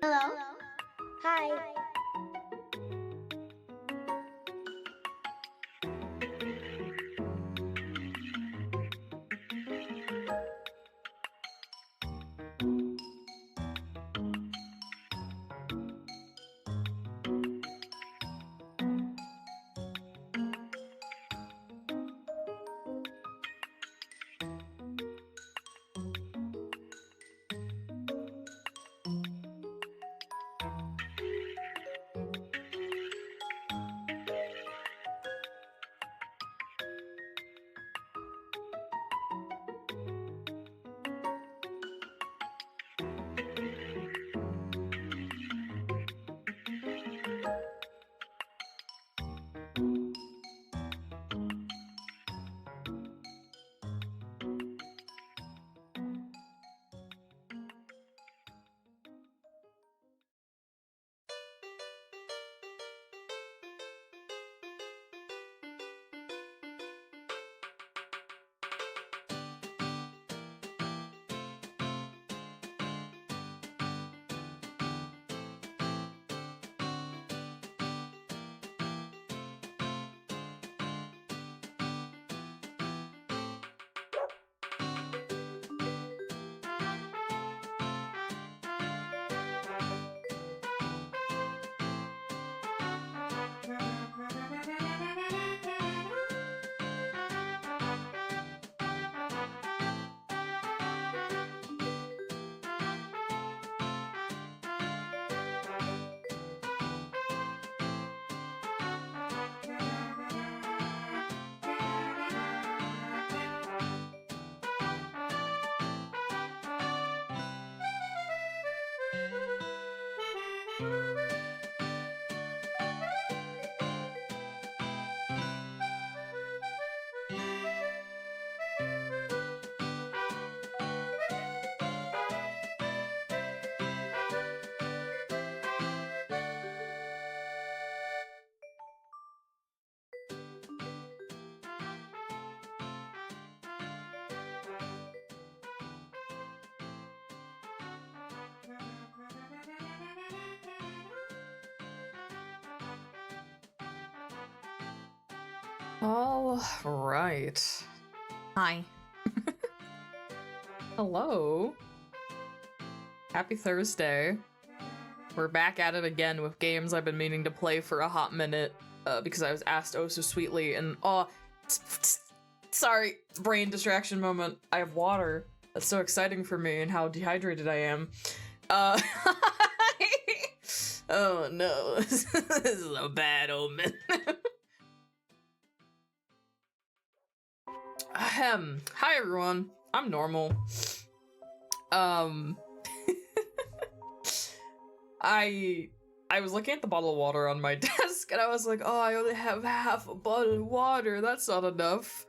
Hello? Hi. All right. Hi. Hello. Happy Thursday. We're back at it again with games I've been meaning to play for a hot minute because I was asked oh so sweetly and sorry, brain distraction moment. I have water. That's so exciting for me and how dehydrated I am. Oh no, this is a bad omen. Ahem. Hi everyone. I'm normal. I was looking at the bottle of water on my desk and I was like, oh, I only have half a bottle of water. That's not enough.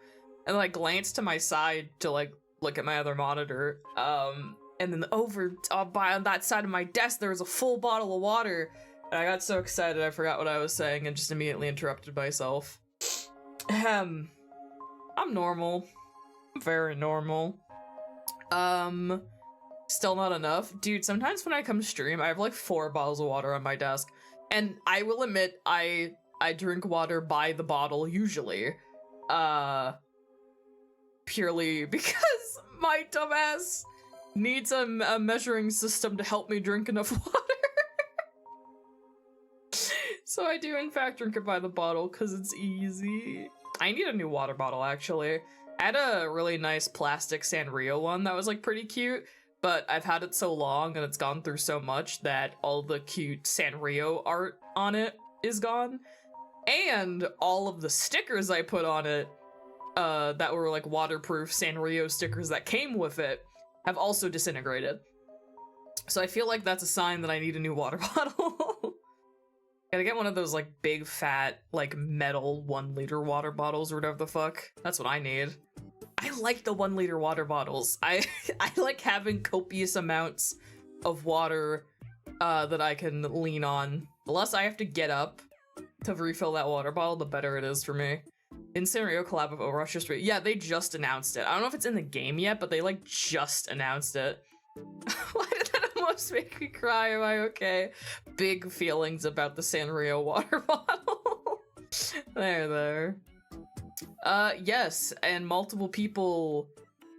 And I glanced to my side to like look at my other monitor. And then over on that side of my desk there was a full bottle of water. And I got so excited I forgot what I was saying and just immediately interrupted myself. Ahem. I'm normal. I'm very normal. Still not enough. Dude, sometimes when I come stream, I have like 4 bottles of water on my desk. And I will admit, I drink water by the bottle usually. Purely because my dumbass needs a measuring system to help me drink enough water. So I do in fact drink it by the bottle because it's easy. I need a new water bottle actually. I had a really nice plastic Sanrio one that was like pretty cute, but I've had it so long and it's gone through so much that all the cute Sanrio art on it is gone. And all of the stickers I put on it that were like waterproof Sanrio stickers that came with it have also disintegrated. So I feel like that's a sign that I need a new water bottle. Gotta get one of those like big fat like metal 1 liter water bottles or whatever the fuck. That's what I need. I like the 1 liter water bottles. I like having copious amounts of water that I can lean on. The less I have to get up to refill that water bottle, the better it is for me. Incendio collab with Overwatch History. Yeah, they just announced it. I don't know if it's in the game yet, but they like just announced it. Why did that emoji collabs make me cry. Am I okay? Big feelings about the Sanrio water bottle. There. Yes, and multiple people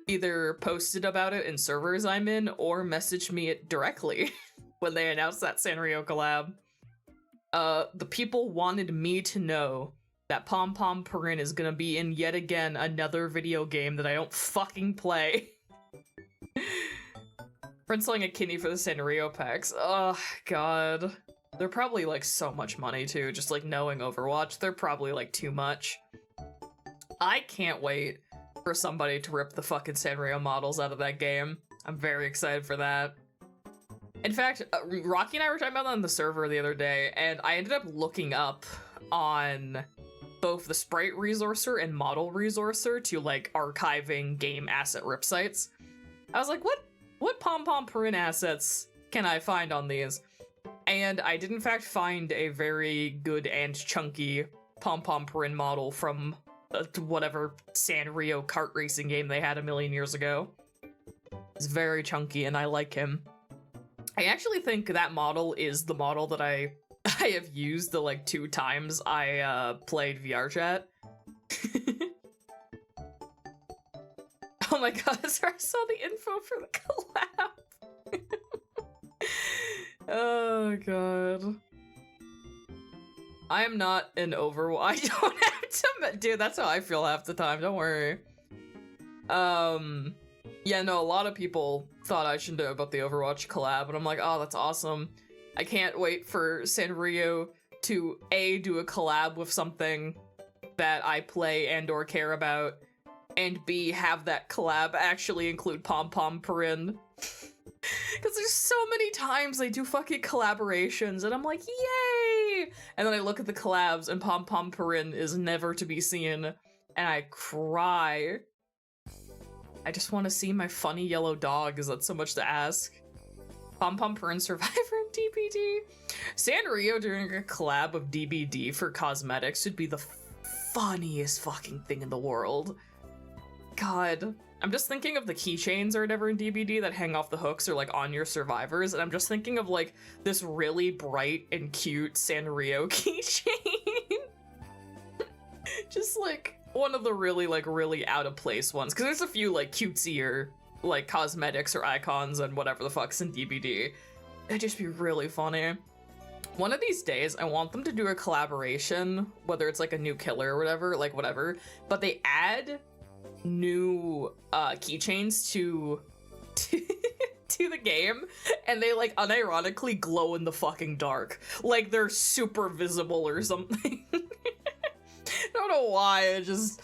either posted about it in servers I'm in or messaged me it directly when they announced that Sanrio collab. The people wanted me to know that Pom Pom Purin is gonna be in yet again another video game that I don't fucking play. Friend selling a kidney for the Sanrio packs. Oh, God. They're probably, like, so much money, too. Just, like, knowing Overwatch, they're probably, like, too much. I can't wait for somebody to rip the fucking Sanrio models out of that game. I'm very excited for that. In fact, Rocky and I were talking about that on the server the other day, and I ended up looking up on both the Sprite Resourcer and Model Resourcer to, like, archiving game asset rip sites. I was like, what Pom Pom Purin assets can I find on these? And I did in fact find a very good and chunky Pom Pom Purin model from whatever Sanrio kart racing game they had a million years ago. It's very chunky and I like him. I actually think that model is the model that I have used the like 2 times I played VR chat. Oh my god, I saw the info for the collab. Oh god. I am not an Overwatch. I don't have to, dude, that's how I feel half the time, don't worry. Yeah, no, a lot of people thought I should know about the Overwatch collab, and I'm like, oh, that's awesome. I can't wait for Sanrio to A, do a collab with something that I play and or care about, and B, have that collab actually include Pom Pom Purin. Because there's so many times they do fucking collaborations, and I'm like, yay! And then I look at the collabs, and Pom Pom Purin is never to be seen, and I cry. I just want to see my funny yellow dog. Is that so much to ask? Pom Pom Purin Survivor and DBD. Sanrio doing a collab of DBD for cosmetics would be the funniest fucking thing in the world. God. I'm just thinking of the keychains or whatever in DBD that hang off the hooks or like on your survivors, and I'm just thinking of like this really bright and cute Sanrio keychain. Just like one of the really out of place ones, because there's a few like cutesier like cosmetics or icons and whatever the fuck's in DBD. It'd just be really funny. One of these days, I want them to do a collaboration, whether it's like a new killer or whatever, but they add new keychains to the game, and they like unironically glow in the fucking dark, like they're super visible or something. I don't know why. I just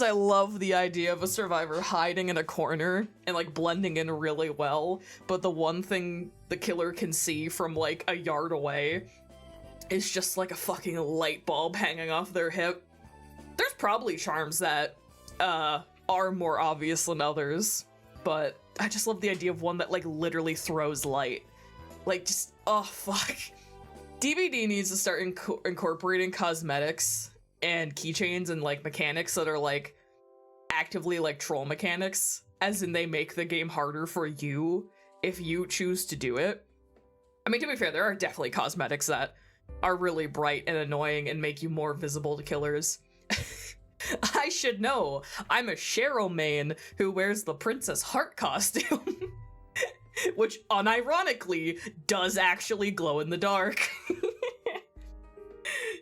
I love the idea of a survivor hiding in a corner and like blending in really well, but the one thing the killer can see from like a yard away is just like a fucking light bulb hanging off their hip. There's probably charms that are more obvious than others, but I just love the idea of one that like literally throws light. Like just, oh fuck. DBD needs to start incorporating cosmetics and keychains and like mechanics that are like actively like troll mechanics, as in they make the game harder for you if you choose to do it. I mean, to be fair, there are definitely cosmetics that are really bright and annoying and make you more visible to killers. I should know. I'm a Cheryl main who wears the Princess Heart costume, which unironically does actually glow in the dark.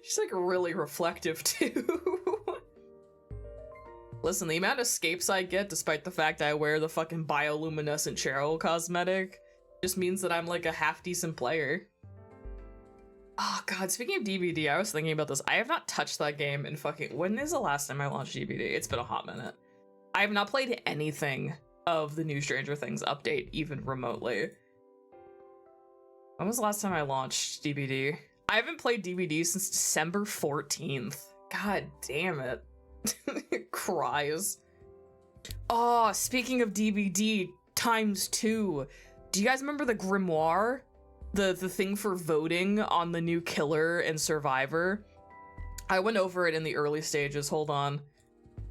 She's like really reflective too. Listen, the amount of escapes I get despite the fact I wear the fucking bioluminescent Cheryl cosmetic just means that I'm like a half decent player. Oh god, speaking of DBD, I was thinking about this. I have not touched that game in fucking... When is the last time I launched DBD? It's been a hot minute. I have not played anything of the new Stranger Things update, even remotely. When was the last time I launched DBD? I haven't played DBD since December 14th. God damn it. Cries. Oh, speaking of DBD ×2, do you guys remember the Grimoire? The thing for voting on the new killer and survivor? I went over it in the early stages. Hold on.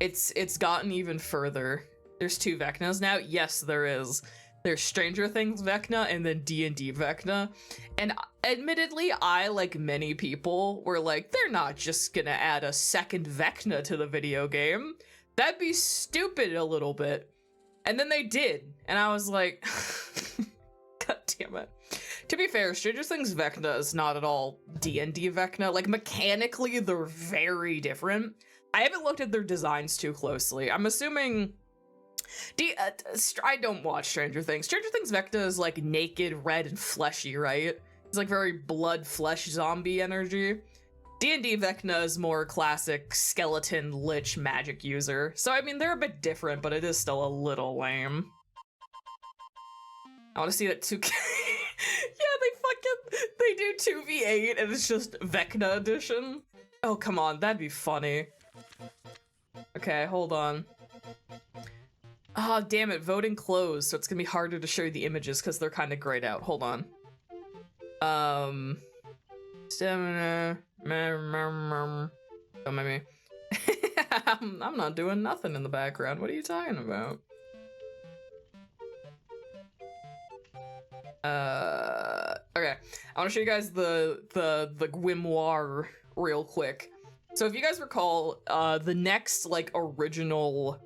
It's gotten even further. There's 2 Vecnas now? Yes, there is. There's Stranger Things Vecna and then D&D Vecna. And admittedly, I, like many people, were like, they're not just gonna add a second Vecna to the video game. That'd be stupid a little bit. And then they did. And I was like, God damn it. To be fair, Stranger Things Vecna is not at all D&D Vecna. Like, mechanically, they're very different. I haven't looked at their designs too closely. I'm assuming... I don't watch Stranger Things. Stranger Things Vecna is, like, naked, red, and fleshy, right? It's, like, very blood, flesh, zombie energy. D&D Vecna is more classic skeleton, lich, magic user. So, I mean, they're a bit different, but it is still a little lame. I want to see that 2K... Yeah, they do 2v8 and it's just Vecna edition. Oh, come on, that'd be funny. Okay, hold on. Oh, damn it, voting closed, so it's gonna be harder to show you the images because they're kind of grayed out. Hold on. Stamina... Don't mind me. I'm not doing nothing in the background. What are you talking about? Okay. I want to show you guys the grimoire real quick. So if you guys recall, the next, like, original...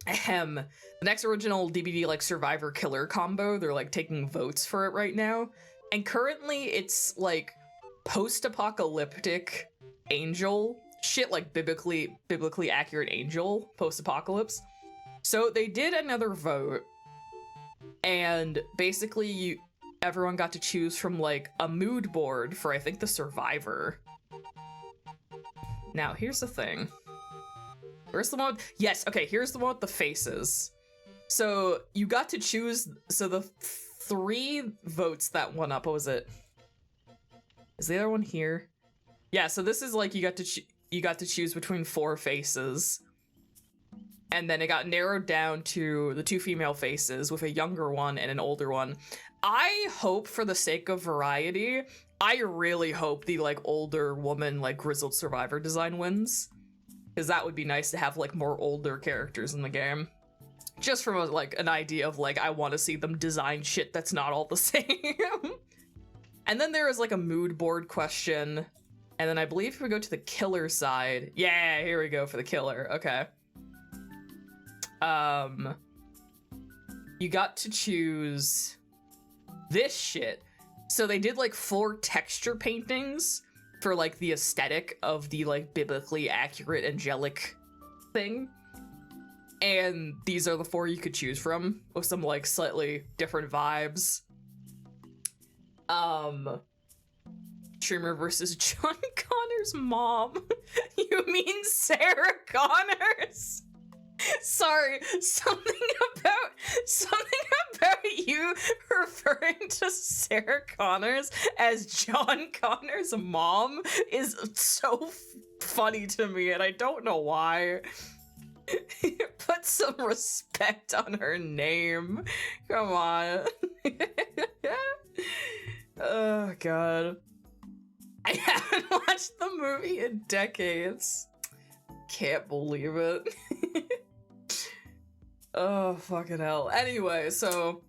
the next original DBD, like, Survivor Killer combo, they're, like, taking votes for it right now. And currently it's, like, post-apocalyptic angel shit, like biblically accurate angel post-apocalypse. So they did another vote, and basically everyone got to choose from, like, a mood board for, I think, the Survivor. Now, here's the thing. Where's the one? Yes, okay, here's the one with the faces. So you got to choose, so the 3 votes that won up, what was it? Is the other one here? Yeah, so this is like you got to choose between 4 faces. And then it got narrowed down to the 2 female faces with a younger one and an older one. I hope, for the sake of variety, I really hope the, like, older woman, like, grizzled survivor design wins. Because that would be nice to have, like, more older characters in the game. Just from, like, an idea of, like, I want to see them design shit that's not all the same. And then there is, like, a mood board question. And then I believe if we go to the killer side... Yeah, here we go for the killer. Okay. You got to choose this shit. So they did, like, 4 texture paintings for, like, the aesthetic of the, like, biblically accurate angelic thing. And these are the 4 you could choose from, with some, like, slightly different vibes. Streamer versus John Connor's mom. You mean Sarah Connors? Sorry, something about you referring to Sarah Connors as John Connor's mom is so funny to me, and I don't know why. Put some respect on her name. Come on. Oh, God. I haven't watched the movie in decades. Can't believe it. Oh, fucking hell. Anyway, so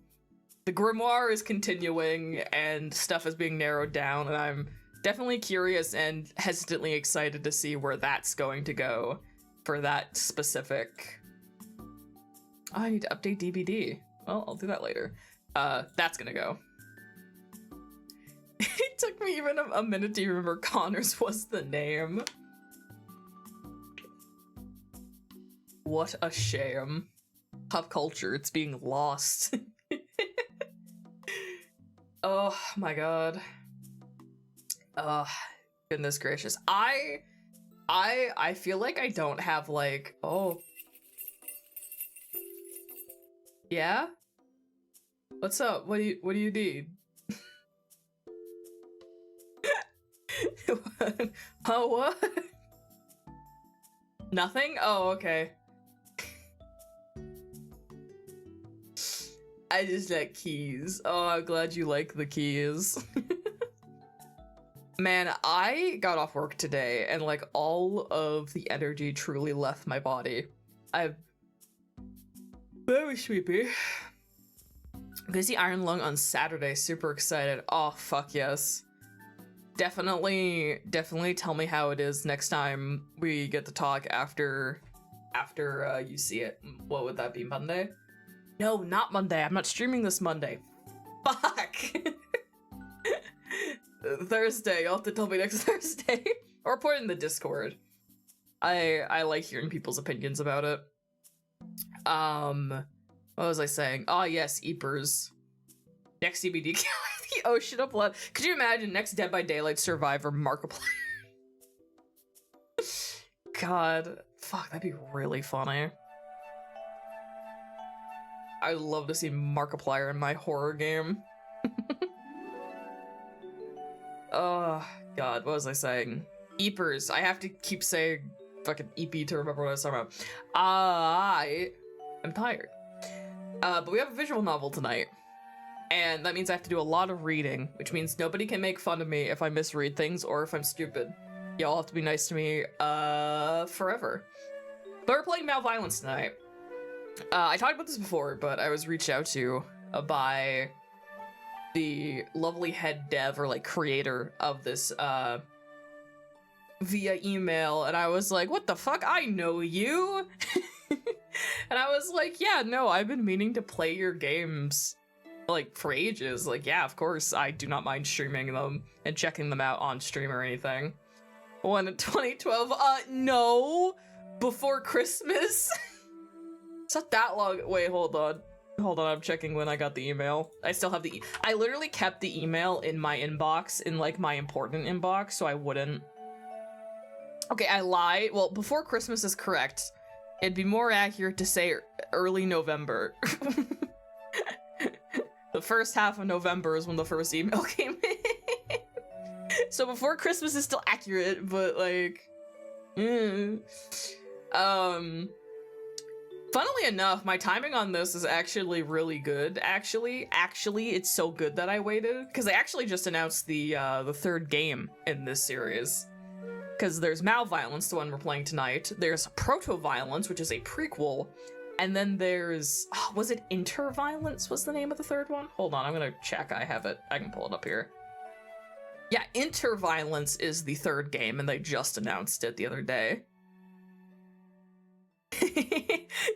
the grimoire is continuing and stuff is being narrowed down, and I'm definitely curious and hesitantly excited to see where that's going to go for that specific... Oh, I need to update DBD. Well, I'll do that later. That's gonna go. It took me even a minute to remember Connors was the name. What a shame. Pop culture, it's being lost. Oh my god. Oh, goodness gracious. I feel like I don't have, like, oh. Yeah? What's up? What do you need? Oh, what? Nothing? Oh, okay. I just like keys. Oh, I'm glad you like the keys. Man, I got off work today and, like, all of the energy truly left my body. I'm very sleepy. gonna see Iron Lung on Saturday. Super excited. Oh, fuck yes. Definitely tell me how it is next time we get to talk after you see it. What would that be, Monday? No, not Monday. I'm not streaming this Monday. Fuck! Thursday. You'll have to tell me next Thursday. Or put it in the Discord. I like hearing people's opinions about it. What was I saying? Oh yes, Eepers. Next CBD killer, the Ocean of Blood. Could you imagine next Dead by Daylight survivor Markiplier? God, fuck, that'd be really funny. I'd love to see Markiplier in my horror game. Oh, God, what was I saying? Eepers. I have to keep saying fucking EP to remember what I was talking about. I'm tired. But we have a visual novel tonight. And that means I have to do a lot of reading, which means nobody can make fun of me if I misread things or if I'm stupid. Y'all have to be nice to me, forever. But we're playing malViolence tonight. I talked about this before, but I was reached out to by the lovely head dev or like creator of this via email, and I was like, what the fuck? I know you. And I was like, yeah, no, I've been meaning to play your games like for ages. Like, yeah, of course, I do not mind streaming them and checking them out on stream or anything. When in 2012, no, before Christmas. It's not that long. Wait, hold on, I'm checking when I got the email. I still have I literally kept the email in my inbox, in like my important inbox, so I wouldn't. Okay, I lied. Well, before Christmas is correct. It'd be more accurate to say early November. The first half of November is when the first email came in. So before Christmas is still accurate, but like, funnily enough, my timing on this is actually really good. Actually, it's so good that I waited, because they actually just announced the third game in this series. Because there's malViolence, the one we're playing tonight. There's Proto-Violence, which is a prequel. And then there's... Oh, was it Inter-Violence was the name of the third one? Hold on, I'm gonna check. I have it. I can pull it up here. Yeah, Inter-Violence is the third game, and they just announced it the other day.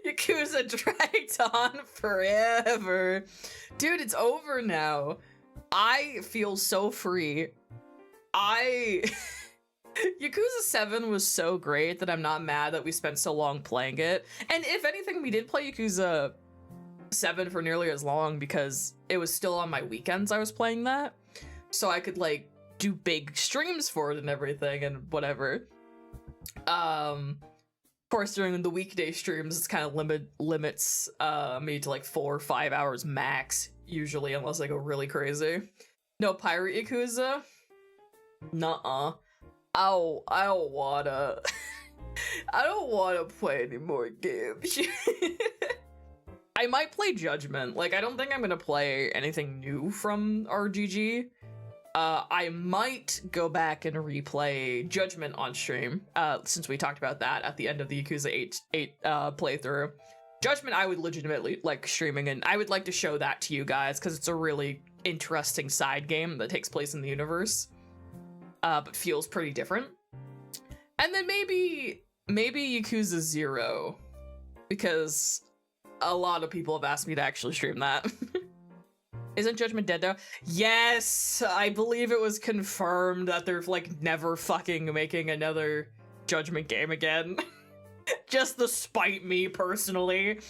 Yakuza dragged on forever. Dude, it's over now. I feel so free. Yakuza 7 was so great that I'm not mad that we spent so long playing it. And if anything, we did play Yakuza 7 for nearly as long because it was still on my weekends I was playing that. So I could, like, do big streams for it and everything and whatever. Of course, during the weekday streams, it's kind of limits me to, like, 4 or 5 hours max, usually, unless I go really crazy. No Pirate Yakuza? Nuh-uh. I don't wanna. I don't wanna play any more games. I might play Judgment. Like, I don't think I'm gonna play anything new from RGG. I might go back and replay Judgment on stream, since we talked about that at the end of the Yakuza 8 playthrough. Judgment I would legitimately like streaming, and I would like to show that to you guys, because it's a really interesting side game that takes place in the universe. But feels pretty different. And then maybe Yakuza 0, because a lot of people have asked me to actually stream that. Isn't Judgment dead now? Yes, I believe it was confirmed that they're like never fucking making another Judgment game again. Just to spite me personally.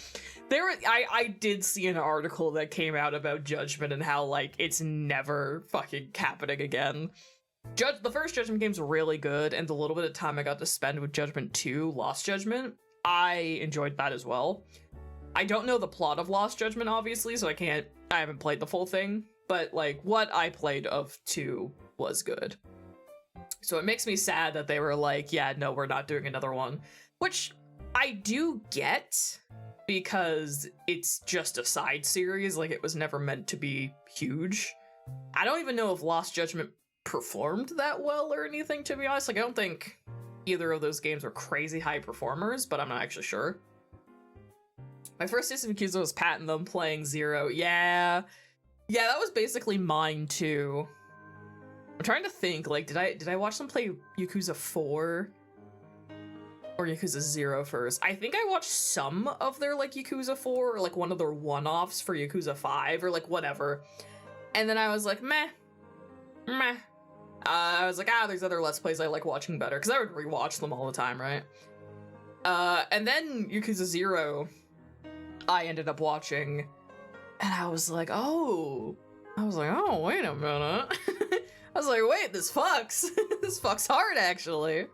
I did see an article that came out about Judgment and how like it's never fucking happening again. The first Judgment game's really good, and the little bit of time I got to spend with Judgment 2, Lost Judgment, I enjoyed that as well. I don't know the plot of Lost Judgment, obviously, so I haven't played the full thing, but, like, what I played of 2 was good. So it makes me sad that they were like, yeah, no, we're not doing another one, which I do get, because it's just a side series, like, it was never meant to be huge. I don't even know if Lost Judgment performed that well or anything, to be honest. Like, I don't think either of those games were crazy high performers, but I'm not actually sure. My first taste of Yakuza was Pat and them playing Zero. Yeah, that was basically mine too. I'm trying to think, like, did I watch them play Yakuza 4 or Yakuza 0 first? I think I watched some of their like Yakuza 4 or like one of their one-offs for Yakuza 5 or like whatever. And then I was like, meh. I was like, there's other Let's Plays I like watching better, because I would rewatch them all the time, right? And then Yakuza 0, I ended up watching, and I was like, oh, wait a minute. I was like, wait, this fucks. This fucks hard, actually.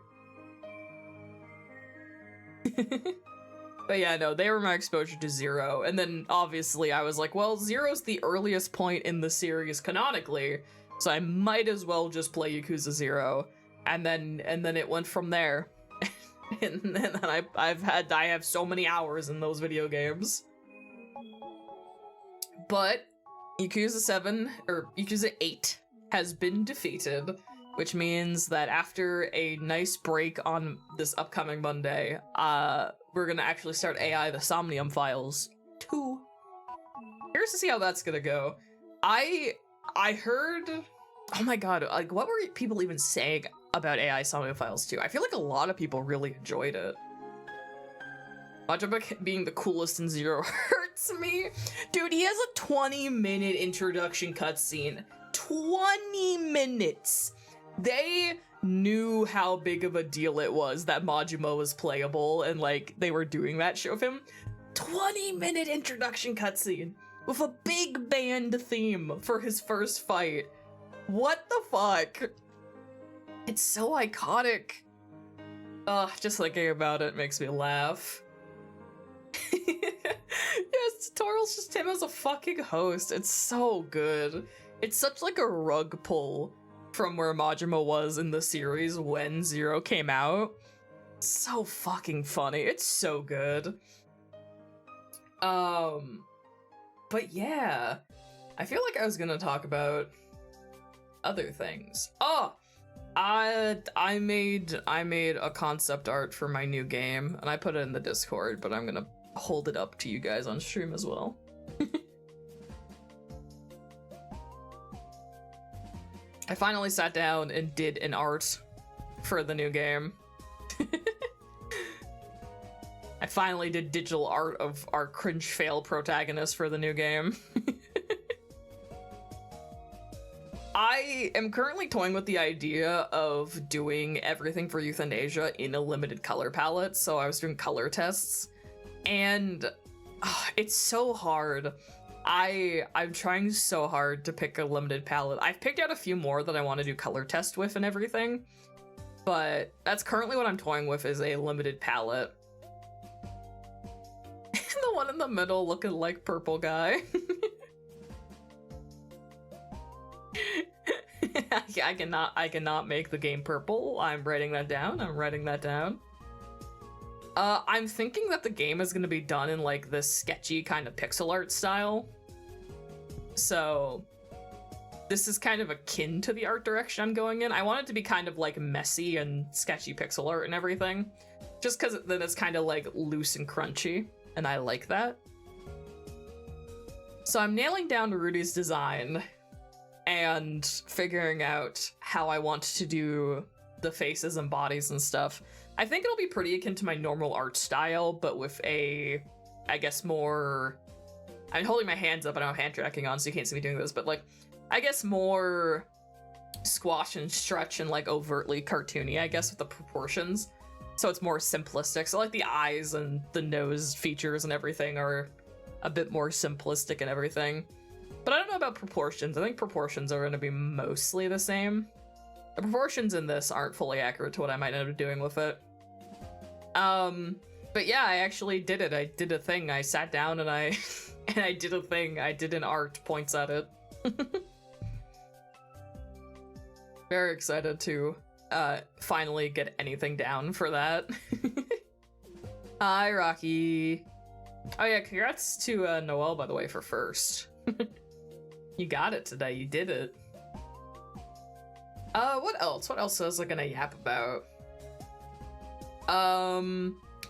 But yeah, no, they were my exposure to Zero, and then obviously I was like, well, Zero's the earliest point in the series canonically, so I might as well just play Yakuza 0, and then it went from there. And then I have so many hours in those video games. But Yakuza 7 or Yakuza 8 has been defeated, which means that after a nice break on this upcoming Monday, we're gonna actually start AI the Somnium Files 2. Curious to see how that's gonna go. I heard, oh my god, like what were people even saying about AI Somnium Files 2? I feel like a lot of people really enjoyed it. Majima being the coolest in Zero hurts me. Dude, he has a 20-minute introduction cutscene. 20 minutes! They knew how big of a deal it was that Majima was playable, and like they were doing that shit with him. 20-minute introduction cutscene with a big band theme for his first fight. What the fuck? It's so iconic. Ugh, just thinking about it makes me laugh. Yes, tutorial's just him as a fucking host. It's so good. It's such like a rug pull from where Majima was in the series when Zero came out. So fucking funny. It's so good. But yeah, I feel like I was gonna talk about other things. Oh, I made a concept art for my new game, and I put it in the Discord, but I'm gonna hold it up to you guys on stream as well. I finally sat down and did an art for the new game. I finally did digital art of our cringe fail protagonist for the new game. I am currently toying with the idea of doing everything for Euthanasia in a limited color palette, so I was doing color tests, and it's so hard. I'm trying so hard to pick a limited palette. I've picked out a few more that I want to do color test with and everything, but that's currently what I'm toying with, is a limited palette. The one in the middle looking like purple guy. I cannot make the game purple. I'm writing that down. I'm thinking that the game is gonna be done in like this sketchy kind of pixel art style. So this is kind of akin to the art direction I'm going in. I want it to be kind of like messy and sketchy pixel art and everything, just because then it's kind of like loose and crunchy, and I like that. So I'm nailing down Rudy's design and figuring out how I want to do the faces and bodies and stuff. I think it'll be pretty akin to my normal art style, but with a, I guess, more... I'm holding my hands up, I don't have hand tracking on, so you can't see me doing this, but like, I guess more squash and stretch and like overtly cartoony, I guess, with the proportions. So it's more simplistic. So like the eyes and the nose features and everything are a bit more simplistic and everything. But I don't know about proportions. I think proportions are going to be mostly the same. The proportions in this aren't fully accurate to what I might end up doing with it. But yeah, I actually did it. I did a thing. I sat down and I did a thing. I did an art, points at it. Very excited to finally get anything down for that. Hi, Rocky. Oh yeah, congrats to Noelle, by the way, for first. You got it today, you did it. What else? What else was I gonna yap about?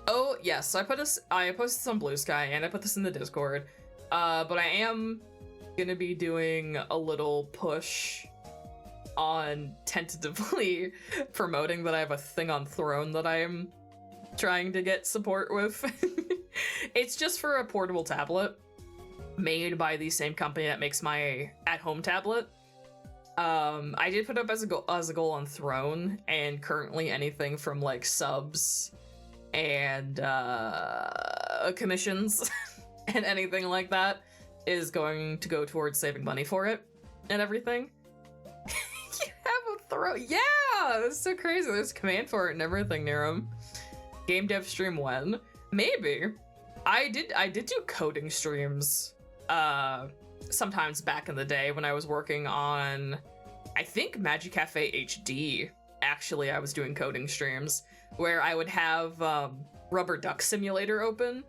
Oh yes, I posted this on Blue Sky and I put this in the Discord. But I am gonna be doing a little push on tentatively promoting that I have a thing on Throne that I'm trying to get support with. It's just for a portable tablet made by the same company that makes my at-home tablet. I did put up as a goal on Throne, and currently anything from like subs and commissions and anything like that is going to go towards saving money for it and everything. You have a Throne? Yeah, that's so crazy. There's a command for it and everything near him. Game dev stream when? Maybe. I did do coding streams sometimes back in the day when I was working on, I think, Magic Cafe HD. Actually, I was doing coding streams where I would have Rubber Duck Simulator open,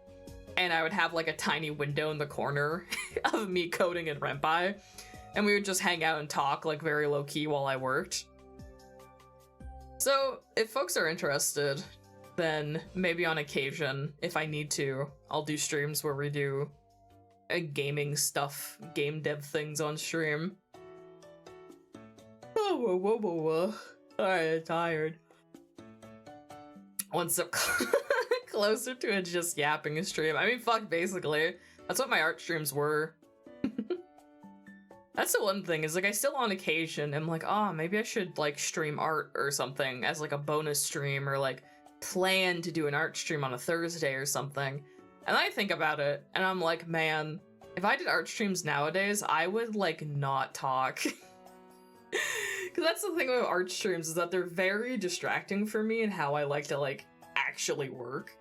and I would have like a tiny window in the corner of me coding in Ren'Py, and we would just hang out and talk like very low key while I worked. So if folks are interested, then maybe on occasion, if I need to, I'll do streams where we do gaming stuff, game dev things on stream. Oh, whoa, whoa, whoa, whoa. I'm tired. One step closer to a just yapping stream. I mean, fuck, basically. That's what my art streams were. That's the one thing, is like I still on occasion am like, oh, maybe I should like stream art or something as like a bonus stream, or like plan to do an art stream on a Thursday or something. And I think about it and I'm like, man, if I did art streams nowadays, I would like not talk. Because that's the thing with art streams, is that they're very distracting for me and how I like to like actually work.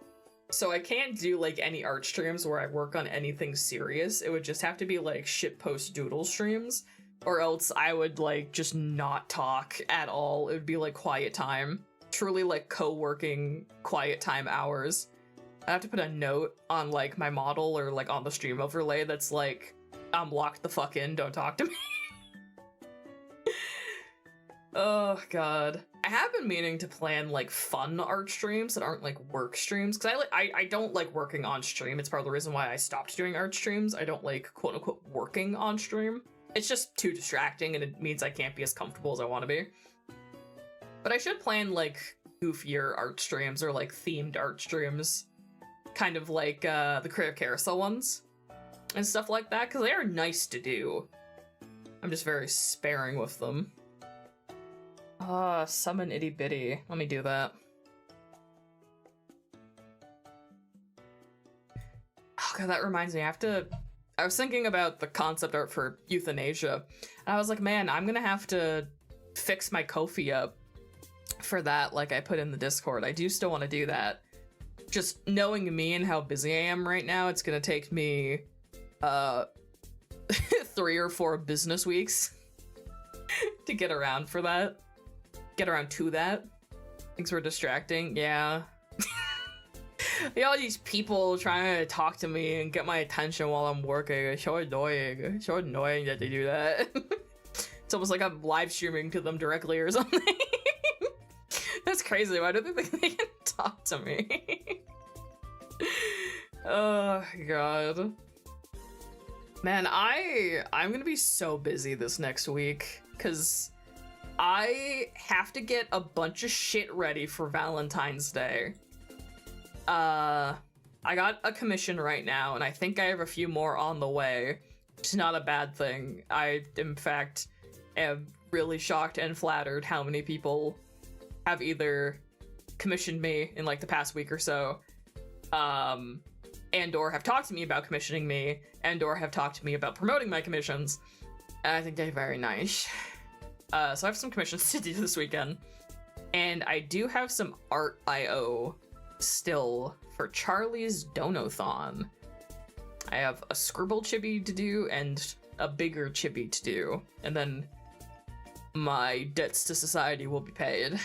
So I can't do like any art streams where I work on anything serious. It would just have to be like shitpost doodle streams, or else I would like just not talk at all. It would be like quiet time. Truly like co-working quiet time hours. I have to put a note on like my model or like on the stream overlay that's like, I'm locked the fuck in, don't talk to me. Oh god. I have been meaning to plan like fun art streams that aren't like work streams, because I don't like working on stream. It's part of the reason why I stopped doing art streams. I don't like quote unquote working on stream. It's just too distracting and it means I can't be as comfortable as I want to be. But I should plan like goofier art streams or like themed art streams, kind of like the Creative Carousel ones and stuff like that, because they are nice to do. I'm just very sparing with them. Summon Itty Bitty. Let me do that. Oh god, that reminds me, I was thinking about the concept art for euthanasia, and I was like, man, I'm gonna have to fix my Ko-fi up for that, like I put in the Discord. I do still want to do that. Just knowing me and how busy I am right now, it's gonna take me 3 or 4 business weeks to get around for that. Get around to that. Things were distracting, yeah. All these people trying to talk to me and get my attention while I'm working. It's so annoying. It's so annoying that they do that. It's almost like I'm live streaming to them directly or something. That's crazy. Why do they think they can talk to me? Oh god. Man, I'm gonna be so busy this next week because I have to get a bunch of shit ready for Valentine's Day. I got a commission right now, and I think I have a few more on the way. It's not a bad thing. I, in fact, am really shocked and flattered how many people have either commissioned me in like the past week or so, and or have talked to me about commissioning me, and or have talked to me about promoting my commissions. And I think they're very nice. So I have some commissions to do this weekend, and I do have some art I/O still for Charlie's Donathon. I have a scribble chibi to do and a bigger chibi to do, and then my debts to society will be paid.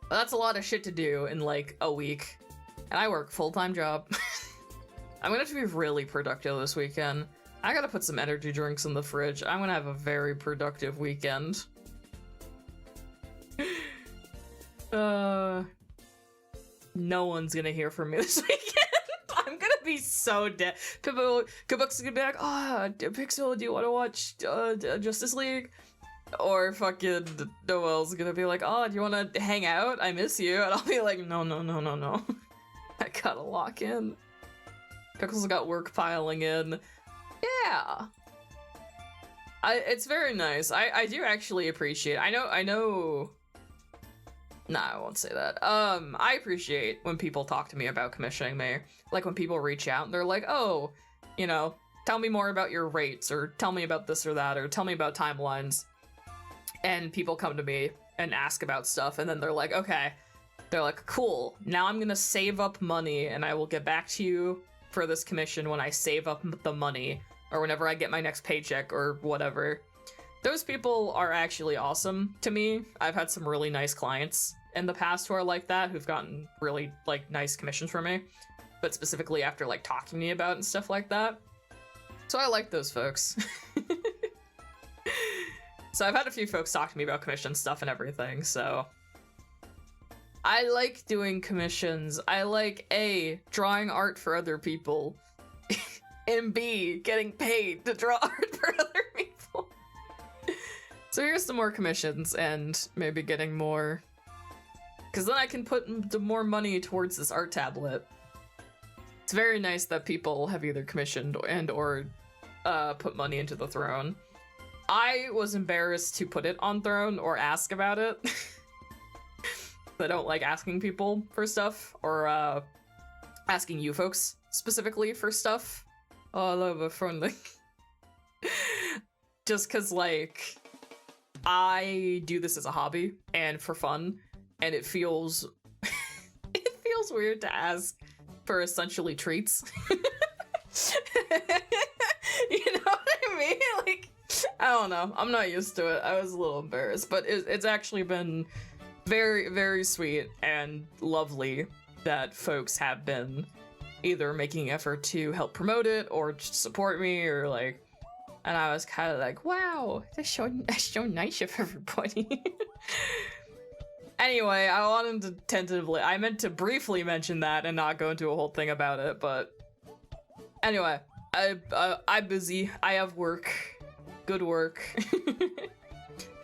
But that's a lot of shit to do in like a week, and I work full-time job. I'm gonna have to be really productive this weekend. I gotta put some energy drinks in the fridge. I'm gonna have a very productive weekend. no one's gonna hear from me this weekend. I'm gonna be so dead. Kabuk's gonna be like, oh, Pixel, do you want to watch Justice League? Or fucking Noel's gonna be like, oh, do you want to hang out? I miss you. And I'll be like, no. I gotta lock in. Pickles got work piling in. Yeah. It's very nice. I do actually appreciate. I know. Nah, I won't say that. I appreciate when people talk to me about commissioning me. Like when people reach out and they're like, oh, you know, tell me more about your rates, or tell me about this or that, or tell me about timelines. And people come to me and ask about stuff, and then they're like, okay. They're like, cool, now I'm gonna save up money and I will get back to you for this commission when I save up the money, or whenever I get my next paycheck or whatever. Those people are actually awesome to me. I've had some really nice clients in the past who are like that, who've gotten really like nice commissions from me, but specifically after like talking to me about it and stuff like that. So I like those folks. So I've had a few folks talk to me about commission stuff and everything, so I like doing commissions. I like A, drawing art for other people, and B, getting paid to draw art for other people. So here's some more commissions and maybe getting more, because then I can put more money towards this art tablet. It's very nice that people have either commissioned and or put money into the throne. I was embarrassed to put it on throne or ask about it. I don't like asking people for stuff, or asking you folks specifically for stuff. Oh, I love a phone link. Just cause like, I do this as a hobby and for fun, and it feels it feels weird to ask for essentially treats. You know what I mean? Like, I don't know. I'm not used to it. I was a little embarrassed, but it's actually been very, very sweet and lovely that folks have been either making effort to help promote it or just support me, or like, and I was kind of like, wow, that's so nice of everybody. Anyway, I meant to briefly mention that and not go into a whole thing about it, but anyway, I'm busy. I have work. Good work.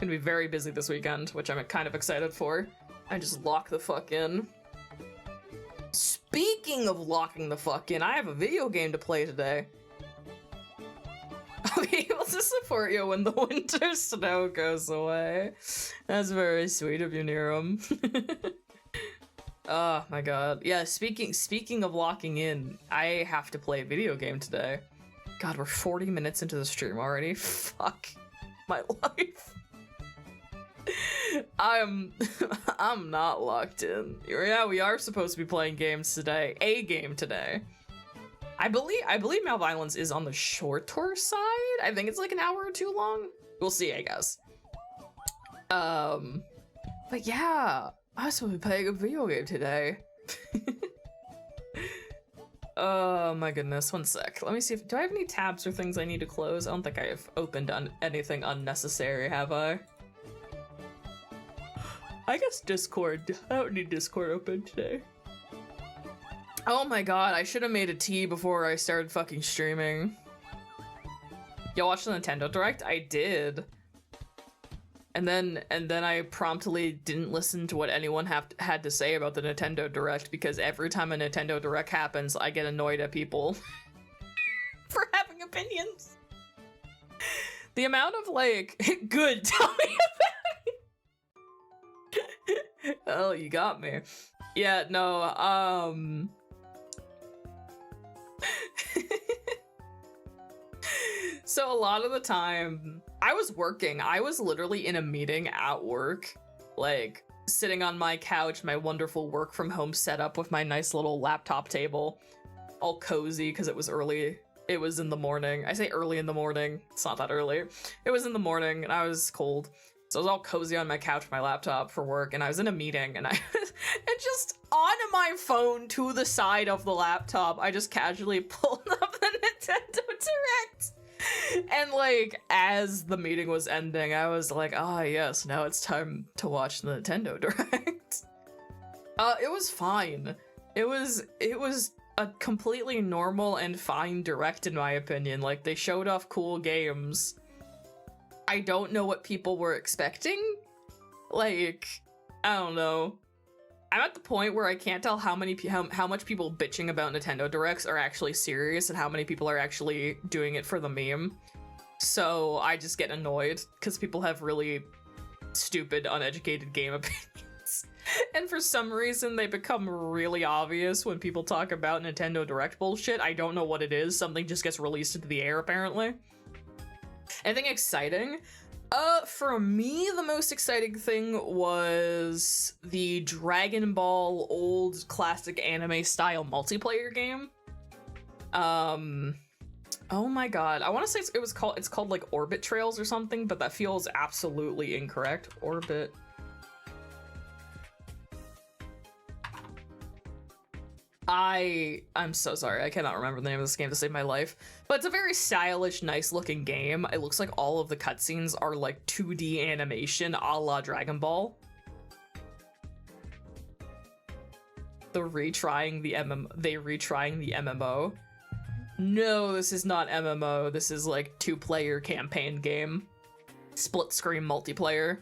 Gonna be very busy this weekend, which I'm kind of excited for. I just lock the fuck in. Speaking of locking the fuck in, I have a video game to play today. I'll be able to support you when the winter snow goes away. That's very sweet of you, Niram. Oh my god. Yeah, speaking of locking in, I have to play a video game today. God, we're 40 minutes into the stream already. Fuck my life. I'm not locked in. Yeah, we are supposed to be playing games today. A game today. I believe malViolence is on the shorter side. I think it's like an hour or two long. We'll see, I guess. But yeah, I was supposed to be playing a video game today. Oh my goodness, one sec. Let me see do I have any tabs or things I need to close? I don't think I have opened on anything unnecessary, have I? I guess Discord. I don't need Discord open today. Oh my god, I should have made a tea before I started fucking streaming. Y'all watched the Nintendo Direct? I did. And then I promptly didn't listen to what anyone had to say about the Nintendo Direct, because every time a Nintendo Direct happens, I get annoyed at people for having opinions. The amount of like, good, tell me about it. Oh, you got me. Yeah, no, so a lot of the time, I was working. I was literally in a meeting at work, like sitting on my couch, my wonderful work from home setup with my nice little laptop table, all cozy because it was early. It was in the morning. I say early in the morning. It's not that early. It was in the morning and I was cold. So I was all cozy on my couch with my laptop for work, and I was in a meeting, and I and just on my phone to the side of the laptop, I just casually pulled up the Nintendo Direct. And like, as the meeting was ending, I was like, ah, yes, now it's time to watch the Nintendo Direct. It was fine. It was a completely normal and fine direct in my opinion. Like, they showed off cool games. I don't know what people were expecting. Like, I don't know. I'm at the point where I can't tell how much people bitching about Nintendo Directs are actually serious and how many people are actually doing it for the meme. So I just get annoyed because people have really stupid, uneducated game opinions. And for some reason, they become really obvious when people talk about Nintendo Direct bullshit. I don't know what it is. Something just gets released into the air, apparently. Anything exciting? For me, the most exciting thing was the Dragon Ball old classic anime style multiplayer game. Oh my god, I want to say it's called like Orbit Trails or something, but that feels absolutely incorrect. Orbit. I'm so sorry, I cannot remember the name of this game to save my life. But it's a very stylish, nice looking game. It looks like all of the cutscenes are like 2D animation a la Dragon Ball. They retrying the MMO. No, this is not MMO. This is like 2-player campaign game. Split screen multiplayer.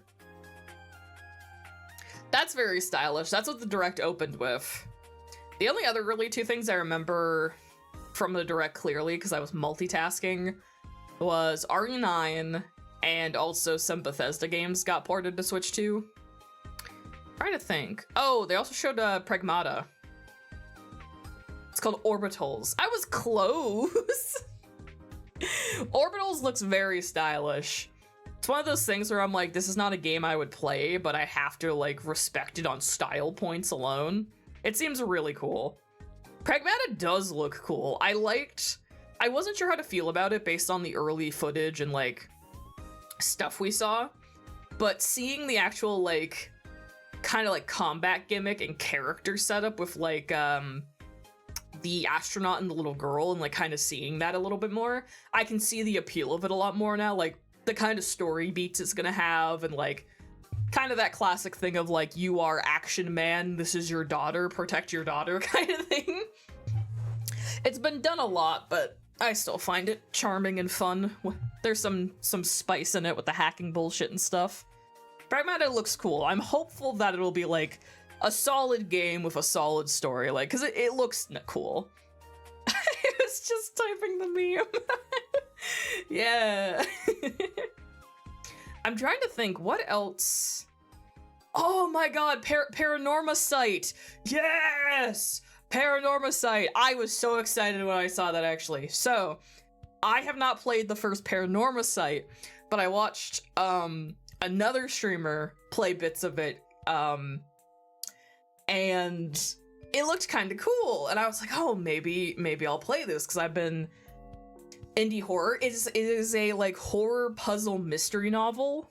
That's very stylish. That's what the Direct opened with. The only other really two things I remember from the Direct clearly, because I was multitasking, was RE9 and also some Bethesda games got ported to Switch 2. Trying to think. Oh, they also showed Pragmata. It's called Orbitals. I was close! Orbitals looks very stylish. It's one of those things where I'm like, this is not a game I would play, but I have to like respect it on style points alone. It seems really cool. Pragmata does look cool. I wasn't sure how to feel about it based on the early footage and like stuff we saw, but seeing the actual like kind of like combat gimmick and character setup with like the astronaut and the little girl and like kind of seeing that a little bit more, I can see the appeal of it a lot more now, like the kind of story beats it's gonna have and like kind of that classic thing of like, you are action man, this is your daughter, protect your daughter kind of thing. It's been done a lot, but I still find it charming and fun. There's some spice in it with the hacking bullshit and stuff. Pragmata looks cool. I'm hopeful that it'll be like a solid game with a solid story, like, because it looks cool. I was just typing the meme. Yeah. I'm trying to think, what else? Oh my god, Paranorma Site! Yes! Paranorma Site! I was so excited when I saw that, actually. So, I have not played the first Paranorma Site, but I watched another streamer play bits of it, and it looked kind of cool, and I was like, oh, maybe I'll play this, because I've been... Indie horror. It is a like horror puzzle mystery novel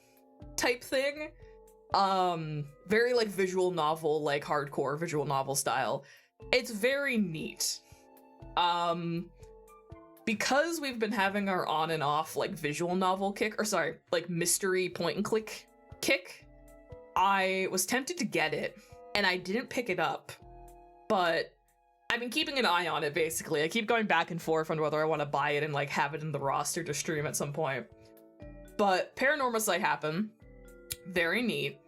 type thing. Very like visual novel, like hardcore visual novel style. It's very neat. Because we've been having our on and off like visual novel kick, or sorry, like mystery point and click kick, I was tempted to get it and I didn't pick it up, but I've been keeping an eye on it, basically. I keep going back and forth on whether I want to buy it and like have it in the roster to stream at some point. But Paranorma Site happened. Very neat.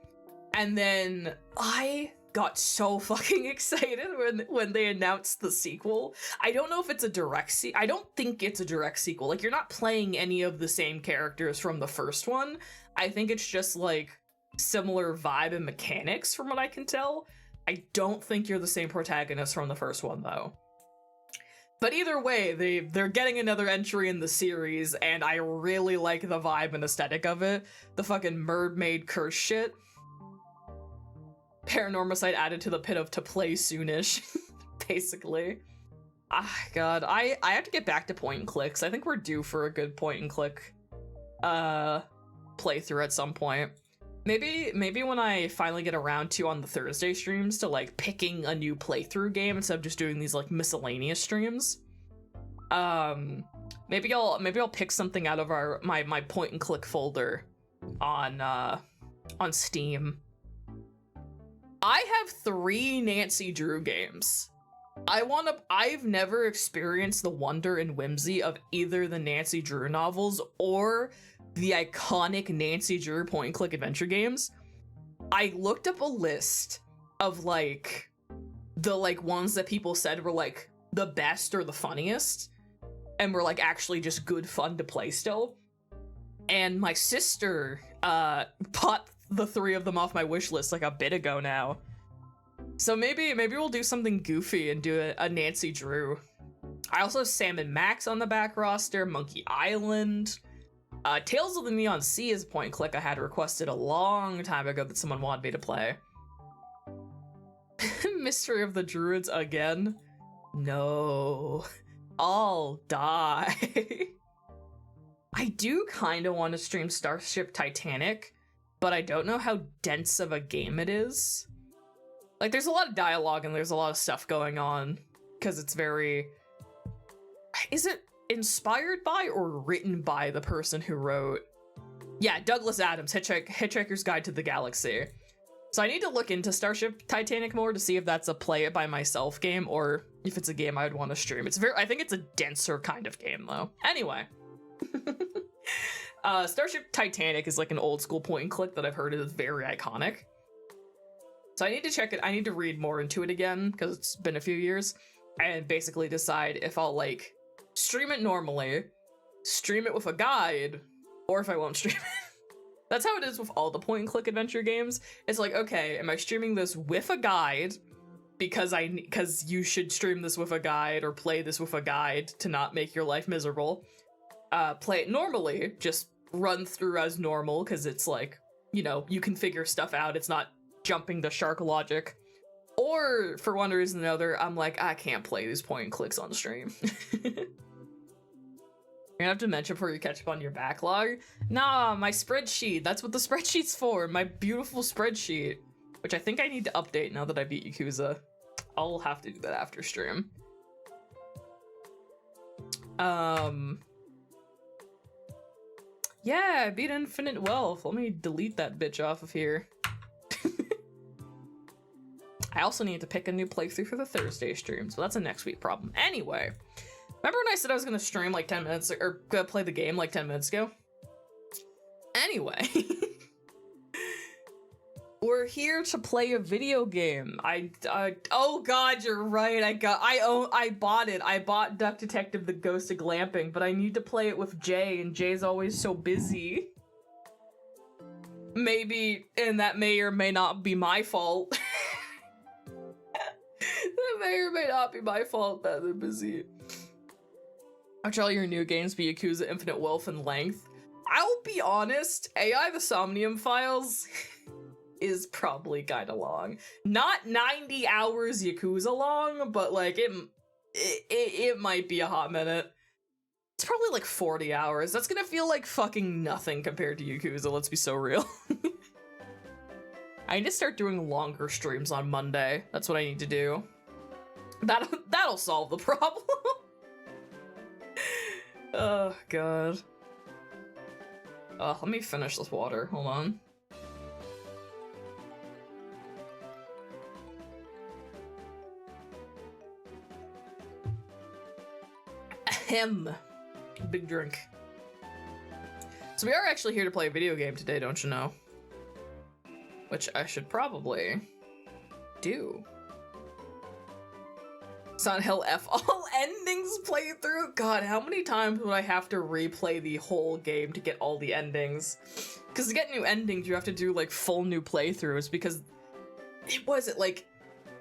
And then I got so fucking excited when they announced the sequel. I don't know if it's a direct I don't think it's a direct sequel. Like, you're not playing any of the same characters from the first one. I think it's just like similar vibe and mechanics from what I can tell. I don't think you're the same protagonist from the first one, though. But either way, they're getting another entry in the series, and I really like the vibe and aesthetic of it. The fucking mermaid curse shit. Paranorma Site added to the pit of to play soonish, basically. Ah, god, I have to get back to point and clicks. I think we're due for a good point and click playthrough at some point. Maybe when I finally get around to on the Thursday streams to like picking a new playthrough game instead of just doing these like miscellaneous streams. Maybe I'll pick something out of my point and click folder on Steam. I have 3 Nancy Drew games. I've never experienced the wonder and whimsy of either the Nancy Drew novels or the iconic Nancy Drew point and click adventure games. I looked up a list of like the like ones that people said were like the best or the funniest and were like actually just good fun to play still. And my sister bought the 3 of them off my wish list like a bit ago now. So maybe we'll do something goofy and do a Nancy Drew. I also have Sam and Max on the back roster, Monkey Island. Tales of the Neon Sea is a point and click I had requested a long time ago that someone wanted me to play. Mystery of the Druids again? No. I'll die. I do kind of want to stream Starship Titanic, but I don't know how dense of a game it is. Like, there's a lot of dialogue and there's a lot of stuff going on, because it's very... Is it inspired by or written by the person who wrote... Yeah, Douglas Adams, Hitchhiker's Guide to the Galaxy. So I need to look into Starship Titanic more to see if that's a play it by myself game or if it's a game I would want to stream. I think it's a denser kind of game, though. Anyway. Starship Titanic is like an old school point and click that I've heard is very iconic. So I need to check it. I need to read more into it again because it's been a few years and basically decide if I'll like stream it normally, stream it with a guide, or if I won't stream it. That's how it is with all the point and click adventure games. It's like, okay, am I streaming this with a guide because you should stream this with a guide or play this with a guide to not make your life miserable. Play it normally, just run through as normal because it's like, you know, you can figure stuff out. It's not jumping the shark logic. Or for one reason or another, I'm like, I can't play these point and clicks on stream. You're gonna have to mention before you catch up on your backlog. Nah, my spreadsheet. That's what the spreadsheet's for. My beautiful spreadsheet. Which I think I need to update now that I beat Yakuza. I'll have to do that after stream. Yeah, I beat Infinite Wealth. Let me delete that bitch off of here. I also need to pick a new playthrough for the Thursday stream, so that's a next week problem. Anyway, remember when I said I was gonna stream like 10 minutes, or gonna play the game like 10 minutes ago? Anyway. We're here to play a video game. Oh god, you're right. I bought it. I bought Duck Detective: The Ghost of Glamping, but I need to play it with Jay, and Jay's always so busy. Maybe, and that may or may not be my fault. That may or may not be my fault that they're busy. Watch all your new games be Yakuza Infinite Wealth in length. I'll be honest, AI the Somnium Files is probably kinda long. Not 90 hours Yakuza long, but like it might be a hot minute. It's probably like 40 hours. That's gonna feel like fucking nothing compared to Yakuza, let's be so real. I need to start doing longer streams on Monday. That's what I need to do. That'll solve the problem. Oh god. Let me finish this water. Hold on. Ahem. Big drink. So we are actually here to play a video game today, don't you know? Which I should probably do. Silent Hill F all endings playthrough? God, how many times would I have to replay the whole game to get all the endings? Because to get new endings, you have to do like full new playthroughs because it like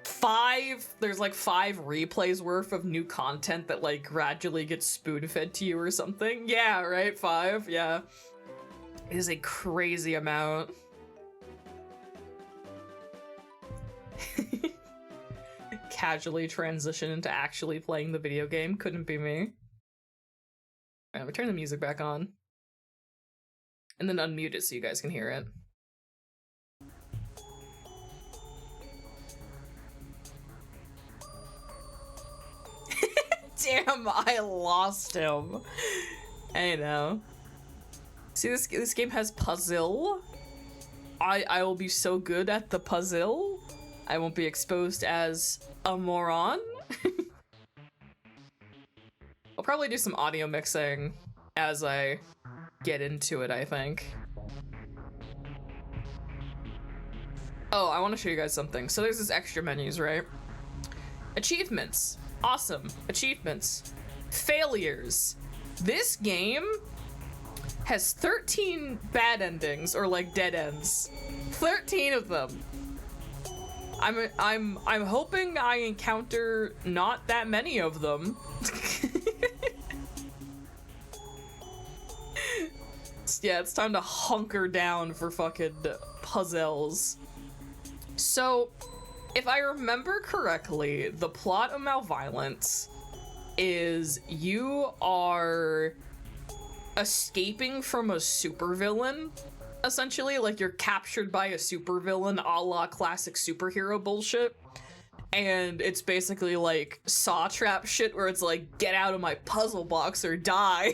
5, there's like 5 replays worth of new content that like gradually gets spoon-fed to you or something. Yeah, right? 5, yeah. It is a crazy amount. Casually transition into actually playing the video game. Couldn't be me. Alright, I'm gonna turn the music back on. And then unmute it so you guys can hear it. Damn, I lost him. I know. See, this game has puzzle. I will be so good at the puzzle. I won't be exposed as a moron. I'll probably do some audio mixing as I get into it, I think. Oh, I want to show you guys something. So there's this extra menus, right? Achievements. Awesome. Achievements. Failures. This game has 13 bad endings, or like dead ends. 13 of them. I'm hoping I encounter not that many of them. Yeah, it's time to hunker down for fucking puzzles. So, if I remember correctly, the plot of malViolence is you are escaping from a supervillain, essentially. Like, you're captured by a supervillain a la classic superhero bullshit. And it's basically like Saw Trap shit where it's like, get out of my puzzle box or die.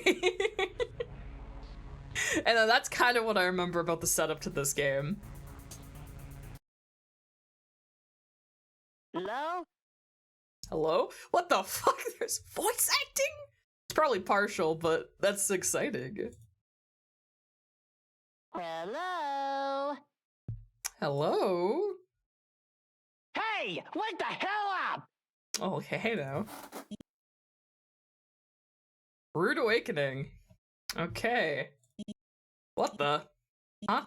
And then that's kind of what I remember about the setup to this game. Hello? Hello? What the fuck? There's voice acting? It's probably partial, but that's exciting. Hello? Hello? Hey, wake the hell up! Oh, okay, hey now. Rude awakening. Okay. What the? Huh?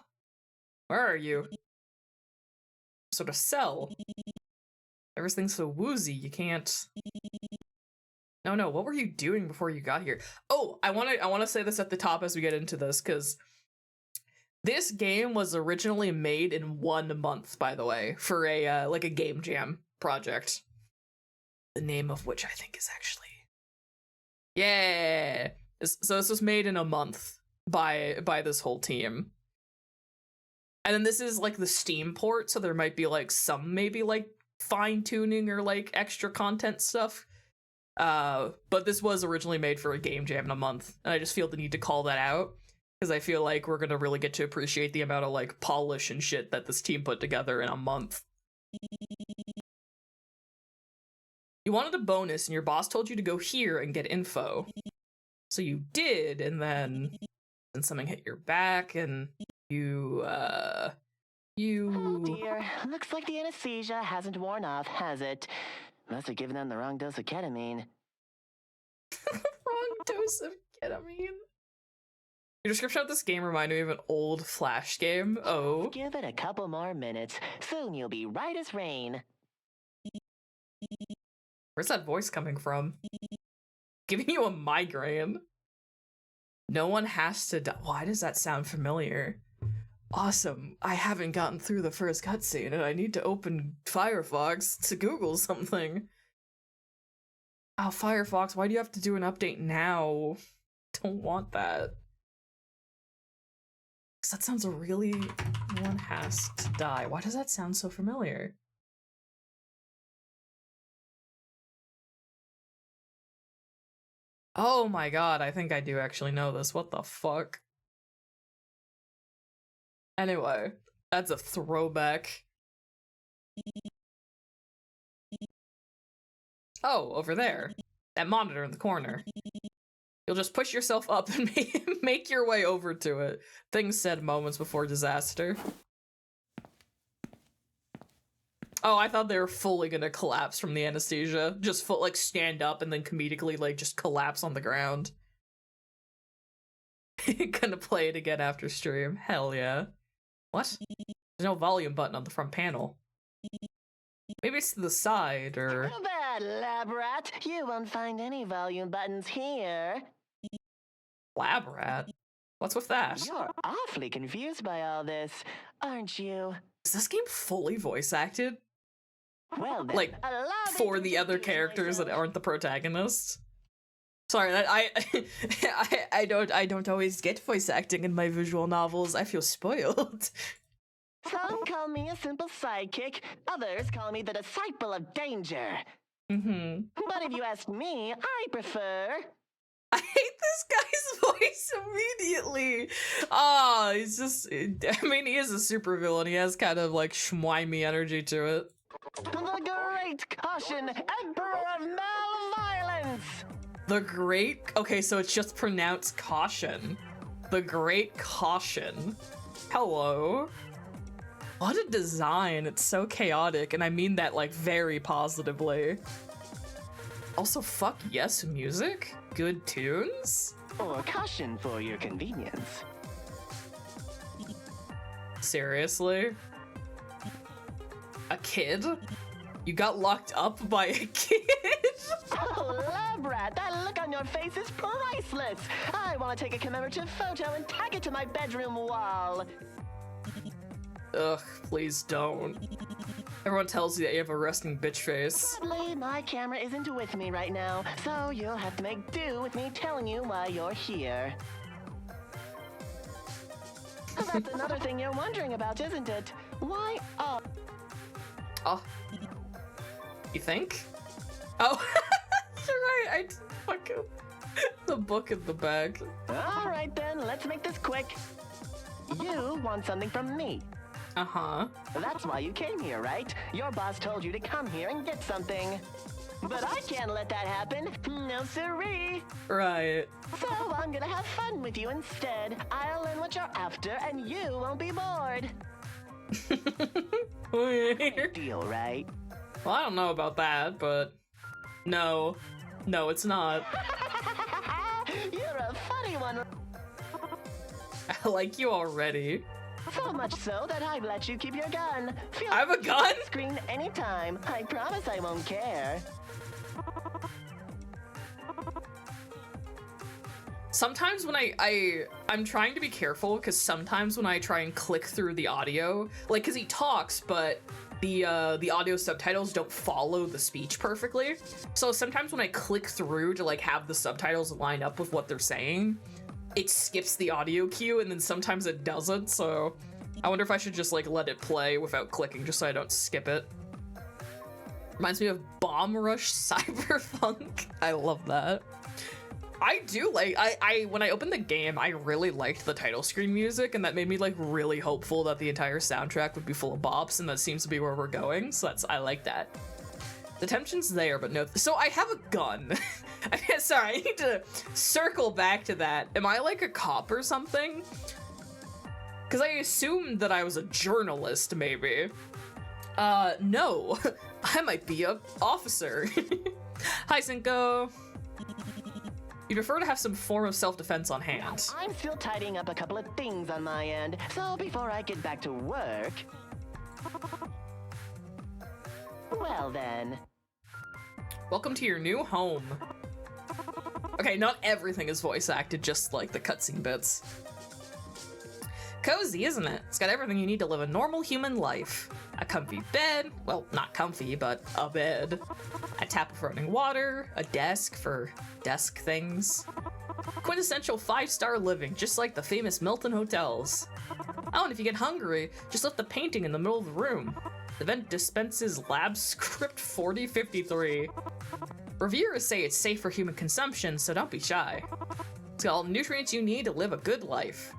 Where are you? Sort of cell. Everything's so woozy, you can't... No, what were you doing before you got here? Oh, I want to say this at the top as we get into this, because this game was originally made in 1 month, by the way, for a like a game jam project. The name of which I think is actually... Yeah! So this was made in a month by this whole team. And then this is like the Steam port, so there might be like some maybe like fine-tuning or like extra content stuff. But this was originally made for a game jam in a month, and I just feel the need to call that out, because I feel like we're gonna really get to appreciate the amount of like polish and shit that this team put together in a month. You wanted a bonus, and your boss told you to go here and get info. So you did, and then something hit your back, and you, Oh dear, looks like the anesthesia hasn't worn off, has it? Must have given them the wrong dose of ketamine. Wrong dose of ketamine. Your description of this game reminded me of an old Flash game. Oh. Give it a couple more minutes. Soon you'll be right as rain. Where's that voice coming from? Giving you a migraine. No one has to die. Why does that sound familiar? Awesome. I haven't gotten through the first cutscene and I need to open Firefox to Google something. Oh, Firefox, why do you have to do an update now? Don't want that. Because that sounds really... No one has to die. Why does that sound so familiar? Oh my god, I think I do actually know this. What the fuck? Anyway, that's a throwback. Oh, over there. That monitor in the corner. You'll just push yourself up and make your way over to it. Things said moments before disaster. Oh, I thought they were fully gonna collapse from the anesthesia. Just like stand up and then comedically like just collapse on the ground. Gonna play it again after stream. Hell yeah. What? There's no volume button on the front panel. Maybe it's to the side, or... Too bad, lab rat. You won't find any volume buttons here. Lab rat? What's with that? You're awfully confused by all this, aren't you? Is this game fully voice acted? Well then, Like, allow me for to the other introduce characters that myself. aren't the protagonists? Sorry, that I don't always get voice acting in my visual novels. I feel spoiled. Some call me a simple sidekick, others call me the disciple of danger. Mm-hmm. But if you ask me, I prefer... I hate this guy's voice immediately. Ah, he's just... I mean, he is a supervillain. He has kind of, like, schmimey energy to it. The Great Caution, Emperor of malViolence! The Great... Okay, so it's just pronounced caution. The Great Caution. Hello. What a design. It's so chaotic, and I mean that, like, very positively. Also, fuck yes, music? Good tunes? Or caution for your convenience. Seriously? A kid? You got locked up by a kid? Oh, Labrat, that look on your face is priceless! I want to take a commemorative photo and tag it to my bedroom wall. Ugh, please don't. Everyone tells you that you have a resting bitch face. Sadly, my camera isn't with me right now, so you'll have to make do with me telling you why you're here. That's another thing you're wondering about, isn't it? Why Oh. You think? Oh, you're right, I fucking... The book in the bag. Alright then, let's make this quick. You want something from me. Uh-huh. That's why you came here, right? Your boss told you to come here and get something. But I can't let that happen. No siree. Right. So I'm gonna have fun with you instead. I'll learn what you're after and you won't be bored. Weird. Deal, right? Well, I don't know about that, but... No. No, it's not. You're a funny one. I like you already. So much so that I've let you keep your gun. Feel I have a gun? screen anytime. I promise I won't care. Sometimes when I'm trying to be careful, because sometimes when I try and click through the audio, like, because he talks, but the audio subtitles don't follow the speech perfectly. So sometimes when I click through to, like, have the subtitles line up with what they're saying, it skips the audio cue, and then sometimes it doesn't, so I wonder if I should just, like, let it play without clicking, just so I don't skip it. Reminds me of Bomb Rush Cyberpunk. I love that. I do like, when I opened the game, I really liked the title screen music, and that made me, like, really hopeful that the entire soundtrack would be full of bops, and that seems to be where we're going, so I like that. The tension's there, but no. So I have a gun. Sorry, I need to circle back to that. Am I like a cop or something? Because I assumed that I was a journalist, maybe. No. I might be a officer. Hi, Cinco. You prefer to have some form of self-defense on hand. I'm still tidying up a couple of things on my end, so before I get back to work... Well then. Welcome to your new home. Okay, not everything is voice acted, just like the cutscene bits. Cozy, isn't it? It's got everything you need to live a normal human life. A comfy bed, well, not comfy, but a bed. A tap of running water, a desk for desk things. Quintessential 5-star living, just like the famous Milton hotels. Oh, and if you get hungry, just lift the painting in the middle of the room. The vent dispenses Lab Script 4053. Reviewers say it's safe for human consumption, so don't be shy. It's got all the nutrients you need to live a good life.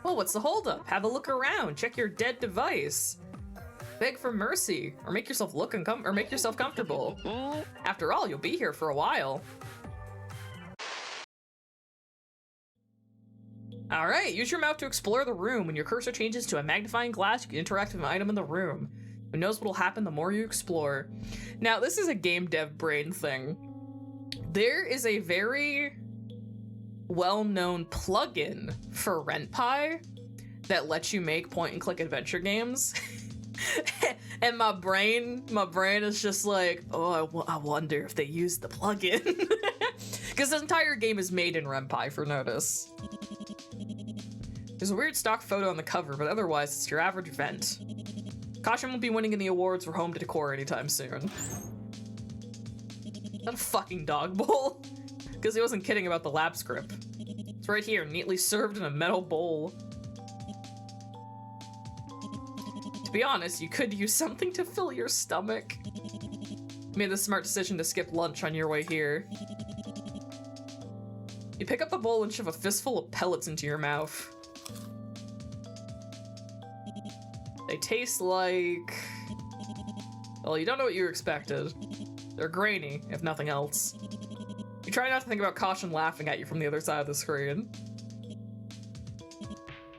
Well, what's the holdup? Have a look around, check your dead device. Beg for mercy, or make yourself make yourself comfortable. After all, you'll be here for a while. Alright, use your mouth to explore the room. When your cursor changes to a magnifying glass, you can interact with an item in the room. Who knows what'll happen the more you explore. Now, this is a game dev brain thing. There is a very well-known plugin for RentPie that lets you make point-and-click adventure games. And my brain is just like, oh, I wonder if they use the plugin. Because the entire game is made in RentPie, for notice. There's a weird stock photo on the cover, but otherwise it's your average vent. Caution won't be winning any awards for home decor anytime soon. Not a fucking dog bowl. Because he wasn't kidding about the lab script. It's right here, neatly served in a metal bowl. To be honest, you could use something to fill your stomach. You made the smart decision to skip lunch on your way here. You pick up the bowl and shove a fistful of pellets into your mouth. They taste like... Well, you don't know what you expected. They're grainy, if nothing else. You try not to think about Caution laughing at you from the other side of the screen.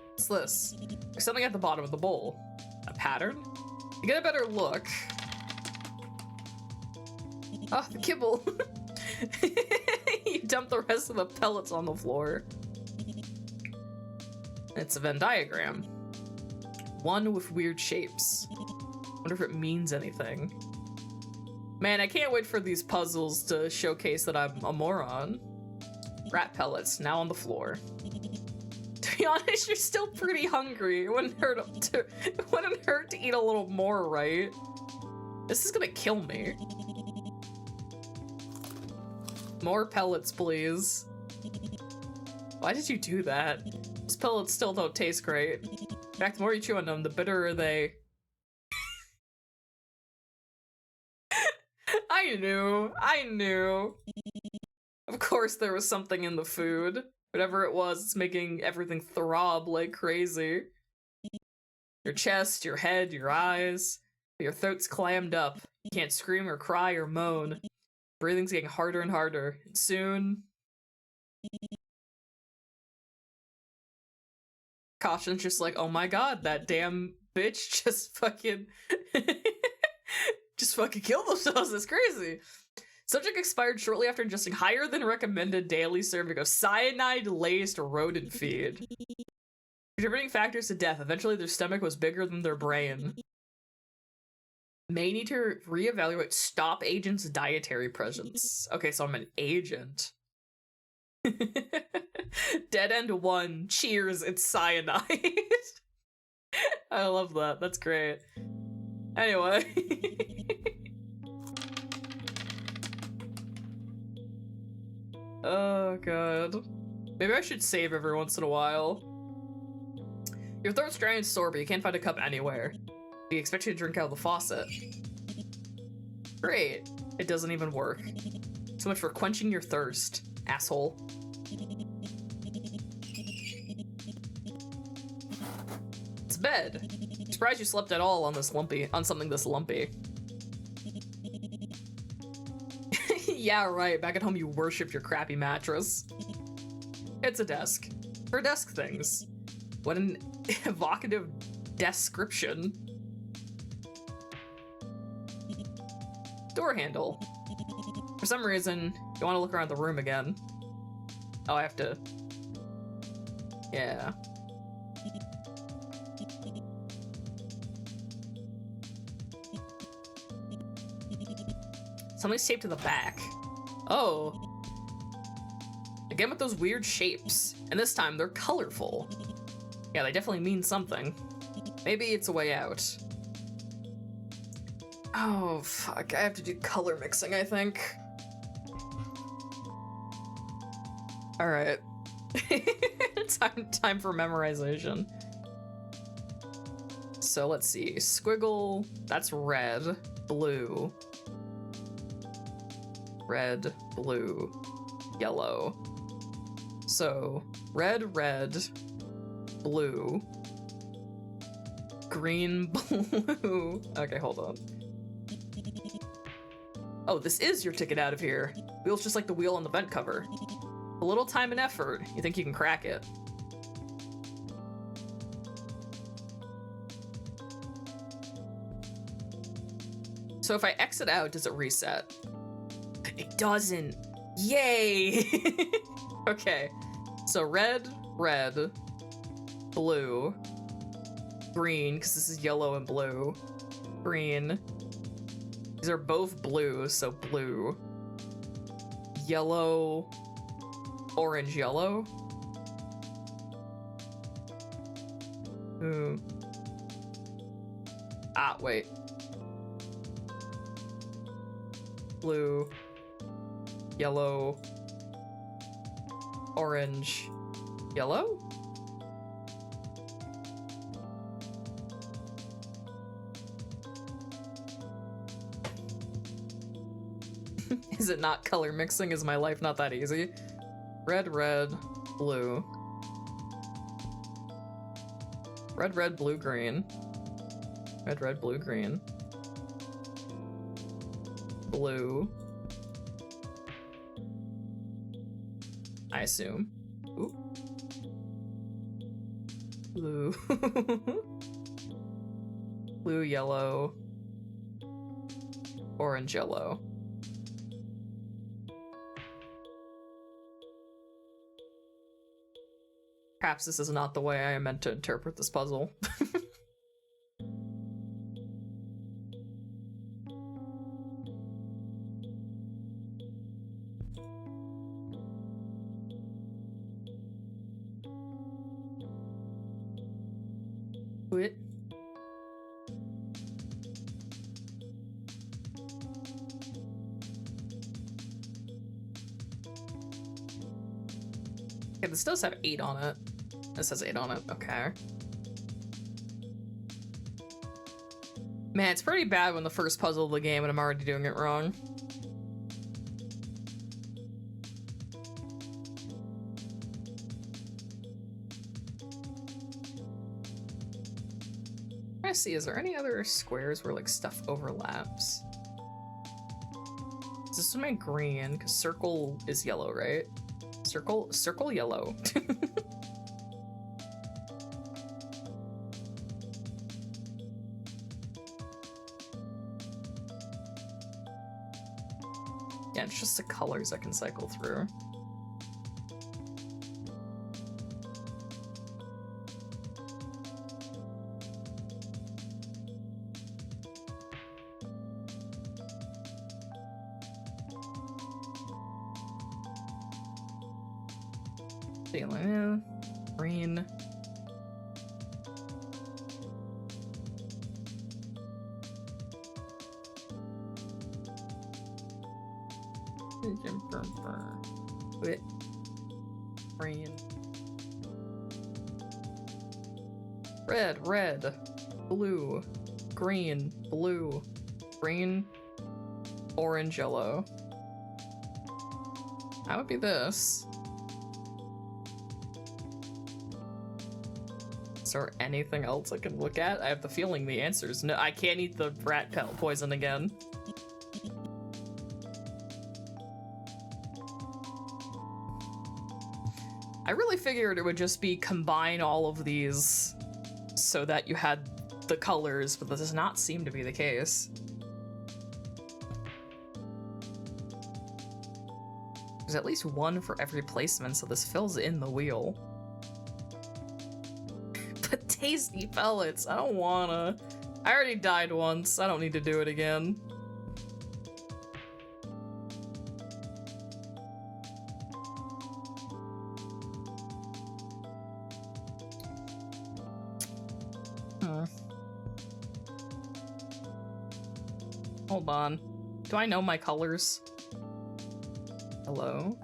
What's this? There's something at the bottom of the bowl. A pattern? You get a better look. Oh, the kibble. You dump the rest of the pellets on the floor. It's a Venn diagram. One with weird shapes. Wonder if it means anything. Man, I can't wait for these puzzles to showcase that I'm a moron. Rat pellets, now on the floor. To be honest, you're still pretty hungry. It wouldn't hurt to eat a little more, right? This is gonna kill me. More pellets, please. Why did you do that? These pellets still don't taste great. In fact, the more you chew on them, the bitterer they... I knew. Of course there was something in the food. Whatever it was, it's making everything throb like crazy. Your chest, your head, your eyes. Your throat's clammed up. You can't scream or cry or moan. Breathing's getting harder and harder. And soon... Caution's just like, oh my god, that damn bitch just fucking... just fucking killed themselves. That's crazy. Subject expired shortly after ingesting higher than recommended daily serving of cyanide-laced rodent feed. Contributing factors to death. Eventually their stomach was bigger than their brain. May need to reevaluate stop agent's dietary presence. Okay, so I'm an agent. Dead end 1. Cheers, it's cyanide. I love that. That's great. Anyway. Oh god. Maybe I should save every once in a while. Your throat's dry and sore, but you can't find a cup anywhere. We expect you to drink out of the faucet. Great. It doesn't even work. So much for quenching your thirst, asshole. It's bed. I'm surprised you slept at all on something this lumpy. Yeah, right. Back at home you worship your crappy mattress. It's a desk. For desk things. What an evocative description. Door handle. For some reason, you want to look around the room again. Oh, I have to... Yeah. Something's taped to the back. Oh. Again with those weird shapes. And this time, they're colorful. Yeah, they definitely mean something. Maybe it's a way out. Oh, fuck. I have to do color mixing, I think. Alright. Time for memorization. So let's see. Squiggle, that's red, blue. Red, blue, yellow. So, red, blue, green, blue. Okay, hold on. Oh, this is your ticket out of here. Wheel's just like the wheel on the vent cover. A little time and effort. You think you can crack it. So if I exit out, does it reset? It doesn't. Yay! Okay. So red, blue, green, because this is yellow and blue, green. These are both blue, so blue. Yellow, orange, yellow. Ooh. Ah, wait. Blue, yellow, orange, yellow? Is it not color mixing? Is my life not that easy? Red, blue. Red, blue, green. Red, blue, green. blue. I assume. Ooh. Blue. Blue, yellow. Orange, yellow. Perhaps this is not the way I meant to interpret this puzzle. Wait. Okay, this does have 8 on it. This has 8 on it, okay. Man, it's pretty bad when the first puzzle of the game and I'm already doing it wrong. I see, is there any other squares where like stuff overlaps? Is this one green? Because circle is yellow, right? Circle yellow. Yeah, it's just the colors I can cycle through. Green. Green. Red, blue, green, blue, green, orange, yellow. That would be this. Is there anything else I can look at? I have the feeling the answer is no. I can't eat the rat poison again. I really figured it would just be combine all of these so that you had the colors, but this does not seem to be the case. There's at least one for every placement, so this fills in the wheel. But tasty pellets, I don't wanna. I already died once, I don't need to do it again. Hold on. Do I know my colors? Hello?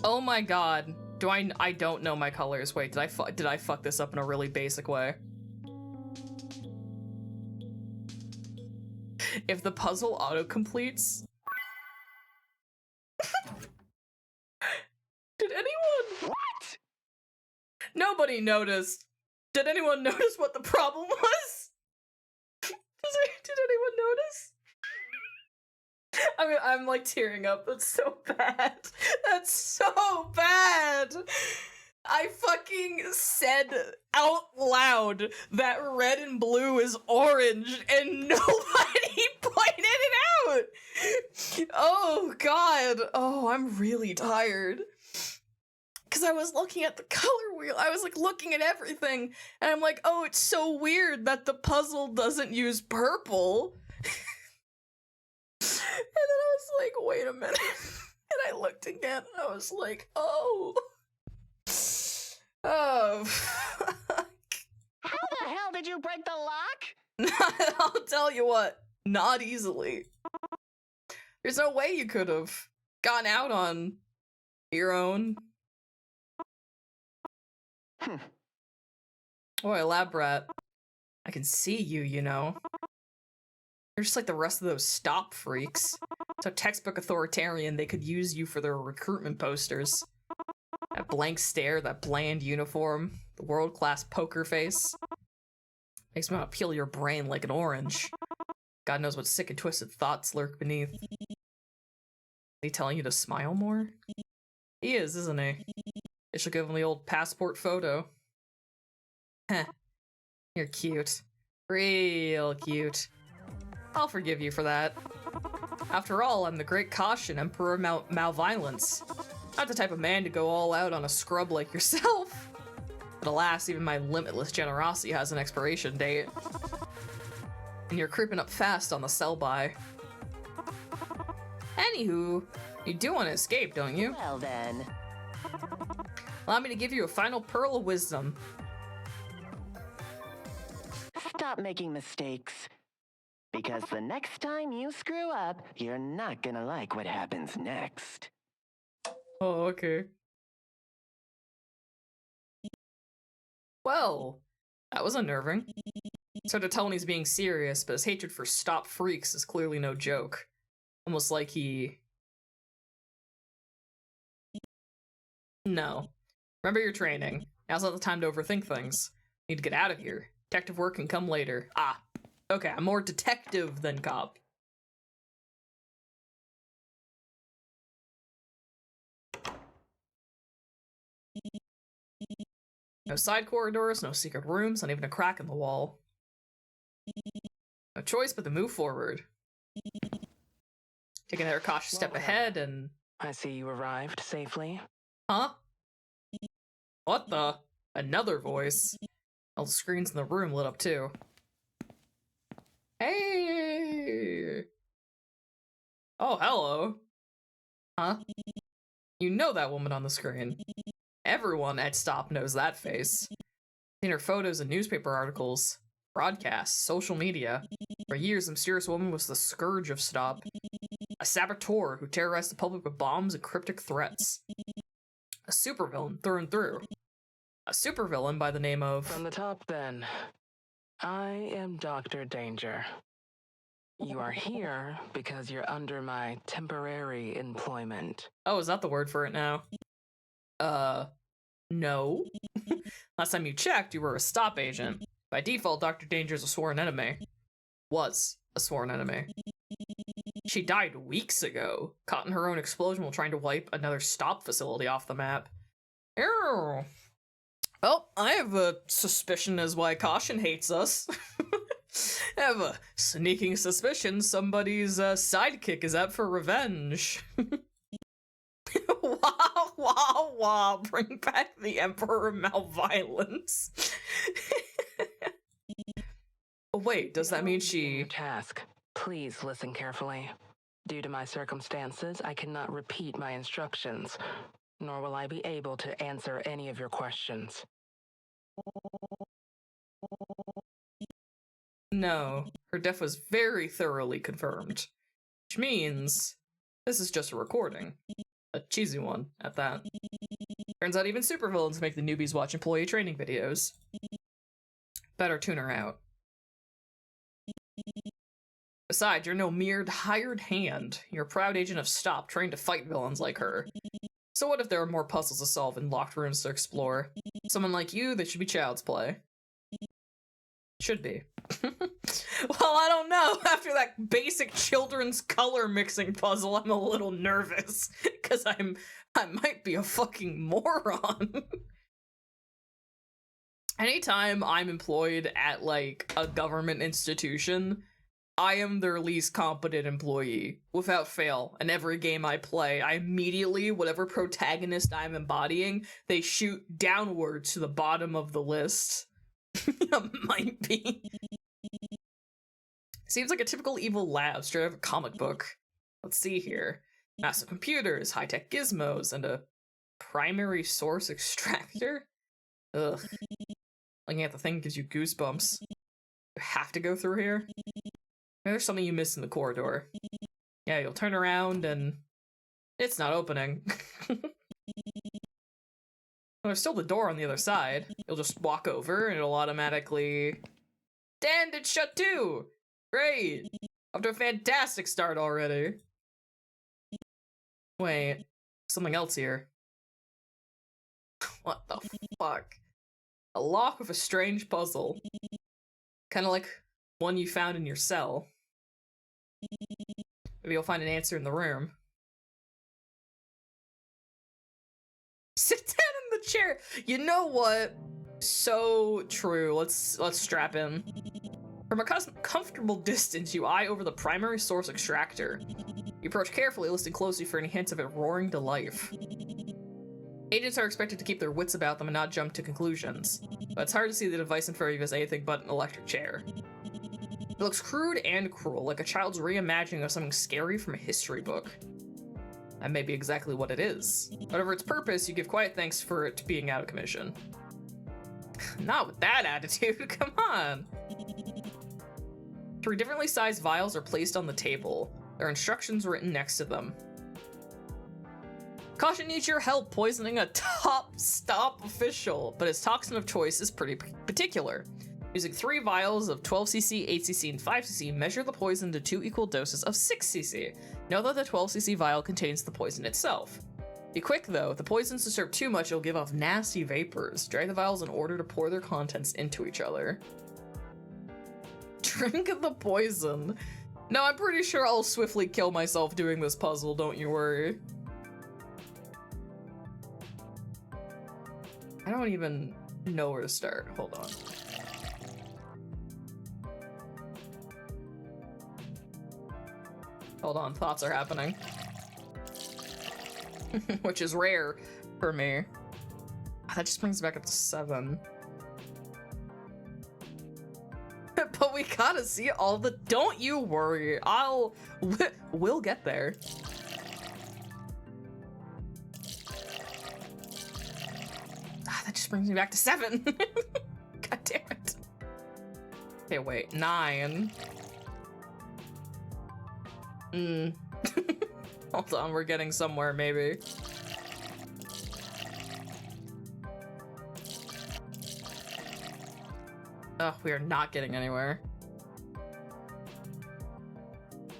Oh my god. I don't know my colors. Wait, did I fuck this up in a really basic way? If the puzzle auto-completes... Did anyone... What? Nobody noticed. Did anyone notice what the problem was? Did anyone notice? I mean, I'm like tearing up. That's so bad. That's so bad. I fucking said out loud that red and blue is orange and nobody pointed it out. Oh god. Oh, I'm really tired. Because I was looking at the color wheel. I was like looking at everything and I'm like, oh, it's so weird that the puzzle doesn't use purple. And then I was like, wait a minute. And I looked again and I was like, oh. Oh, fuck. How the hell did you break the lock? I'll tell you what, not easily. There's no way you could have gone out on your own. Boy, lab rat. I can see you, you know. You're just like the rest of those stop freaks. So textbook authoritarian, they could use you for their recruitment posters. That blank stare, that bland uniform, the world-class poker face. Makes me want to peel your brain like an orange. God knows what sick and twisted thoughts lurk beneath. Is he telling you to smile more? He is, isn't he? I should give him the old passport photo. Heh. You're cute. Real cute. I'll forgive you for that. After all, I'm the great Caution, Emperor malViolence. Not the type of man to go all out on a scrub like yourself. But alas, even my limitless generosity has an expiration date. And you're creeping up fast on the sell-by. Anywho, you do want to escape, don't you? Well then. Allow me to give you a final pearl of wisdom. Stop making mistakes. Because the next time you screw up, you're not gonna like what happens next. Oh, okay. Well, that was unnerving. So to tell when he's being serious, but his hatred for stop freaks is clearly no joke. Almost like he... No. Remember your training. Now's not the time to overthink things. Need to get out of here. Detective work can come later. Ah. Okay, I'm more detective than cop. No side corridors, no secret rooms, not even a crack in the wall. No choice but to move forward. Taking another cautious step ahead and... I see you arrived safely. Huh? What the? Another voice. All the screens in the room lit up too. Hey! Oh, hello. Huh? You know that woman on the screen. Everyone at Stop knows that face. Seen her photos in newspaper articles, broadcasts, social media. For years, the mysterious woman was the scourge of Stop. A saboteur who terrorized the public with bombs and cryptic threats. A supervillain through and through. A supervillain by the name of... From the top, then. I am Dr. Danger. You are here because you're under my temporary employment. Oh, is that the word for it now? No. Last time you checked, you were a Stop agent. By default, Dr. Danger's a sworn enemy. Was a sworn enemy. She died weeks ago, caught in her own explosion while trying to wipe another Stop facility off the map. Ew. Well, I have a suspicion as why Caution hates us. I have a sneaking suspicion somebody's sidekick is out for revenge. Wah, wah, wah, bring back the Emperor malViolence. Oh, wait, does that mean she... Your task. Please listen carefully. Due to my circumstances, I cannot repeat my instructions, nor will I be able to answer any of your questions. No, her death was very thoroughly confirmed. Which means this is just a recording. A cheesy one, at that. Turns out even supervillains make the newbies watch employee training videos. Better tune her out. Besides, you're no mere hired hand. You're a proud agent of Stop, trained to fight villains like her. So what if there are more puzzles to solve and locked rooms to explore? Someone like you, that should be child's play. Should be. Well, I don't know. After that basic children's color mixing puzzle, I'm a little nervous. Because I might be a fucking moron. Anytime I'm employed at, like, a government institution, I am their least competent employee, without fail. In every game I play, I immediately, whatever protagonist I'm embodying, they shoot downwards to the bottom of the list. Might be. Seems like a typical evil lab straight out of a comic book. Let's see here. Massive computers, high-tech gizmos, and a primary source extractor? Ugh. Looking at the thing gives you goosebumps. You have to go through here? Maybe there's something you missed in the corridor. Yeah, you'll turn around and... it's not opening. Well, there's still the door on the other side. You'll just walk over and it'll automatically... and it's shut too! Great! Off to a fantastic start already. Wait, something else here. What the fuck? A lock with a strange puzzle. Kind of like one you found in your cell. Maybe you'll find an answer in the room. Sit down in the chair. You know what? So true. Let's strap in. From a comfortable distance, you eye over the primary source extractor. You approach carefully, listening closely for any hints of it roaring to life. Agents are expected to keep their wits about them and not jump to conclusions, but it's hard to see the device in front of you as anything but an electric chair. It looks crude and cruel, like a child's reimagining of something scary from a history book. That may be exactly what it is. Whatever its purpose, you give quiet thanks for it being out of commission. Not with that attitude, come on! 3 differently sized vials are placed on the table. There are instructions written next to them. Caution needs your help poisoning a top stop official, but his toxin of choice is pretty particular. Using 3 vials of 12cc, 8cc, and 5cc, measure the poison to 2 equal doses of 6cc. Know that the 12cc vial contains the poison itself. Be quick though, if the poison's disturbed too much, it'll give off nasty vapors. Drag the vials in order to pour their contents into each other. Drink the poison. No, I'm pretty sure I'll swiftly kill myself doing this puzzle, don't you worry. I don't even know where to start. Hold on. Hold on, thoughts are happening. Which is rare for me. That just brings it back up to 7. But we gotta see all the— don't you worry, we'll get there. That just brings me back to 7. God damn it. Okay, wait, 9. Hold on, we're getting somewhere, maybe. Ugh, we are not getting anywhere.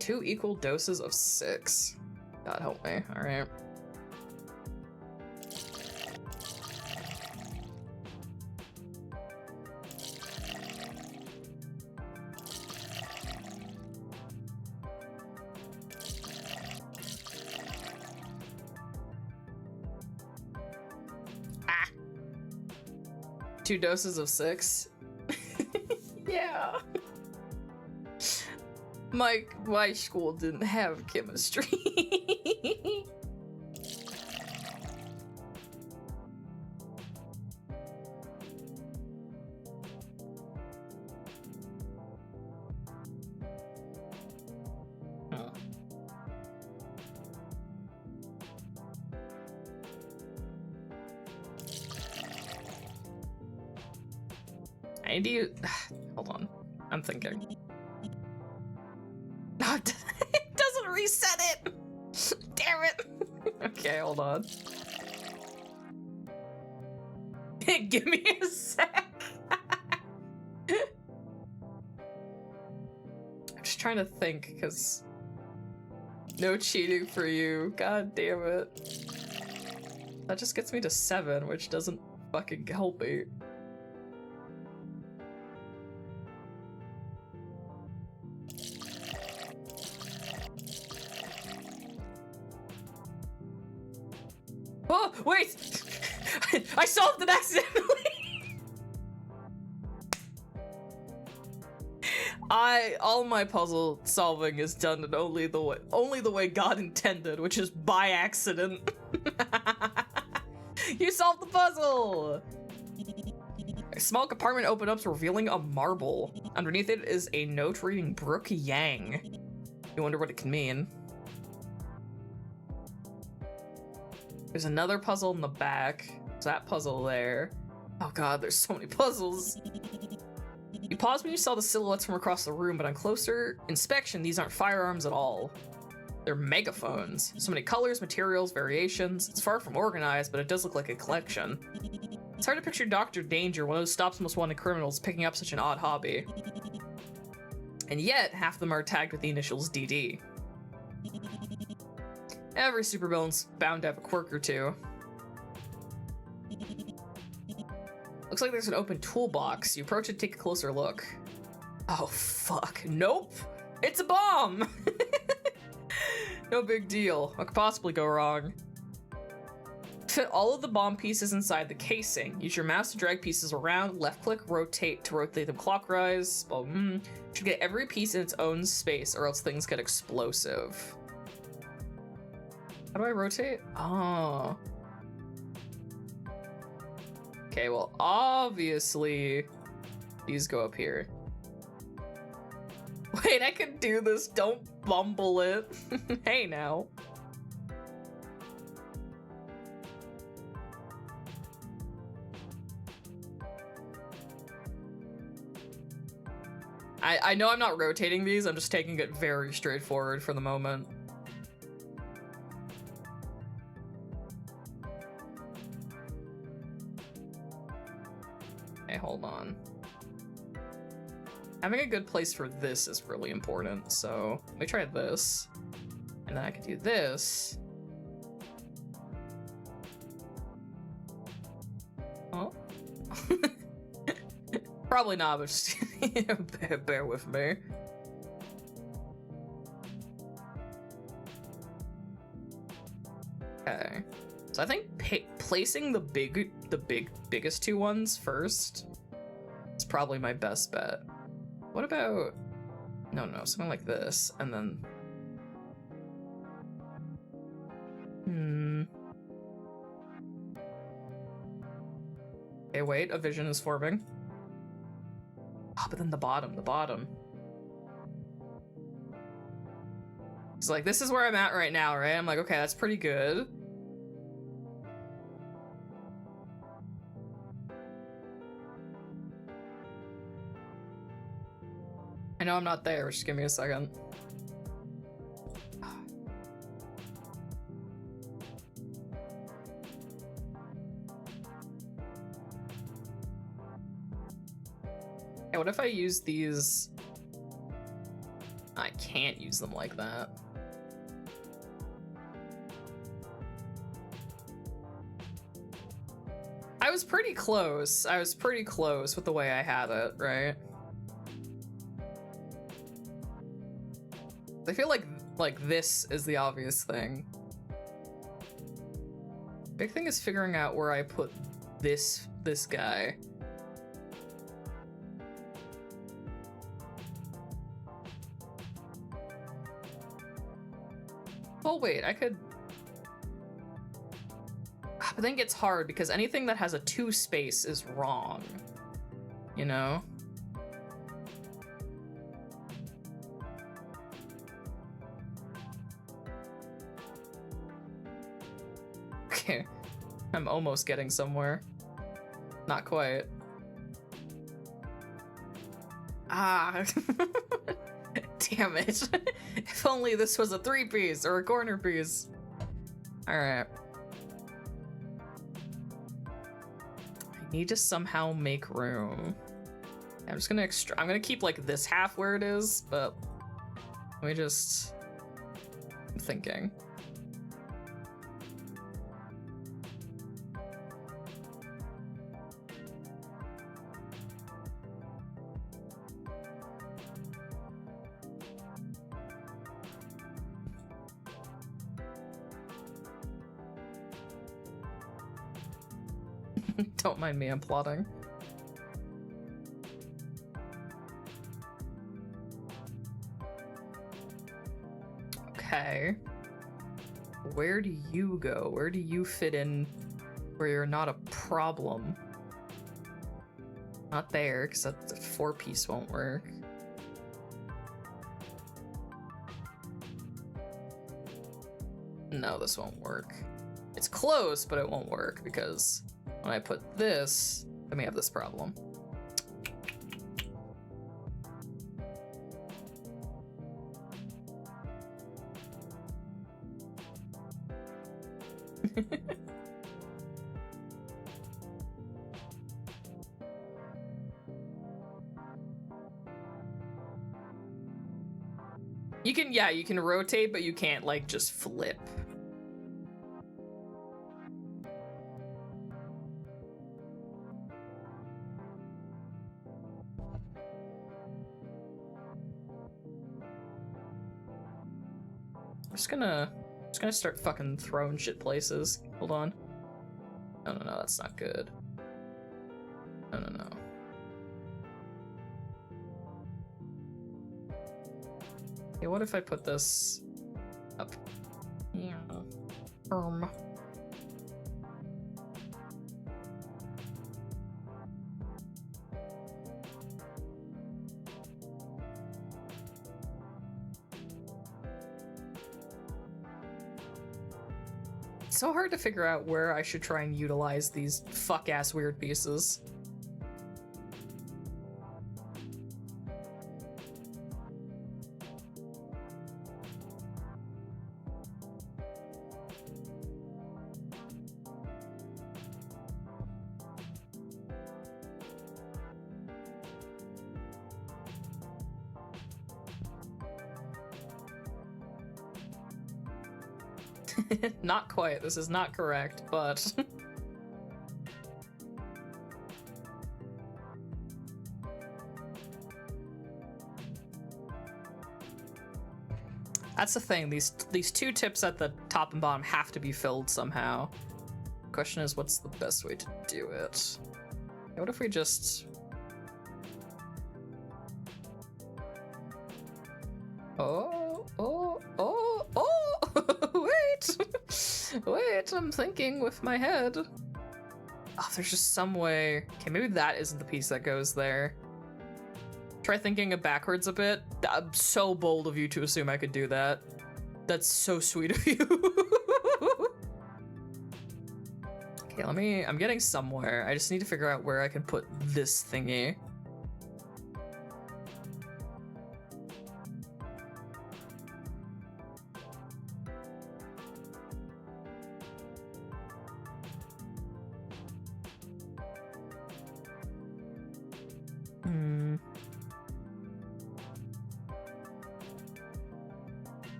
2 equal doses of 6. God help me, alright. Ah! 2 doses of 6? Yeah. My school didn't have chemistry. Huh. I need to use— hold on. I'm thinking. No, it doesn't reset it! Damn it! Okay, hold on. Give me a sec! I'm just trying to think, because no cheating for you. God damn it. That just gets me to 7, which doesn't fucking help me. Oh, wait! I solved it accidentally! All my puzzle solving is done in only the way God intended, which is by accident. You solved the puzzle! A small compartment opened up, revealing a marble. Underneath it is a note reading Brook Yang. You wonder what it can mean. There's another puzzle in the back. There's that puzzle there. Oh god, there's so many puzzles. You paused when you saw the silhouettes from across the room, but on closer inspection, these aren't firearms at all. They're megaphones. So many colors, materials, variations. It's far from organized, but it does look like a collection. It's hard to picture Dr. Danger, one of those stops most wanted criminals, picking up such an odd hobby. And yet, half of them are tagged with the initials DD. Every supervillain's bound to have a quirk or two. Looks like there's an open toolbox. You approach it, take a closer look. Oh, fuck. Nope. It's a bomb. No big deal. What could possibly go wrong? Fit all of the bomb pieces inside the casing. Use your mouse to drag pieces around. Left click, rotate to rotate them clockwise. Should get every piece in its own space or else things get explosive. How do I rotate? Oh. Okay, well, obviously these go up here. Wait, I can do this. Don't bumble it. Hey, now. I know I'm not rotating these. I'm just taking it very straightforward for the moment. Okay, hold on. Having a good place for this is really important, so let me try this. And then I can do this. Oh. Probably not, but just bear with me. Okay. So I think placing the biggest two ones first is probably my best bet. What about... No, something like this, and then... Okay, wait, a vision is forming. Oh, but then the bottom. It's like, this is where I'm at right now, right? I'm like, okay, that's pretty good. I know I'm not there, just give me a second. Hey, what if I use these? I can't use them like that. I was pretty close. I was pretty close with the way I had it, right? I feel like this is the obvious thing. Big thing is figuring out where I put this guy. Oh wait, I could... But then it gets hard because anything that has a 2 space is wrong. You know? Okay, I'm almost getting somewhere. Not quite. Ah, damn it. If only this was a 3-piece or a corner piece. All right. I need to somehow make room. I'm just gonna I'm gonna keep like this half where it is, but let me just... I'm thinking. Don't mind me, I'm plotting. Okay. Where do you go? Where do you fit in where you're not a problem? Not there, because that 4-piece won't work. No, this won't work. It's close, but it won't work because when I put this, then we have this problem. You can rotate, but you can't like just flip. gonna start fucking throwing shit places. Hold on. No, that's not good. No. Okay, what if I put this up? Yeah. It's so hard to figure out where I should try and utilize these fuck-ass weird pieces. Not quite. This is not correct, but... That's the thing. These two tips at the top and bottom have to be filled somehow. Question is, what's the best way to do it? What if we just... Wait, I'm thinking with my head. Oh, there's just some way. Okay, maybe that isn't the piece that goes there. Try thinking it backwards a bit. I'm so bold of you to assume I could do that. That's so sweet of you. Okay, I'm getting somewhere. I just need to figure out where I can put this thingy.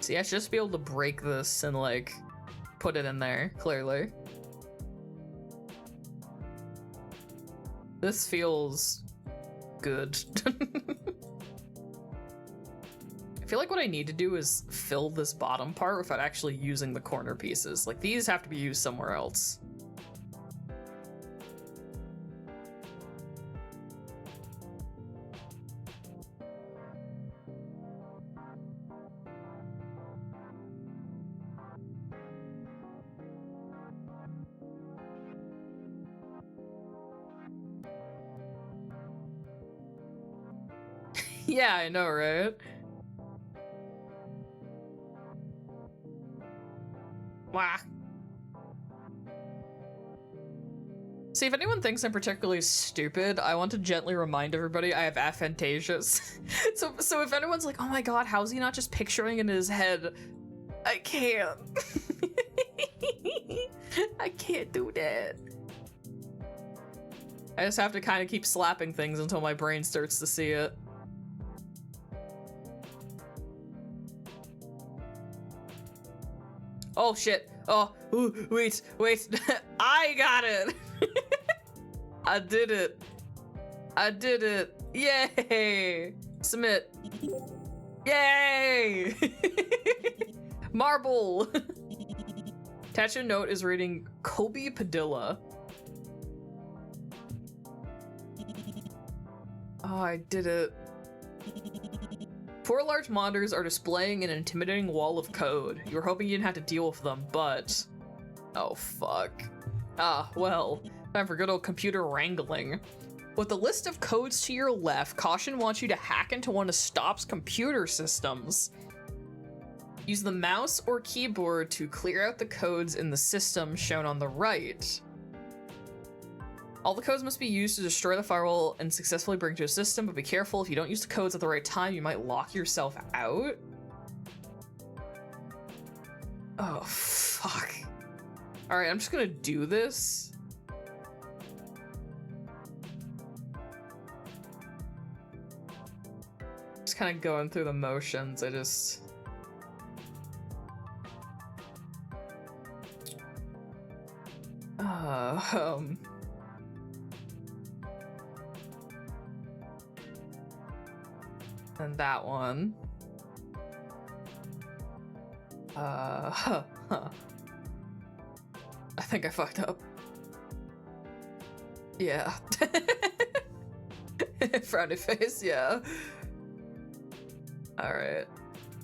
See, I should just be able to break this and, like, put it in there, clearly. This feels good. I feel like what I need to do is fill this bottom part without actually using the corner pieces. Like, these have to be used somewhere else. Yeah, I know, right? Wah. See, if anyone thinks I'm particularly stupid, I want to gently remind everybody I have aphantasias. so if anyone's like, oh my god, how's he not just picturing it in his head? I can't. I can't do that. I just have to kind of keep slapping things until my brain starts to see it. Oh shit. Oh, ooh, wait. I got it. I did it. Yay. Submit. Yay. Marble. Attached note is reading Kobe Padilla. Oh, I did it. 4 large monitors are displaying an intimidating wall of code. You were hoping you didn't have to deal with them, but... Oh, fuck. Ah, well. Time for good old computer wrangling. With the list of codes to your left, Caution wants you to hack into one of Stop's computer systems. Use the mouse or keyboard to clear out the codes in the system shown on the right. All the codes must be used to destroy the firewall and successfully bring to a system, but be careful, if you don't use the codes at the right time, you might lock yourself out. Oh, fuck. Alright, I'm just gonna do this. Just kind of going through the motions, I just... Um, and that one. Huh. I think I fucked up. Yeah. Frowny face, yeah. Alright.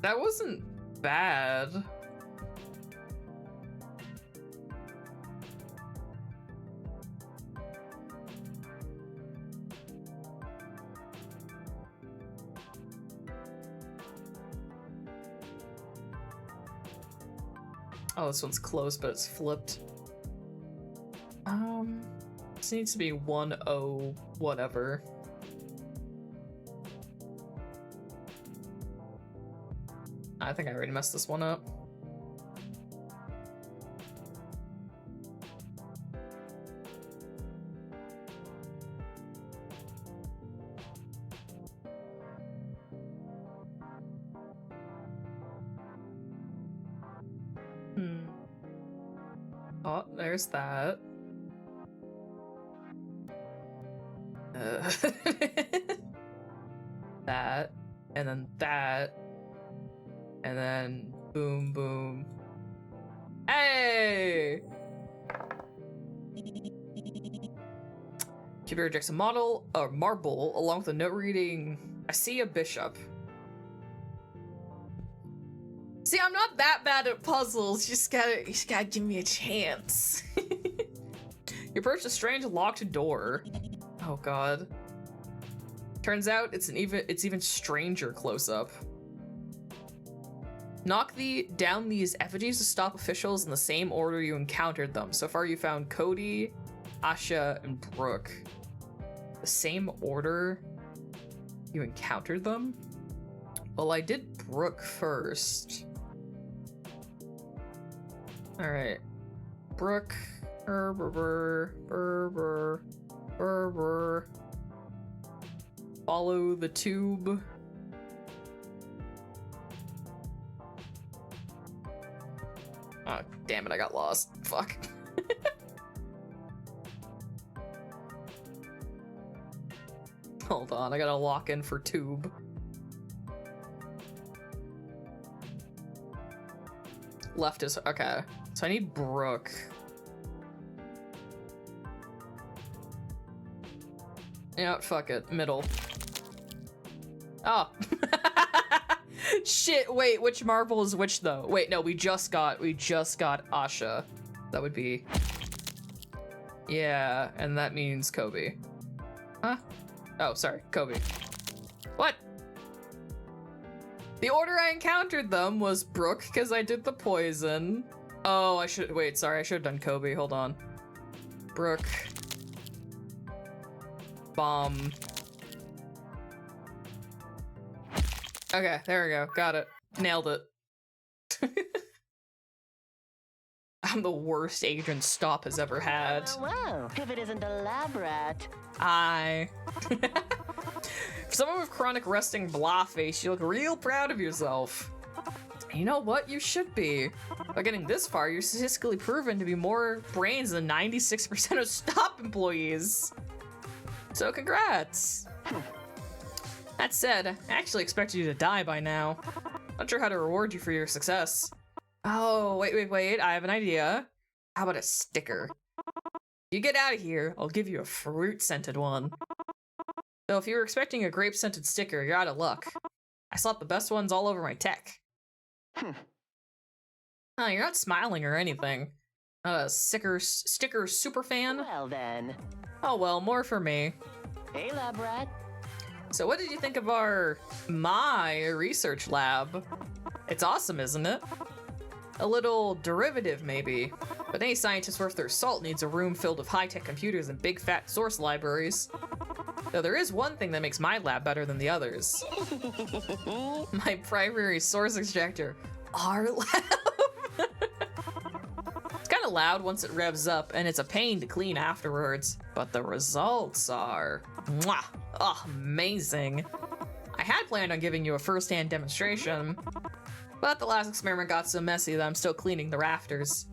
That wasn't bad. Oh, this one's close, but it's flipped. This needs to be 1-0 whatever. I think I already messed this one up. Oh, there's that. That, and then that, and then boom, boom. Hey! Computer rejects a model or marble along with a note reading, I see a bishop. See, I'm not that bad at puzzles. You just gotta give me a chance. You approach a strange locked door. Oh god. Turns out it's even stranger close up. Knock down these effigies to stop officials in the same order you encountered them. So far you found Cody, Asha, and Brooke. The same order you encountered them? Well, I did Brooke first. Alright. Brooke. Follow the tube. Oh, damn it, I got lost. Fuck. Hold on, I gotta lock in for tube. Left is okay. So I need Brooke. You know what, fuck it. Middle. Oh. Shit, wait, which marble is which though? Wait, no, we just got Asha. That would be... Yeah, and that means Kobe. Huh? Oh, sorry, Kobe. What? The order I encountered them was Brooke, because I did the poison. Oh, I should have done Kobe, hold on. Brooke. Bomb. Okay, there we go. Got it. Nailed it. I'm the worst agent Stop has ever had. Well, if it isn't a lab rat. For someone with chronic resting blah face, you look real proud of yourself. You know what? You should be. By getting this far, you're statistically proven to be more brains than 96% of Stop employees. So congrats. That said, I actually expected you to die by now. Not sure how to reward you for your success. Oh, wait, I have an idea. How about a sticker? You get out of here, I'll give you a fruit-scented one. Though if you were expecting a grape-scented sticker, you're out of luck. I slapped the best ones all over my tech. Oh, you're not smiling or anything. Not a sticker super fan? Well then. Oh well, more for me. Hey, lab rat. So what did you think of my research lab? It's awesome, isn't it? A little derivative, maybe. But any scientist worth their salt needs a room filled with high-tech computers and big fat source libraries. Though there is one thing that makes my lab better than the others. My primary source extractor, our lab. It's kind of loud once it revs up, and it's a pain to clean afterwards. But the results are, mwah, oh, amazing. I had planned on giving you a first-hand demonstration, but the last experiment got so messy that I'm still cleaning the rafters.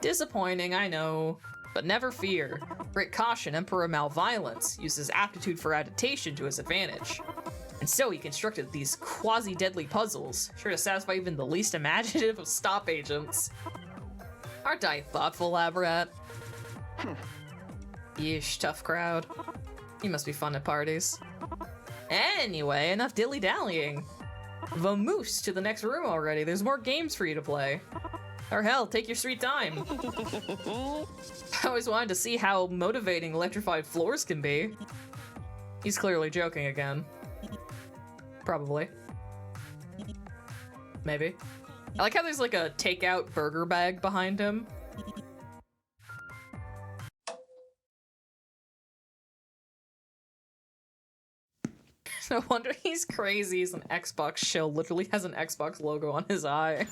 Disappointing, I know, But never fear. Great caution, Emperor malViolence used his aptitude for adaptation to his advantage. And so he constructed these quasi-deadly puzzles, sure to satisfy even the least imaginative of stop agents. Aren't I thoughtful, lab rat? Yeesh, tough crowd. You must be fun at parties. Anyway, enough dilly-dallying. Vamoose to the next room already. There's more games for you to play. Or hell, take your sweet time. I always wanted to see how motivating electrified floors can be. He's clearly joking again. Probably. Maybe. I like how there's like a takeout burger bag behind him. No wonder he's crazy. He's an Xbox shill. Literally has an Xbox logo on his eye.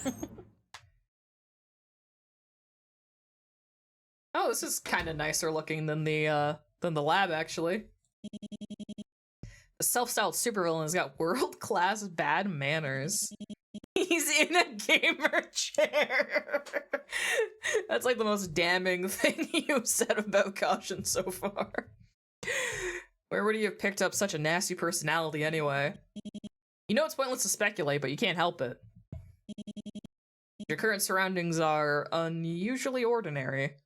Oh, this is kind of nicer looking than the lab, actually. The self-styled supervillain has got world-class bad manners. He's in a gamer chair. That's like the most damning thing you've said about Caution so far. Where would he have picked up such a nasty personality anyway? You know it's pointless to speculate, but you can't help it. Your current surroundings are unusually ordinary.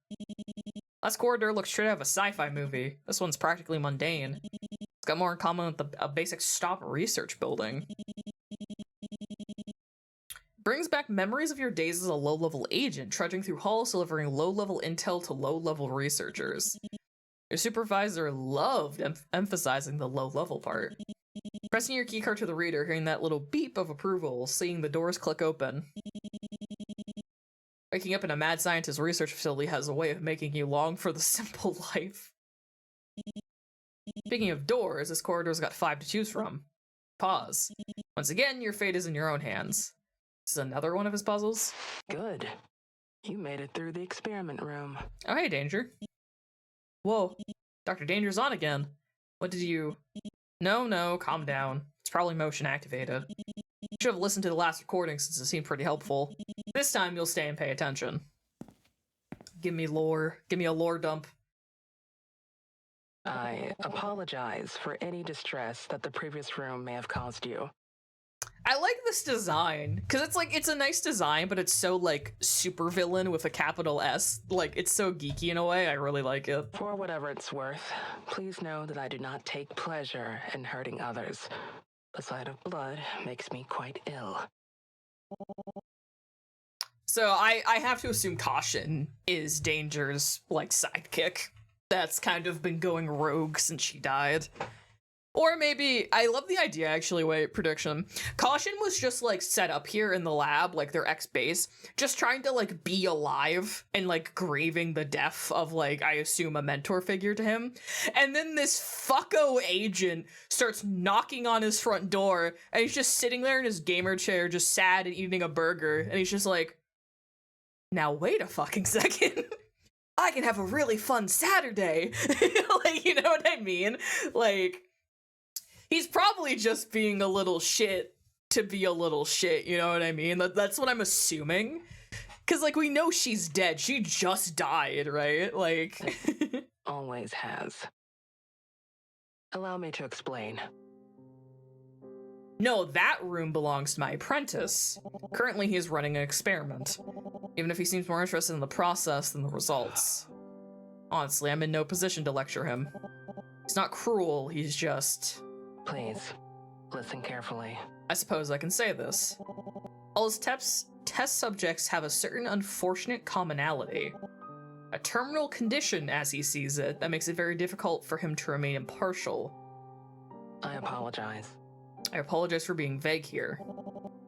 Last corridor looks straight out of a sci-fi movie. This one's practically mundane. It's got more in common with a basic stop research building. Brings back memories of your days as a low-level agent, trudging through halls delivering low-level intel to low-level researchers. Your supervisor loved emphasizing the low-level part. Pressing your keycard to the reader, hearing that little beep of approval, seeing the doors click open. Waking up in a mad scientist research facility has a way of making you long for the simple life. Speaking of doors, this corridor's got 5 to choose from. Pause. Once again, your fate is in your own hands. This is another one of his puzzles. Good. You made it through the experiment room. Oh, hey, Danger. Whoa, Dr. Danger's on again. What did you... No, calm down. It's probably motion activated. You should have listened to the last recording since it seemed pretty helpful. This time you'll stay and pay attention. Give me lore. Give me a lore dump. I apologize for any distress that the previous room may have caused you. I like this design, because it's a nice design, but it's so, like, supervillain with a capital S. Like, it's so geeky in a way, I really like it. For whatever it's worth, please know that I do not take pleasure in hurting others. The sight of blood makes me quite ill. So I have to assume Caution is Danger's, like, sidekick. That's kind of been going rogue since she died. Or maybe, I love the idea actually, wait, prediction. Caution was just like set up here in the lab, like their ex-base, just trying to like be alive and like grieving the death of like, I assume a mentor figure to him. And then this fucko agent starts knocking on his front door and he's just sitting there in his gamer chair, just sad and eating a burger. And he's just like, now wait a fucking second. I can have a really fun Saturday. Like, you know what I mean? Like, he's probably just being a little shit to be a little shit, you know what I mean? That's what I'm assuming. Because, like, we know she's dead. She just died, right? Like... Always has. Allow me to explain. No, that room belongs to my apprentice. Currently, he is running an experiment. Even if he seems more interested in the process than the results. Honestly, I'm in no position to lecture him. He's not cruel, he's just... Please, listen carefully. I suppose I can say this. All his test subjects have a certain unfortunate commonality. A terminal condition, as he sees it, that makes it very difficult for him to remain impartial. I apologize. I apologize for being vague here.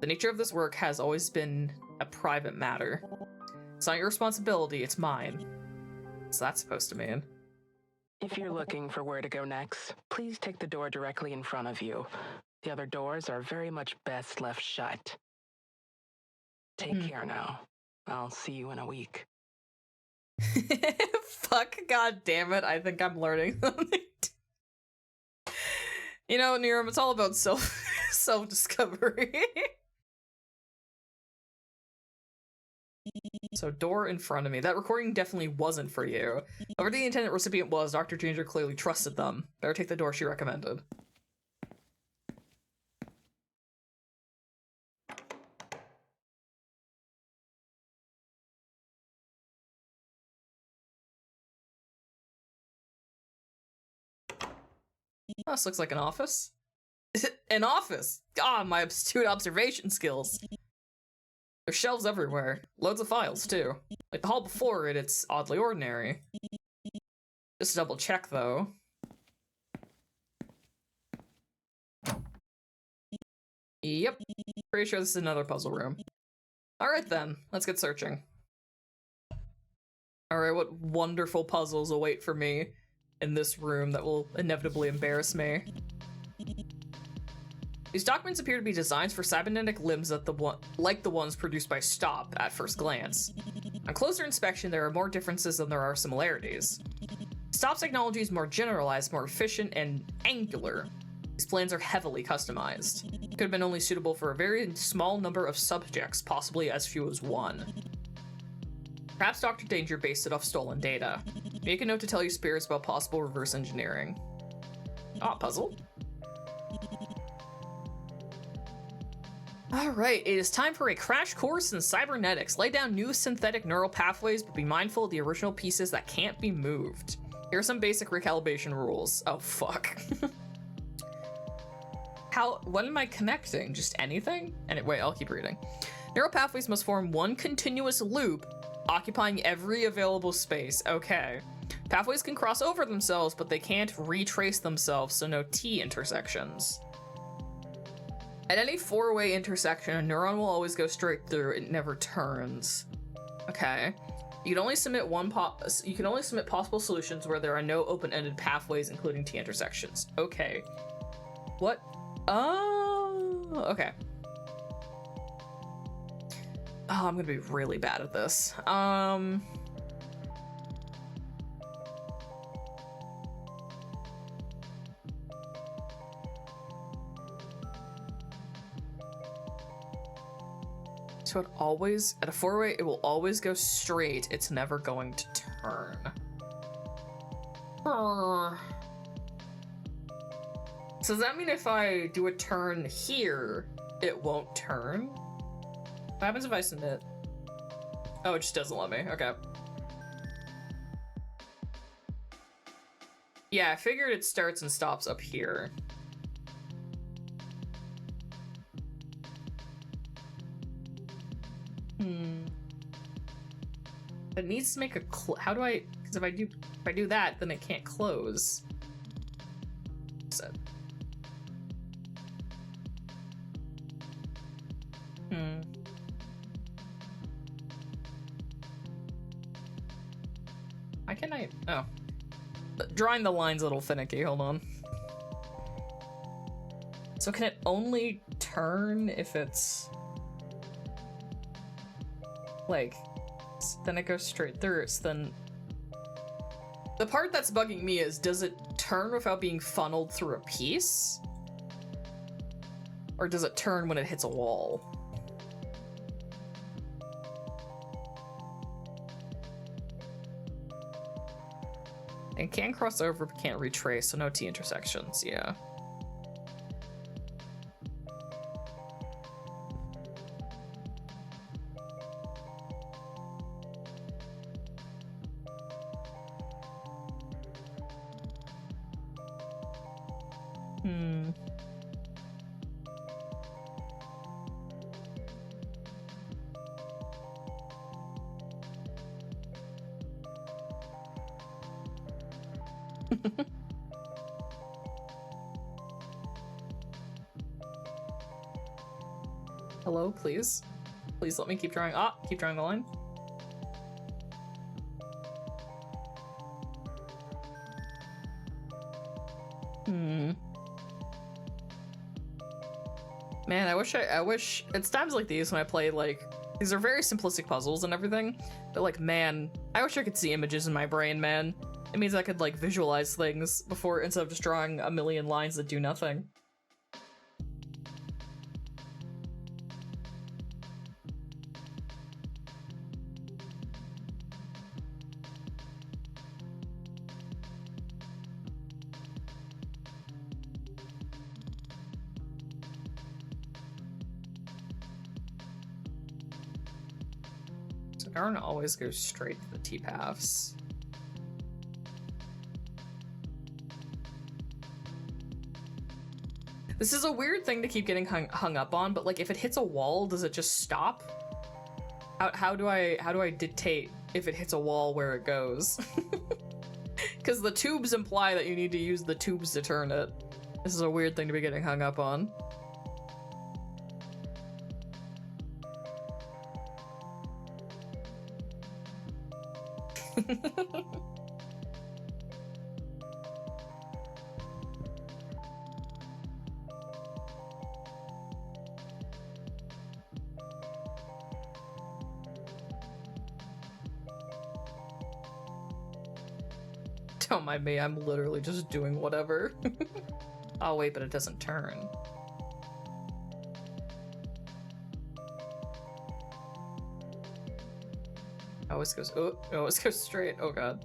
The nature of this work has always been a private matter. It's not your responsibility, it's mine. What's that supposed to mean? If you're looking for where to go next, please take the door directly in front of you. The other doors are very much best left shut. Take care now. I'll see you in a week. Fuck, god damn it, I think I'm learning something. You know, Niram, it's all about self-discovery. So door in front of me. That recording definitely wasn't for you. Whoever the intended recipient was, Dr. Ginger clearly trusted them. Better take the door she recommended. Oh, this looks like an office. An office! God, my astute observation skills. There's shelves everywhere. Loads of files, too. Like the hall before it, it's oddly ordinary. Just double check, though. Yep. Pretty sure this is another puzzle room. Alright then, let's get searching. Alright, what wonderful puzzles await for me in this room that will inevitably embarrass me. These documents appear to be designs for cybernetic limbs like the ones produced by Stop at first glance. On closer inspection, there are more differences than there are similarities. Stop's technology is more generalized, more efficient, and angular. These plans are heavily customized. Could have been only suitable for a very small number of subjects, possibly as few as one. Perhaps Dr. Danger based it off stolen data. Make a note to tell your spirits about possible reverse engineering. Ah, puzzle. Alright, it is time for a crash course in cybernetics. Lay down new synthetic neural pathways, but be mindful of the original pieces that can't be moved. Here are some basic recalibration rules. Oh, fuck. What am I connecting? Just anything? Wait, I'll keep reading. Neural pathways must form one continuous loop, occupying every available space. Okay. Pathways can cross over themselves, but they can't retrace themselves, so no T intersections. At any four-way intersection, a neuron will always go straight through. It never turns. Okay. You can only submit possible solutions where there are no open-ended pathways, including T intersections. Okay. What? Oh, okay. Oh, I'm gonna be really bad at this. So it always, at a four-way, it will always go straight. It's never going to turn. So does that mean if I do a turn here, it won't turn? What happens if I submit? Oh, it just doesn't let me. Okay. Yeah, I figured it starts and stops up here. It needs to make a how do I? Because if I do that, then it can't close. So. Why can I? Oh, drawing the line's a little finicky. Hold on. So can it only turn if it's like? Then it goes straight through. So then the part that's bugging me is, does it turn without being funneled through a piece? Or does it turn when it hits a wall? It can cross over but can't retrace, so no T intersections, yeah. Hello, please. Please let me keep drawing. Ah, keep drawing the line. Man, I wish it's times like these when I play, like, these are very simplistic puzzles and everything, but like, man, I wish I could see images in my brain, man. It means I could like visualize things before, instead of just drawing a million lines that do nothing. Aaron always goes straight to the T-paths. This is a weird thing to keep getting hung up on, but like if it hits a wall, does it just stop? How do I dictate if it hits a wall where it goes? Because the tubes imply that you need to use the tubes to turn it. This is a weird thing to be getting hung up on. Don't mind me, I'm literally just doing whatever. Oh wait, but it doesn't turn. It always goes, oh, it always goes straight, oh god.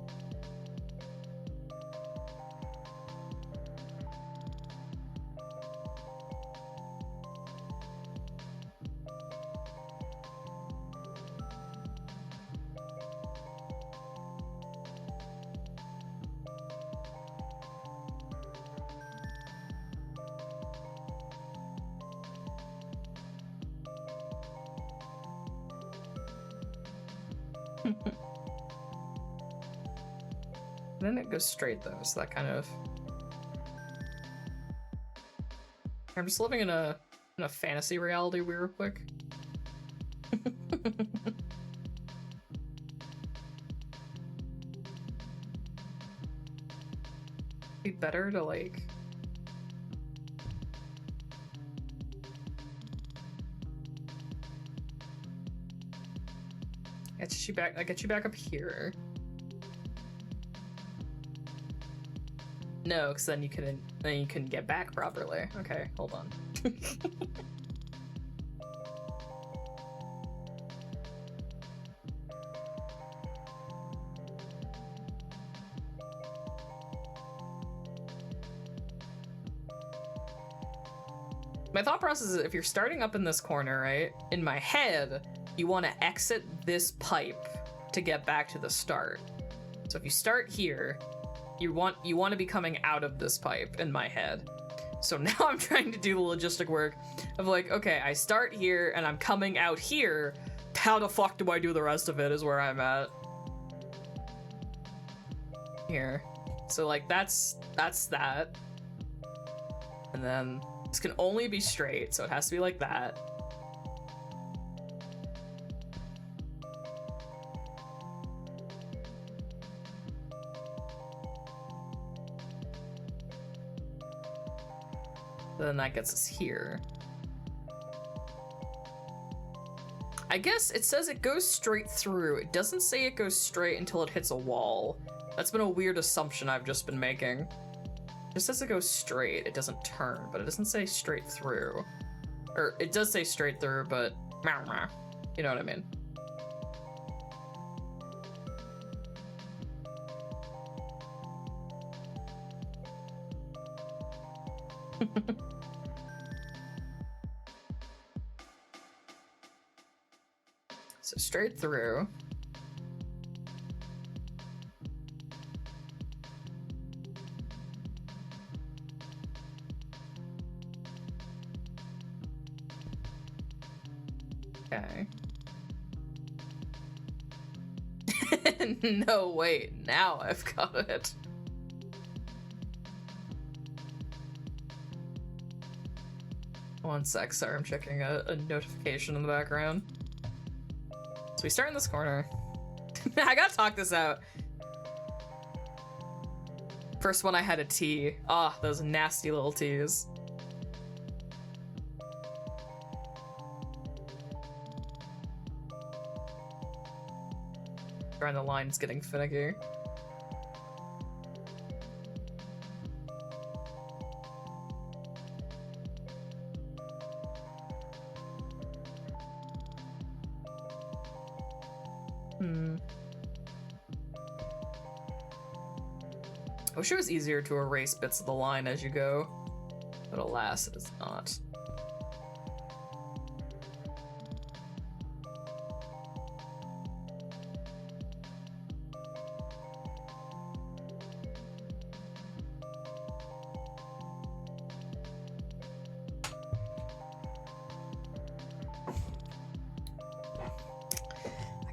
Then it goes straight though, so that kind of... I'm just living in a fantasy reality real quick. Be better to like... Get you back up here. No, because then you can get back properly. Okay, hold on. My thought process is if you're starting up in this corner, right? In my head, you want to exit this pipe to get back to the start. So if you start here, you want to be coming out of this pipe in my head. So now I'm trying to do the logistic work of like, okay, I start here and I'm coming out here. How the fuck do I do the rest of it is where I'm at. Here. So like that's that. And then this can only be straight, so it has to be like that. Then that gets us here. I guess it says it goes straight through. It doesn't say it goes straight until it hits a wall. That's been a weird assumption I've just been making. It just says it goes straight. It doesn't turn, but it doesn't say straight through. Or it does say straight through, but you know what I mean. So straight through. Okay. No, wait, now I've got it. One sec, sorry, I'm checking a notification in the background. So we start in this corner. I gotta talk this out. First one I had a T. Ah, those nasty little T's. Drawing the line's getting finicky. I wish it was easier to erase bits of the line as you go, but alas, it is not.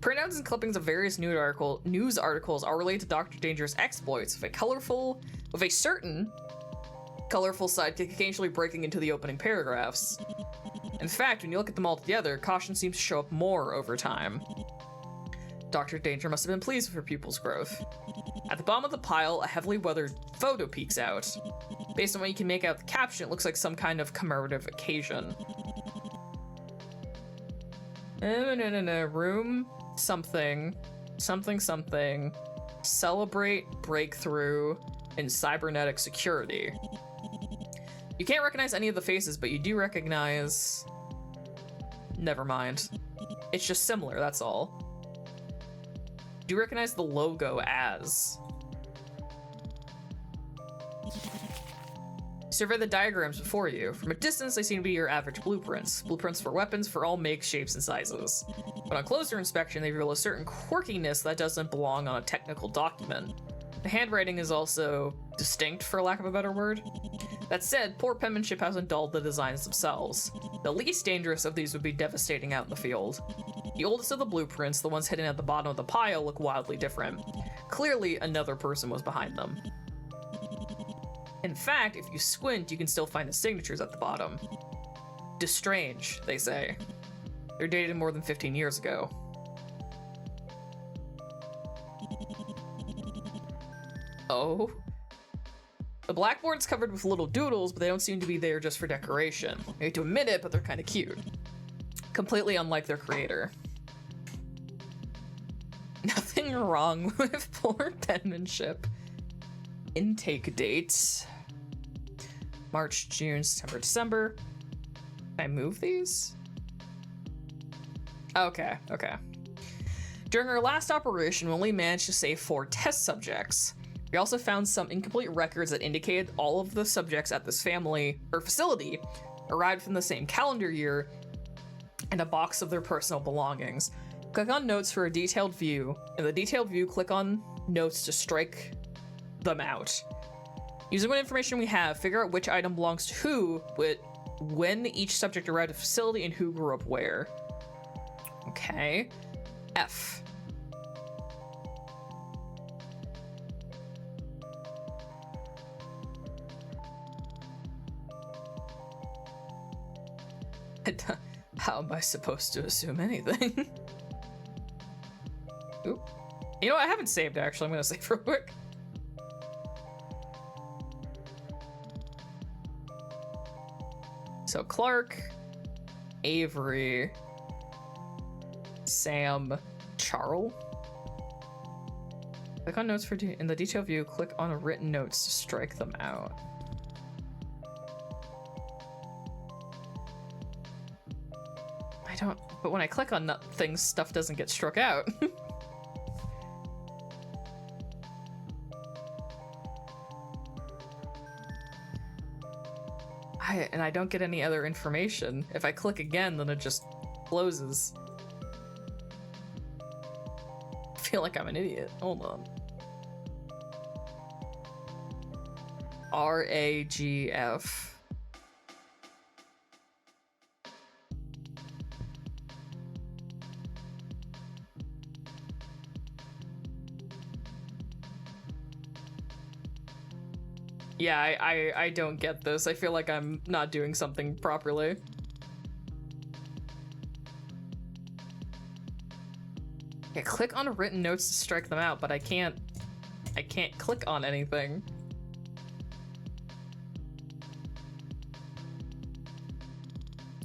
Printouts and clippings of various news articles are related to Dr. Danger's exploits, with a certain colorful sidekick occasionally breaking into the opening paragraphs. In fact, when you look at them all together, caution seems to show up more over time. Dr. Danger must have been pleased with her pupil's growth. At the bottom of the pile, a heavily weathered photo peeks out. Based on what you can make out the caption, it looks like some kind of commemorative occasion. Room something. Celebrate breakthrough in cybernetic security. You can't recognize any of the faces, but you do recognize... Never mind. It's just similar, that's all. Do you recognize the logo as? Survey the diagrams before you. From a distance, they seem to be your average blueprints. Blueprints for weapons for all makes, shapes, and sizes. But on closer inspection, they reveal a certain quirkiness that doesn't belong on a technical document. The handwriting is also distinct, for lack of a better word. That said, poor penmanship hasn't dulled the designs themselves. The least dangerous of these would be devastating out in the field. The oldest of the blueprints, the ones hidden at the bottom of the pile, look wildly different. Clearly, another person was behind them. In fact, if you squint, you can still find the signatures at the bottom. Destrange, they say. They're dated more than 15 years ago. Oh? The blackboard's covered with little doodles, but they don't seem to be there just for decoration. I hate to admit it, but they're kind of cute. Completely unlike their creator. Nothing wrong with poor penmanship. Intake dates. March, June, September, December. Can I move these? Okay. During our last operation, we only managed to save 4 test subjects. We also found some incomplete records that indicated all of the subjects at this facility arrived from the same calendar year, and a box of their personal belongings. Click on notes for a detailed view. In the detailed view, click on notes to strike them out. Using what information we have, figure out which item belongs to who, when each subject arrived at the facility, and who grew up where. Okay. F. How am I supposed to assume anything? Oop. You know what? I haven't saved, actually. I'm gonna save real quick. So Clark, Avery, Sam, Charles. Click on notes in the detail view, click on written notes to strike them out. But when I click on things, stuff doesn't get struck out. I don't get any other information. If I click again, then it just closes. I feel like I'm an idiot. Hold on. RAGF. Yeah, I don't get this. I feel like I'm not doing something properly. Yeah, click on written notes to strike them out, but I can't click on anything.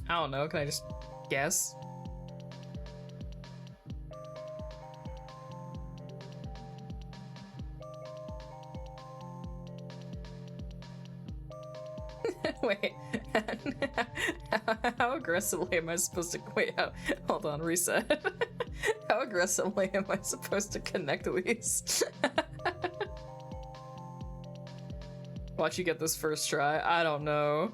I don't know, can I just guess? Wait, how aggressively am I supposed to, hold on, reset. How aggressively am I supposed to connect these? Watch you get this first try, I don't know.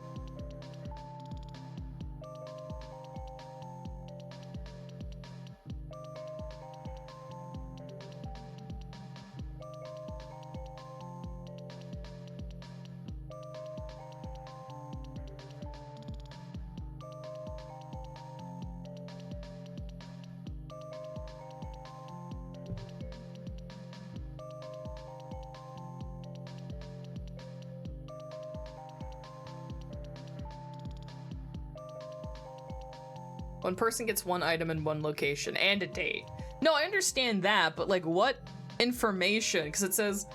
One person gets one item in one location and a date. No, I understand that, but like what information? Because it says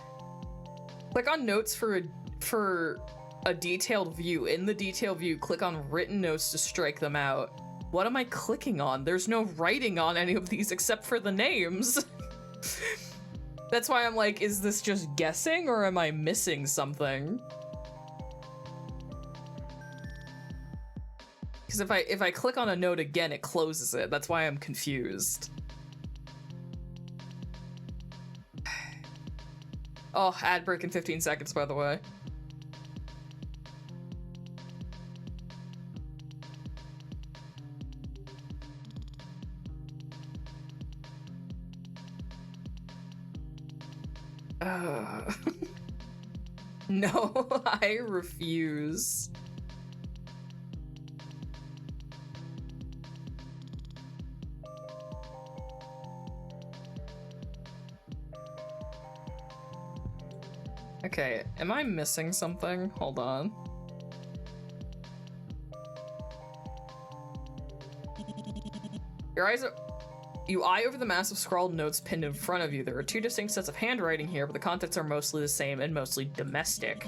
click on notes for a detailed view. In the detailed view, click on written notes to strike them out. What am I clicking on? There's no writing on any of these except for the names. That's why I'm like, is this just guessing or am I missing something? Because if I click on a note again, it closes it. That's why I'm confused. Oh, ad break in 15 seconds, by the way. No, I refuse. Okay, am I missing something? Hold on. You eye over the massive scrawled notes pinned in front of you. There are two distinct sets of handwriting here, but the contents are mostly the same and mostly domestic.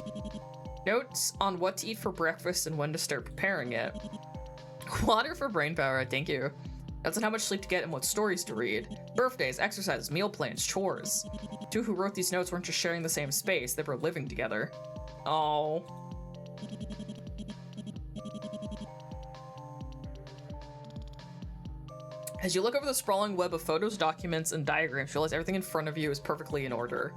Notes on what to eat for breakfast and when to start preparing it. Water for brain power, thank you. Notes on how much sleep to get and what stories to read. Birthdays, exercises, meal plans, chores. The two who wrote these notes weren't just sharing the same space, they were living together. Oh. As you look over the sprawling web of photos, documents, and diagrams, you realize everything in front of you is perfectly in order.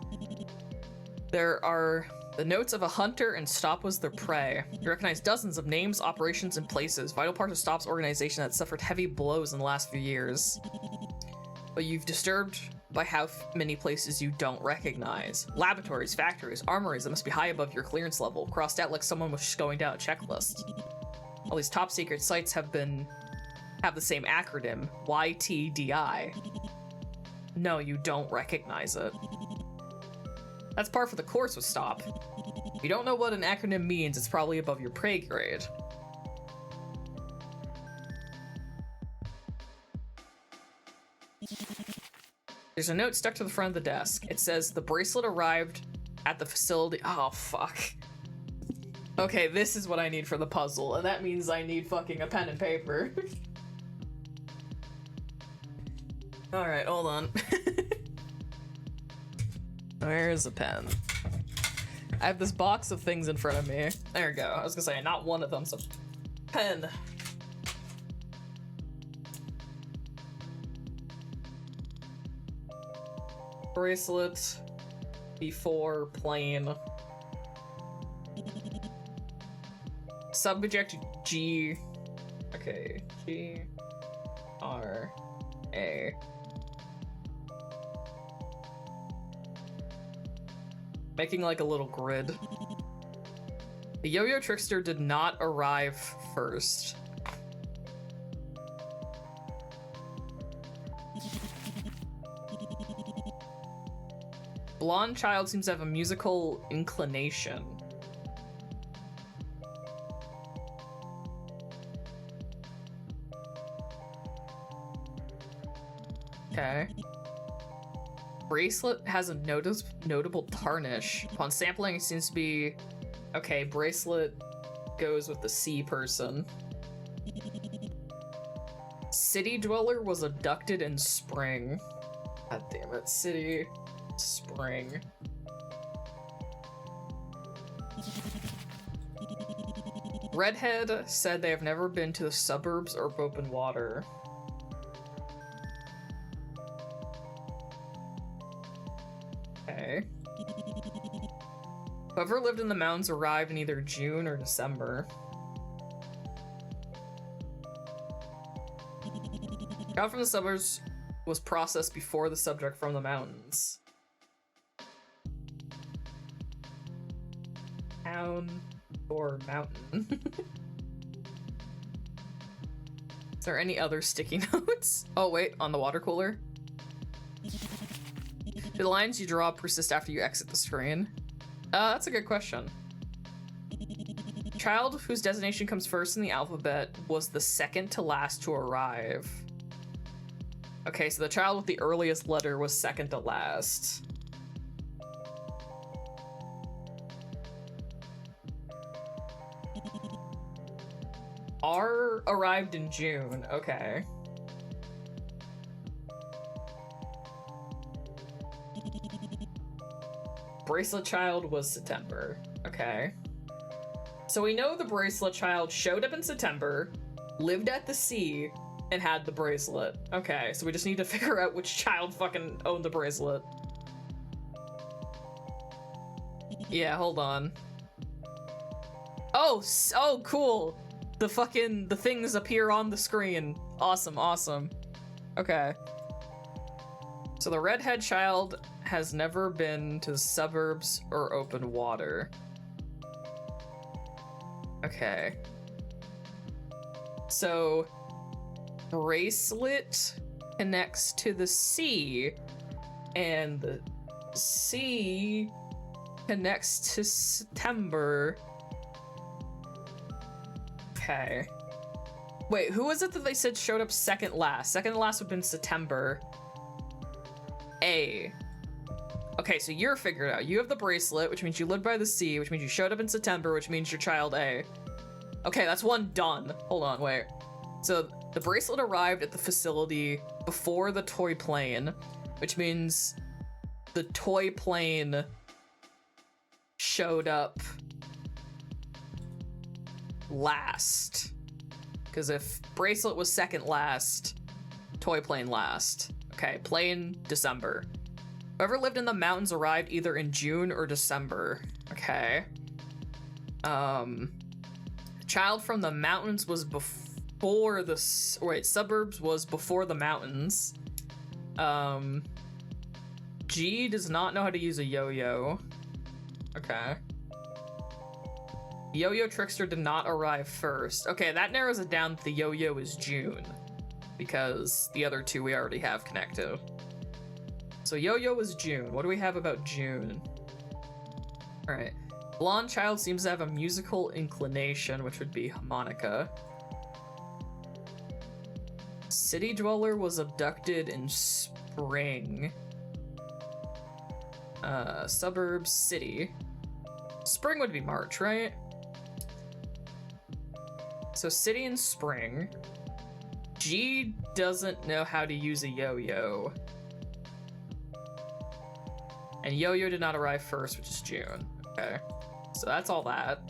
There are the notes of a hunter, and Stop was their prey. You recognize dozens of names, operations, and places, vital parts of Stop's organization that suffered heavy blows in the last few years. But you've disturbed by how many places you don't recognize. Laboratories, factories, armories that must be high above your clearance level, crossed out like someone was just going down a checklist. All these top secret sites have the same acronym, YTDI. No, you don't recognize it. That's par for the course with Stop. If you don't know what an acronym means, it's probably above your pay grade. There's a note stuck to the front of the desk. It says, the bracelet arrived at the facility. Oh, fuck. Okay, this is what I need for the puzzle, and that means I need fucking a pen and paper. Alright, hold on. Where's a pen? I have this box of things in front of me. There we go. I was gonna say, not one of them, so pen. Bracelet. Before plane. Subject G. Okay. G. R. A. Making like a little grid. The yo-yo trickster did not arrive first. Blonde child seems to have a musical inclination. Okay. Bracelet has a notable tarnish. Upon sampling, it seems to be... Okay, bracelet goes with the C person. City dweller was abducted in spring. God damn it. City... Spring. Redhead said they have never been to the suburbs or open water. Okay. Whoever lived in the mountains arrived in either June or December. Child from the suburbs was processed before the subject from the mountains. Town or mountain. Is there any other sticky notes? Oh wait, on the water cooler. Do the lines you draw persist after you exit the screen? That's a good question. child whose designation comes first in the alphabet was the second to last to arrive. Okay, so the child with the earliest letter was second to last. R arrived in June. Okay. Bracelet child was September. Okay. So we know the bracelet child showed up in September, lived at the sea, and had the bracelet. Okay, so we just need to figure out which child fucking owned the bracelet. Yeah, hold on. Oh, oh, cool. The things appear on the screen. Awesome, awesome. Okay. So the redhead child has never been to the suburbs or open water. Okay. So bracelet connects to the sea, and the sea connects to September. Okay. Wait, who was it that they said showed up second last? Second last would have been September. A. Okay, so you're figured out. You have the bracelet, which means you lived by the sea, which means you showed up in September, which means you're child A. Okay, that's one done. Hold on, wait. So the bracelet arrived at the facility before the toy plane, which means the toy plane showed up last. Because if bracelet was second last, toy plane last. Okay, plane December. Whoever lived in the mountains arrived either in June or December. Okay. Child from the mountains was before the suburbs was before the mountains. G does not know how to use a yo-yo. Okay. Yo-yo trickster did not arrive first. Okay, that narrows it down that the yo-yo is June, because the other two we already have connected. So yo-yo was June. What do we have about June? All right. Blonde child seems to have a musical inclination, which would be harmonica. City dweller was abducted in spring. Suburbs, city. Spring would be March, right? So city and spring. G doesn't know how to use a yo-yo. And yo-yo did not arrive first, which is June. Okay. So that's all that.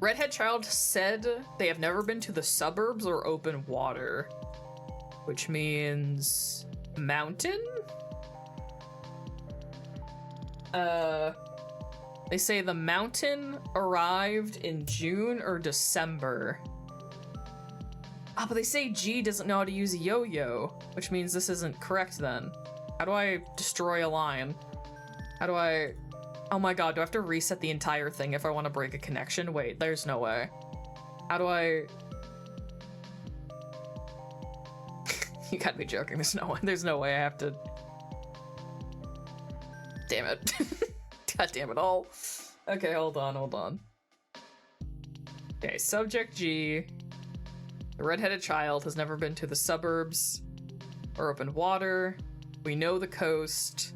Redhead child said they have never been to the suburbs or open water, which means mountain? They say the mountain arrived in June or December. Ah, but they say G doesn't know how to use a yo-yo, which means this isn't correct then. How do I destroy a line? How do I... Oh my god, do I have to reset the entire thing if I want to break a connection? Wait, there's no way. How do I... You gotta be joking, there's no way I have to... Damn it. God damn it all. Okay, hold on. Okay, subject G. The redheaded child has never been to the suburbs or open water. We know the coast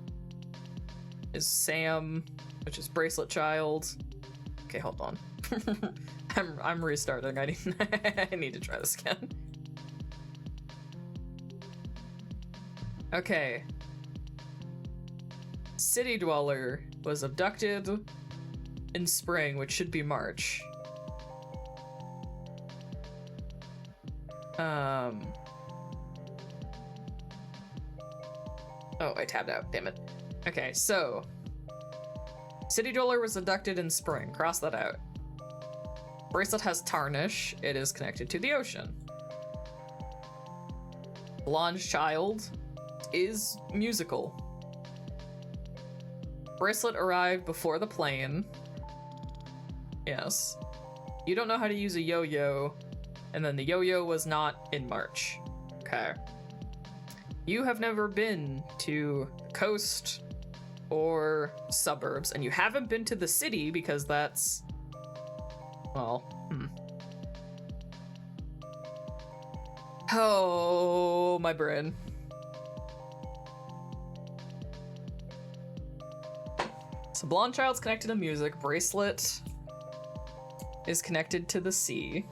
is Sam, which is bracelet child. Okay, hold on. I'm restarting. I need to try this again. Okay. City dweller was abducted in spring, which should be March. Oh, I tabbed out. Damn it. Okay, so city dweller was abducted in spring. Cross that out. Bracelet has tarnish. It is connected to the ocean. Blonde child is musical. Bracelet arrived before the plane. Yes. You don't know how to use a yo-yo, and then the yo-yo was not in March. Okay. You have never been to coast or suburbs, and you haven't been to the city because that's Well, Oh, my brain. So blonde child's connected to music. Bracelet is connected to the sea.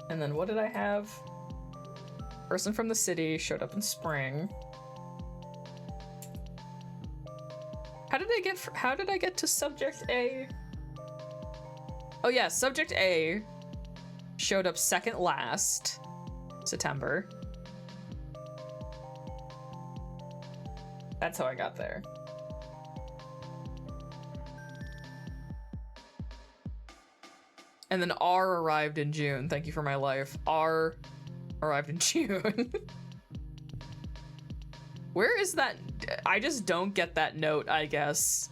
And then what did I have? Person from the city showed up in spring. How did I get to subject A? Oh yeah, subject A showed up second last, September. That's how I got there. And then R arrived in June. Thank you for my life. R arrived in June. Where is that? I just don't get that note, I guess.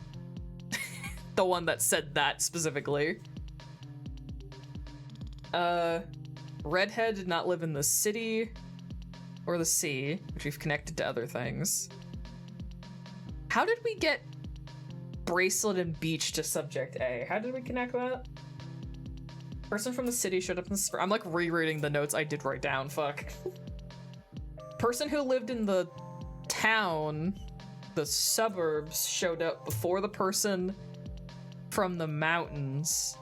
The one that said that specifically. Redhead did not live in the city or the sea, which we've connected to other things. How did we get bracelet and beach to subject A? How did we connect that? Person from the city showed up in the I'm like rereading the notes I did write down, fuck. Person who lived in the town, the suburbs, showed up before the person from the mountains.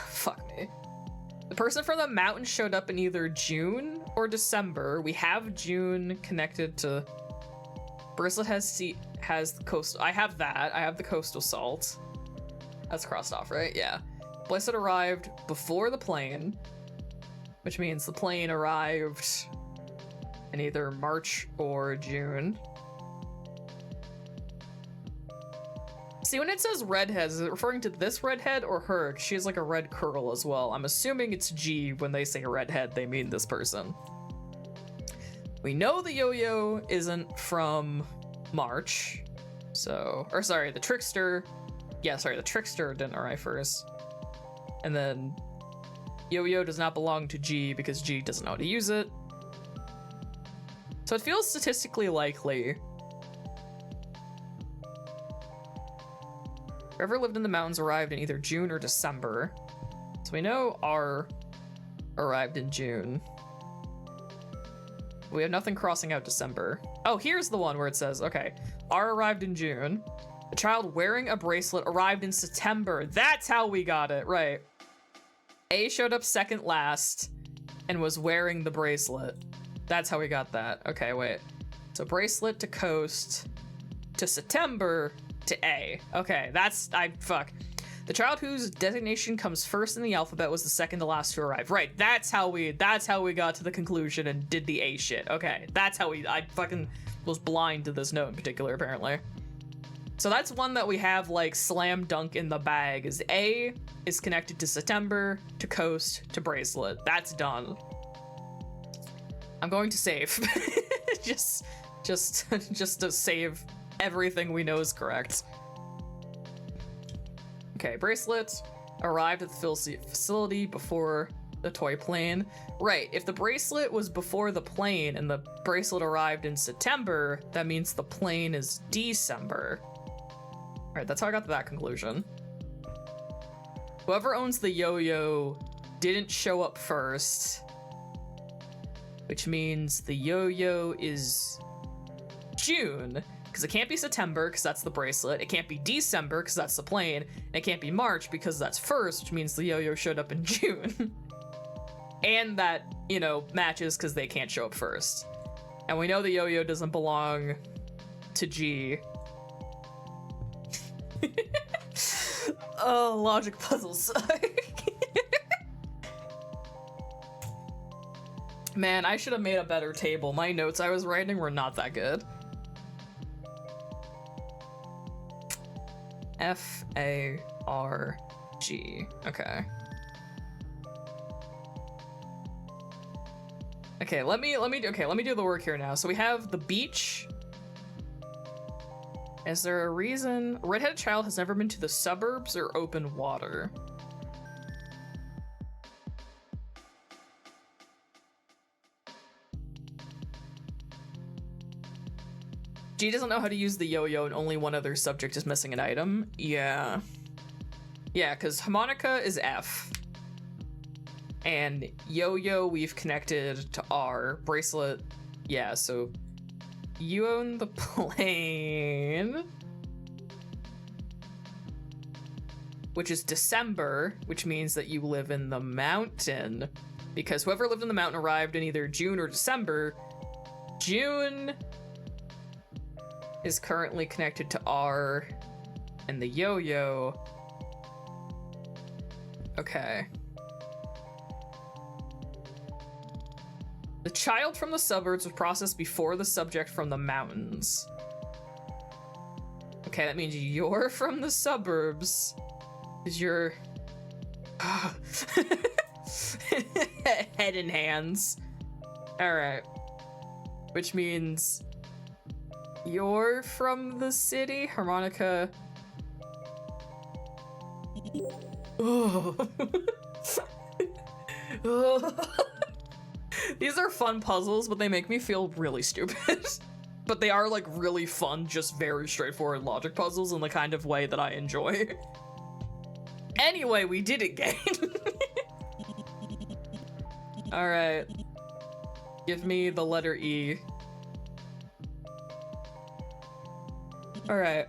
Fuck me. The person from the mountains showed up in either June or December. We have June connected to Bracelet has the coastal. I have that. I have the coastal salt. That's crossed off, right? Yeah. Bracelet arrived before the plane, which means the plane arrived in either March or June. See, when it says redhead, is it referring to this redhead or her? 'Cause she has like a red curl as well. I'm assuming it's G. When they say redhead, they mean this person. We know the yo-yo isn't from March. So, or sorry, the trickster. Yeah, sorry, the trickster didn't arrive first. And then yo-yo does not belong to G because G doesn't know how to use it. So it feels statistically likely. Whoever lived in the mountains arrived in either June or December. So we know R arrived in June. We have nothing crossing out December. Oh, here's the one where it says, okay, R arrived in June. The child wearing a bracelet arrived in September. That's how we got it, right. A showed up second last and was wearing the bracelet. That's how we got that. Okay, wait. So bracelet to coast to September to A. Okay, fuck. The child whose designation comes first in the alphabet was the second to last to arrive. Right, that's how we got to the conclusion and did the A shit. Okay, that's how I fucking was blind to this note in particular, apparently. So that's one that we have like slam dunk in the bag, is A is connected to September, to coast, to bracelet. That's done. I'm going to save. just to save everything we know is correct. Okay, bracelet arrived at the facility before the toy plane. Right, if the bracelet was before the plane and the bracelet arrived in September, that means the plane is December. All right, that's how I got to that conclusion. Whoever owns the yo-yo didn't show up first, which means the yo-yo is June, because it can't be September because that's the bracelet. It can't be December because that's the plane. And it can't be March because that's first, which means the yo-yo showed up in June. And that, you know, matches because they can't show up first. And we know the yo-yo doesn't belong to G. Oh, logic puzzles. Man, I should have made a better table. My notes I was writing were not that good. F-A-R-G. Okay. Okay, let me do the work here now. So we have the beach. Is there a reason? A redheaded child has never been to the suburbs or open water. G doesn't know how to use the yo-yo and only one other subject is missing an item. Yeah. Yeah, because harmonica is F. And yo-yo we've connected to R. Bracelet, yeah, so you own the plane. Which is December, which means that you live in the mountain. Because whoever lived in the mountain arrived in either June or December. June is currently connected to R and the yo-yo. Okay. The child from the suburbs was processed before the subject from the mountains. Okay, that means you're from the suburbs. Is your head and hands. Alright. Which means you're from the city, harmonica. Oh. These are fun puzzles, but they make me feel really stupid. But they are like really fun, just very straightforward logic puzzles in the kind of way that I enjoy. Anyway, we did it, gang. Alright. Give me the letter E. Alright.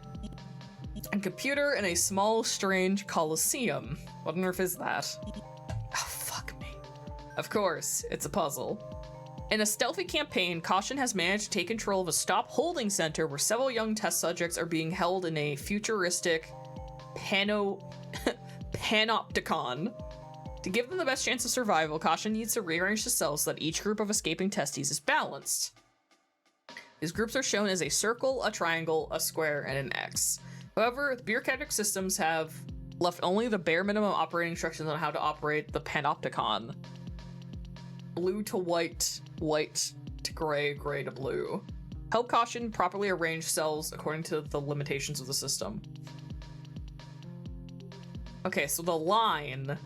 A computer in a small, strange coliseum. What on earth is that? Oh, fuck me. Of course, it's a puzzle. In a stealthy campaign, Caution has managed to take control of a stop holding center where several young test subjects are being held in a futuristic panopticon. To give them the best chance of survival, Caution needs to rearrange the cells so that each group of escaping testes is balanced. These groups are shown as a circle, a triangle, a square, and an X. However, the bureaucratic systems have left only the bare minimum operating instructions on how to operate the panopticon. Blue to white, white to gray, gray to blue. Help Caution properly arrange cells according to the limitations of the system. Okay, so the line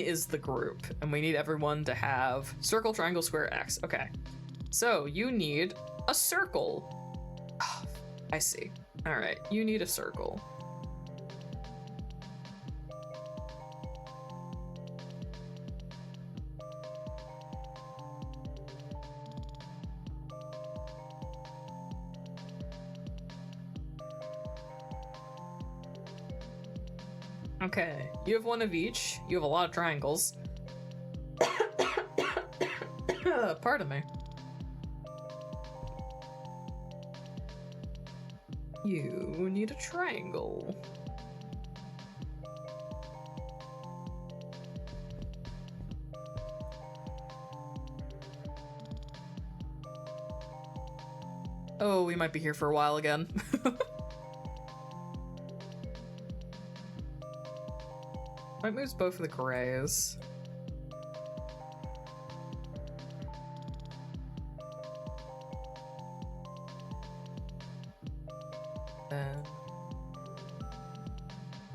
is the group, and we need everyone to have circle, triangle, square, X. Okay, so you need a circle. Oh, I see. All right, you need a circle. Okay, you have one of each. You have a lot of triangles. Pardon me. You need a triangle. Oh, we might be here for a while again. Might moves both of the grays. Then...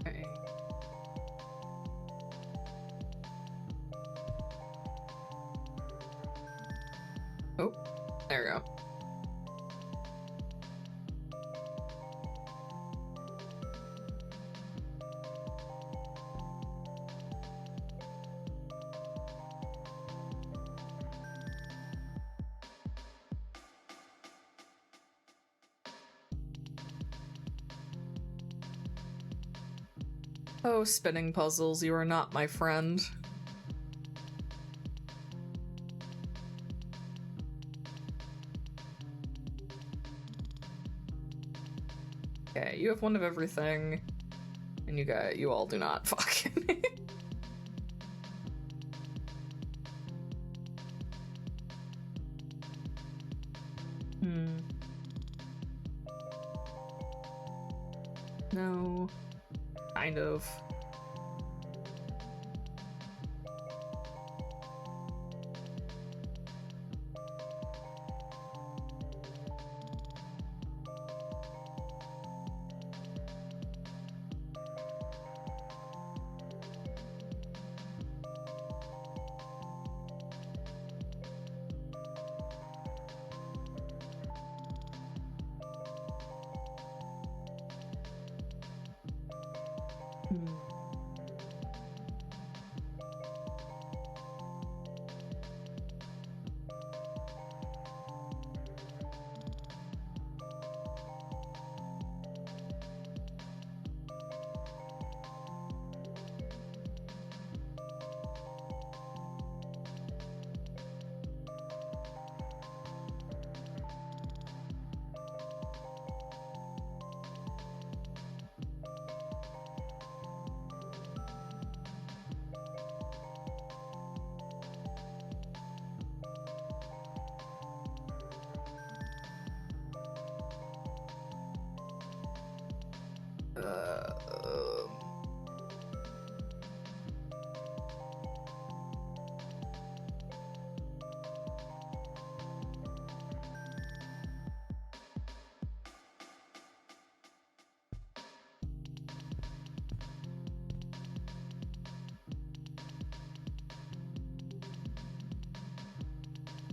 okay. Oh, there we go. Oh, spinning puzzles, you are not my friend. Okay, you have one of everything, and you all do not. Fuck. No. Kind of.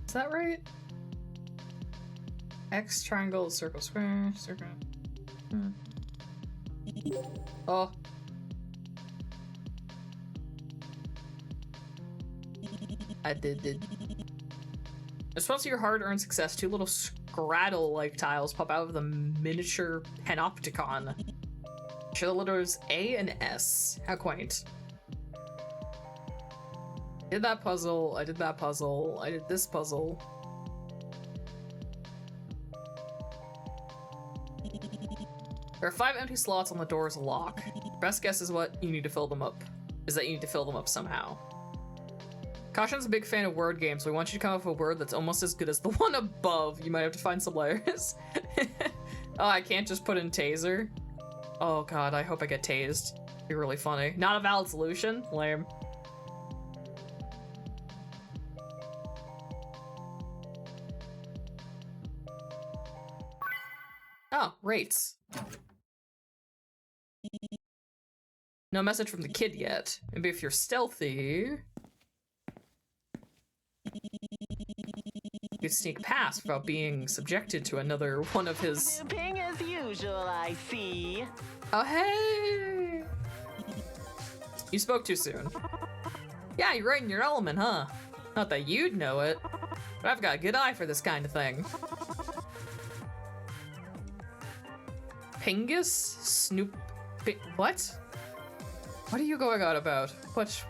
Is that right? X, triangle, circle, square, circle. Oh. I did. In response to your hard-earned success, two little scraddle-like tiles pop out of the miniature panopticon. Show the letters A and S. How quaint. I did that puzzle, I did that puzzle, I did this puzzle. There are 5 empty slots on the door's lock. Best guess is what you need to fill them up. Is that you need to fill them up somehow. Caution's a big fan of word games, so we want you to come up with a word that's almost as good as the one above. You might have to find some layers. Oh, I can't just put in taser? Oh god, I hope I get tased. It'd be really funny. Not a valid solution? Lame. Oh, rates. No message from the kid yet. Maybe if you're stealthy, you could sneak past without being subjected to another one of his... Snooping as usual, I see. Oh, hey! You spoke too soon. Yeah, you're right in your element, huh? Not that you'd know it, but I've got a good eye for this kind of thing. Pingus? Snoop... What? What are you going on about? What?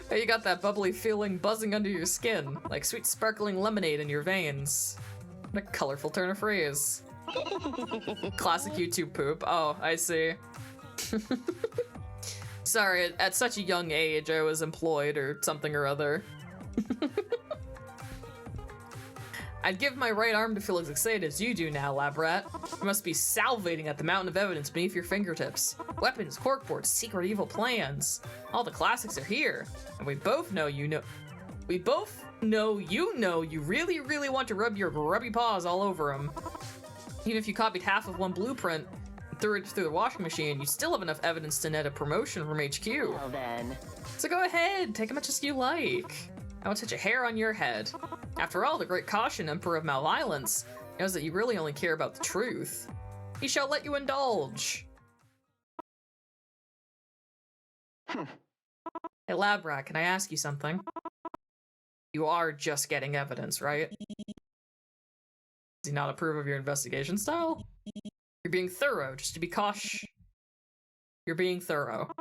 Oh, you got that bubbly feeling buzzing under your skin, like sweet sparkling lemonade in your veins. What a colorful turn of phrase. Classic YouTube poop. Oh, I see. Sorry, at such a young age I was employed or something or other. I'd give my right arm to feel as excited as you do now, lab rat. You must be salivating at the mountain of evidence beneath your fingertips. Weapons, corkboards, secret evil plans. All the classics are here. And we both know you know you really, really want to rub your grubby paws all over them. Even if you copied half of one blueprint and threw it through the washing machine, you still have enough evidence to net a promotion from HQ. Well then. So go ahead, take as much as you like. I won't touch a hair on your head. After all, the great Caution, Emperor of malViolence, knows that you really only care about the truth. He shall let you indulge. Hey, lab rat, can I ask you something? You are just getting evidence, right? Does he not approve of your investigation style? You're being thorough, just to be cautious. You're being thorough.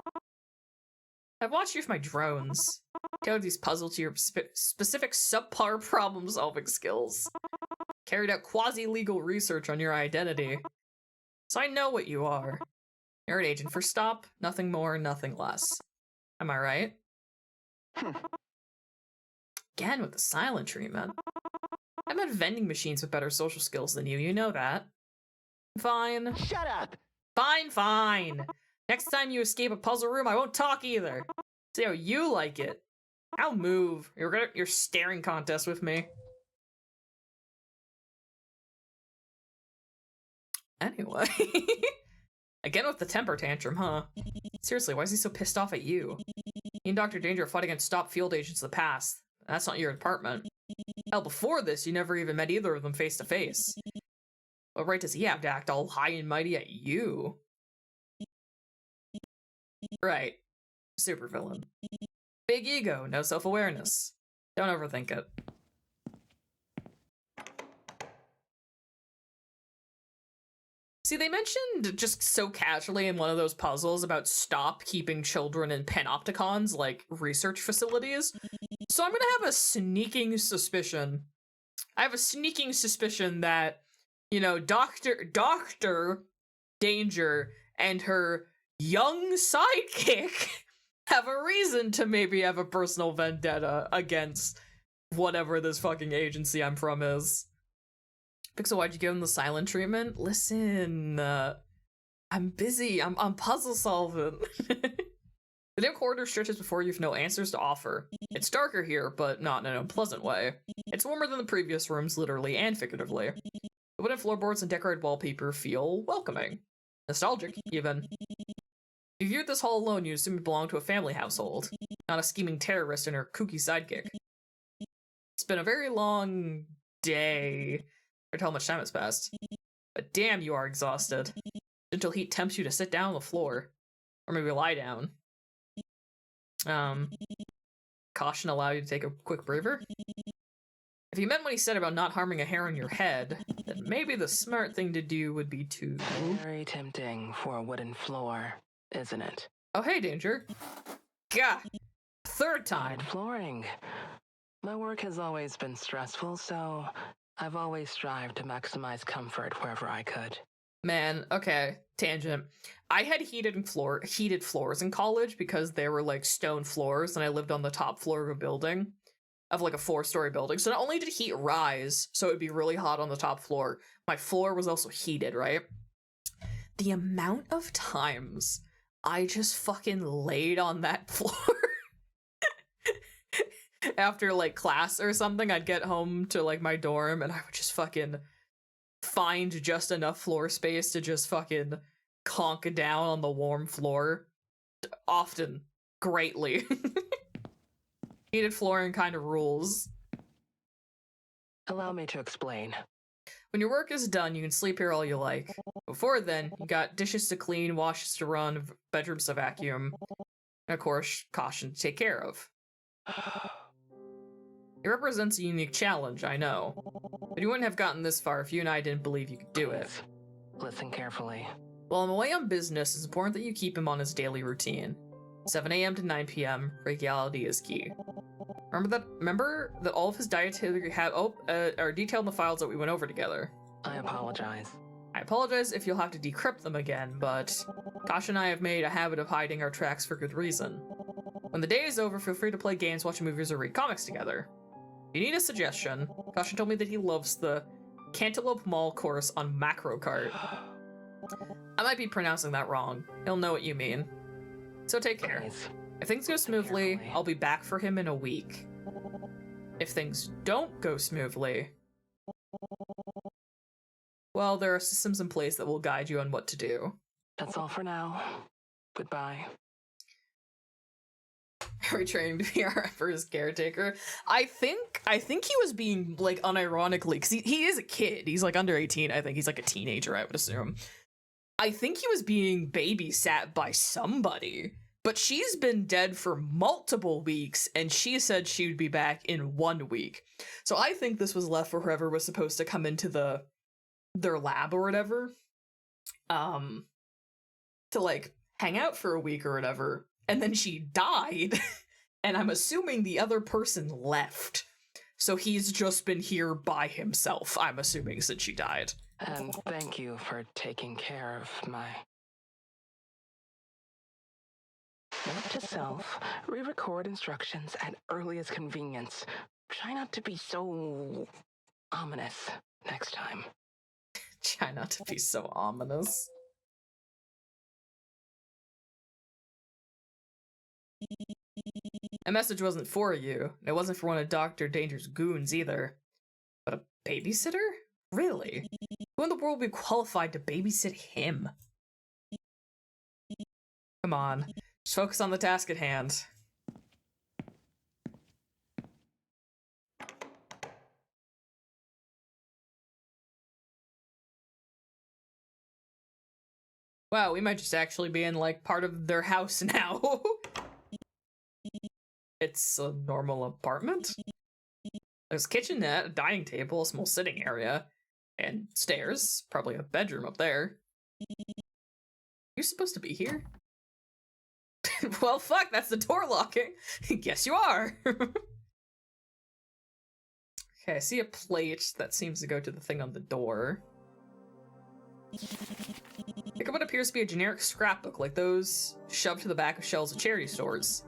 I've watched you with my drones. Tailored these puzzles to your specific subpar problem-solving skills. Carried out quasi-legal research on your identity. So I know what you are. You're an agent for Stop, nothing more, nothing less. Am I right? Again with the silent treatment. I've met vending machines with better social skills than you know that. Fine. Shut up! Fine! Next time you escape a puzzle room, I won't talk either. See how you like it. I'll move. You're staring contest with me. Anyway. Again with the temper tantrum, huh? Seriously, why is he so pissed off at you? He and Dr. Danger fought against Stop field agents in the past. That's not your department. Hell, before this, you never even met either of them face to face. What right does he have to act all high and mighty at you? Right. Supervillain. Big ego, no self-awareness. Don't overthink it. See, they mentioned just so casually in one of those puzzles about stop keeping children in panopticons, like research facilities. So I'm gonna have a sneaking suspicion. I have a sneaking suspicion that, you know, Dr. Danger and her young sidekick have a reason to maybe have a personal vendetta against whatever this fucking agency I'm from is. Pixel, why'd you give him the silent treatment? Listen, I'm busy. I'm puzzle solving. The dim corridor stretches before you with no answers to offer. It's darker here, but not in an unpleasant way. It's warmer than the previous rooms, literally and figuratively. The wooden floorboards and decorated wallpaper feel welcoming. Nostalgic, even. If you viewed this hall alone, you'd assume it belonged to a family household, not a scheming terrorist and her kooky sidekick. It's been a very long day. I tell how much time has passed. But damn, you are exhausted. Gentle heat tempts you to sit down on the floor. Or maybe lie down. Caution allow you to take a quick breather? If you meant what he said about not harming a hair on your head, then maybe the smart thing to do would be to... Very tempting for a wooden floor, isn't it? Oh, hey, Danger. Gah! Third time! Flooring. My work has always been stressful, so I've always strived to maximize comfort wherever I could. Man, okay, tangent. I had heated floors in college because they were like stone floors, and I lived on the top floor of a building, of like a 4-story building. So not only did heat rise, so it would be really hot on the top floor, my floor was also heated, right? The amount of times I just fucking laid on that floor after like class or something, I'd get home to like my dorm and I would just fucking find just enough floor space to just fucking conk down on the warm floor. Often. Greatly. Heated flooring kind of rules. Allow me to explain. When your work is done, you can sleep here all you like. Before then, you got dishes to clean, washes to run, bedrooms to vacuum, and of course, caution to take care of. It represents a unique challenge, I know. But you wouldn't have gotten this far if you and I didn't believe you could do it. Listen carefully. While I'm away on business, it's important that you keep him on his daily routine. 7 a.m. to 9 p.m., regularity is key. Remember that all of his dietary are detailed in the files that we went over together. I apologize. I apologize if you'll have to decrypt them again, but Kasha and I have made a habit of hiding our tracks for good reason. When the day is over, feel free to play games, watch movies, or read comics together. If you need a suggestion, Kasha told me that he loves the Cantaloupe Mall course on Macro Kart. I might be pronouncing that wrong. He'll know what you mean. So take care. Please. If things go smoothly, I'll be back for him in a week. If things don't go smoothly, well, there are systems in place that will guide you on what to do. That's all for now. Goodbye. Retraining to be our first caretaker. I think he was being like unironically, because he is a kid. He's like under 18, I think. He's like a teenager, I would assume. I think he was being babysat by somebody. But she's been dead for multiple weeks, and she said she would be back in 1 week. So I think this was left for whoever was supposed to come into their lab or whatever, to like hang out for a week or whatever, and then she died, and I'm assuming the other person left. So he's just been here by himself, I'm assuming, since she died. And thank you for taking care of my... Note to self, re-record instructions at earliest convenience. Try not to be so ominous next time. Try not to be so ominous. A message wasn't for you, and it wasn't for one of Dr. Danger's goons either. But a babysitter? Really? Who in the world would be qualified to babysit him? Come on. Just focus on the task at hand. Wow, we might just actually be in, like, part of their house now. It's a normal apartment. There's a kitchenette, a dining table, a small sitting area, and stairs. Probably a bedroom up there. You're supposed to be here? Well, fuck, that's the door locking. Guess you are. Okay, I see a plate that seems to go to the thing on the door. Pick up what appears to be a generic scrapbook, like those shoved to the back of shelves of charity stores.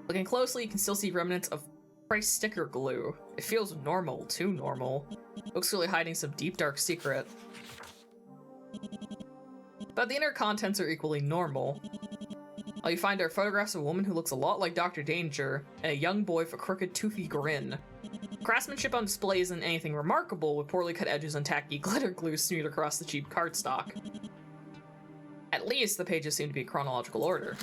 Looking closely, you can still see remnants of price sticker glue. It feels normal, too normal. Looks really hiding some deep, dark secret. But the inner contents are equally normal. All you find are photographs of a woman who looks a lot like Dr. Danger, and a young boy with a crooked, toothy grin. Craftsmanship on display isn't anything remarkable, with poorly cut edges and tacky glitter glue smeared across the cheap cardstock. At least, the pages seem to be in chronological order.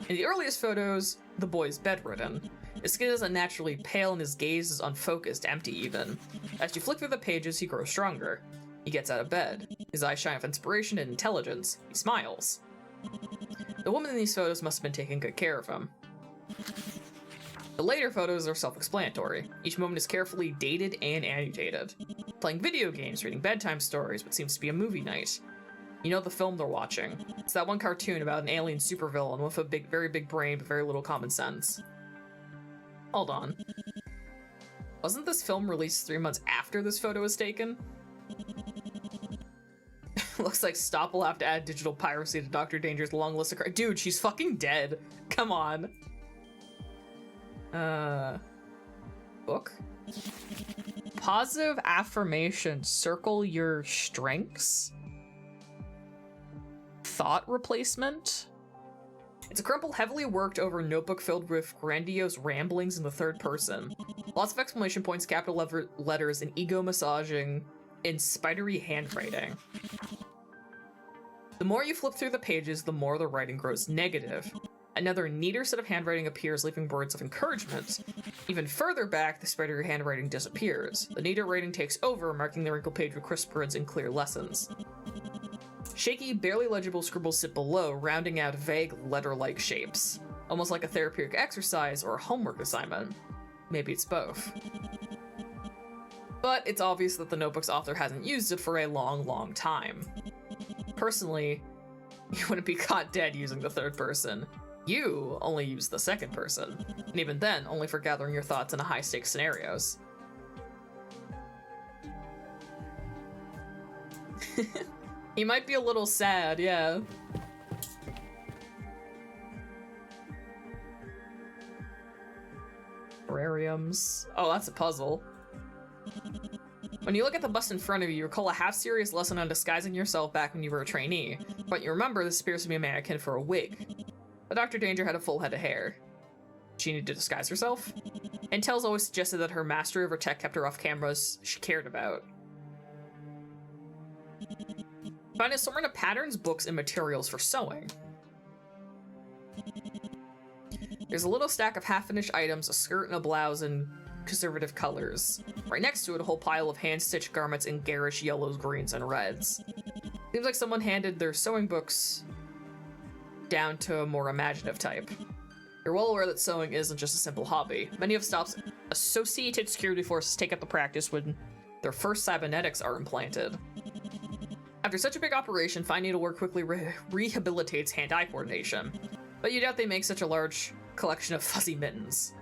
In the earliest photos, the boy's bedridden. His skin is unnaturally pale and his gaze is unfocused, empty even. As you flick through the pages, he grows stronger. He gets out of bed. His eyes shine with inspiration and intelligence. He smiles. The woman in these photos must have been taking good care of him. The later photos are self-explanatory. Each moment is carefully dated and annotated. Playing video games, reading bedtime stories, what seems to be a movie night. You know the film they're watching. It's that one cartoon about an alien supervillain with a very big brain but very little common sense. Hold on. Wasn't this film released 3 months after this photo was taken? Looks like Stop will have to add digital piracy to Dr. Danger's long list of Dude, she's fucking dead. Come on. Book? Positive affirmation. Circle your strengths. Thought replacement? It's a crumpled, heavily worked over notebook filled with grandiose ramblings in the third person. Lots of exclamation points, capital letters, and ego massaging in spidery handwriting. The more you flip through the pages, the more the writing grows negative. Another neater set of handwriting appears, leaving words of encouragement. Even further back, the spidery handwriting disappears. The neater writing takes over, marking the wrinkled page with crisp words and clear lessons. Shaky, barely legible scribbles sit below, rounding out vague, letter-like shapes. Almost like a therapeutic exercise or a homework assignment. Maybe it's both. But it's obvious that the notebook's author hasn't used it for a long, long time. Personally, you wouldn't be caught dead using the third person. You only use the second person, and even then, only for gathering your thoughts in high-stakes scenarios. He might be a little sad, yeah. Terrariums. Oh, that's a puzzle. When you look at the bust in front of you recall a half-serious lesson on disguising yourself back when you were a trainee. But you remember this appears to be a mannequin for a wig. But Dr. Danger had a full head of hair. She needed to disguise herself? Intel's always suggested that her mastery over tech kept her off cameras she cared about. Find assortment of patterns, books, and materials for sewing. There's a little stack of half-finished items, a skirt and a blouse in conservative colors. Right next to it, a whole pile of hand-stitched garments in garish yellows, greens, and reds. Seems like someone handed their sewing books down to a more imaginative type. You're well aware that sewing isn't just a simple hobby. Many of Stop's associated security forces take up the practice when their first cybernetics are implanted. After such a big operation, fine needlework quickly rehabilitates hand-eye coordination. But you doubt they make such a large collection of fuzzy mittens.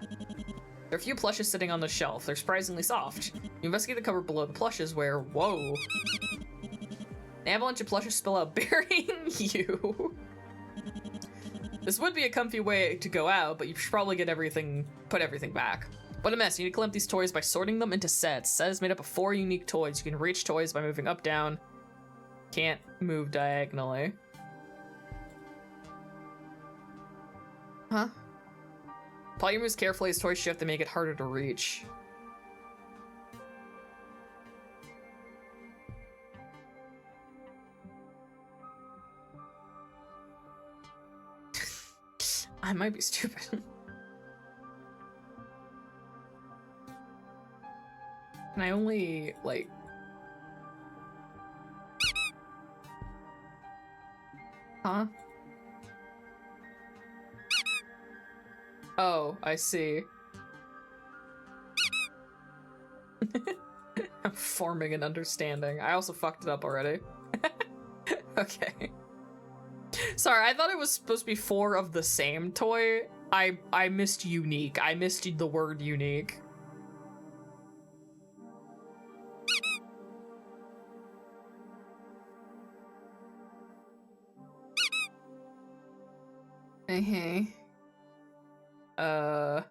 There are a few plushes sitting on the shelf. They're surprisingly soft. You investigate the cupboard below the plushes where, whoa, an avalanche of plushes spill out, burying you. This would be a comfy way to go out, but you should probably put everything back. What a mess. You need to clean up these toys by sorting them into sets. Set is made up of 4 unique toys. You can reach toys by moving up, down. Can't move diagonally. Huh? Apply your moves carefully as toys shift, they make it harder to reach. I might be stupid. Can I only, like... Huh? Oh, I see. I'm forming an understanding. I also fucked it up already. Okay. Sorry, I thought it was supposed to be 4 of the same toy. I missed unique. I missed the word unique. Okay. Oh.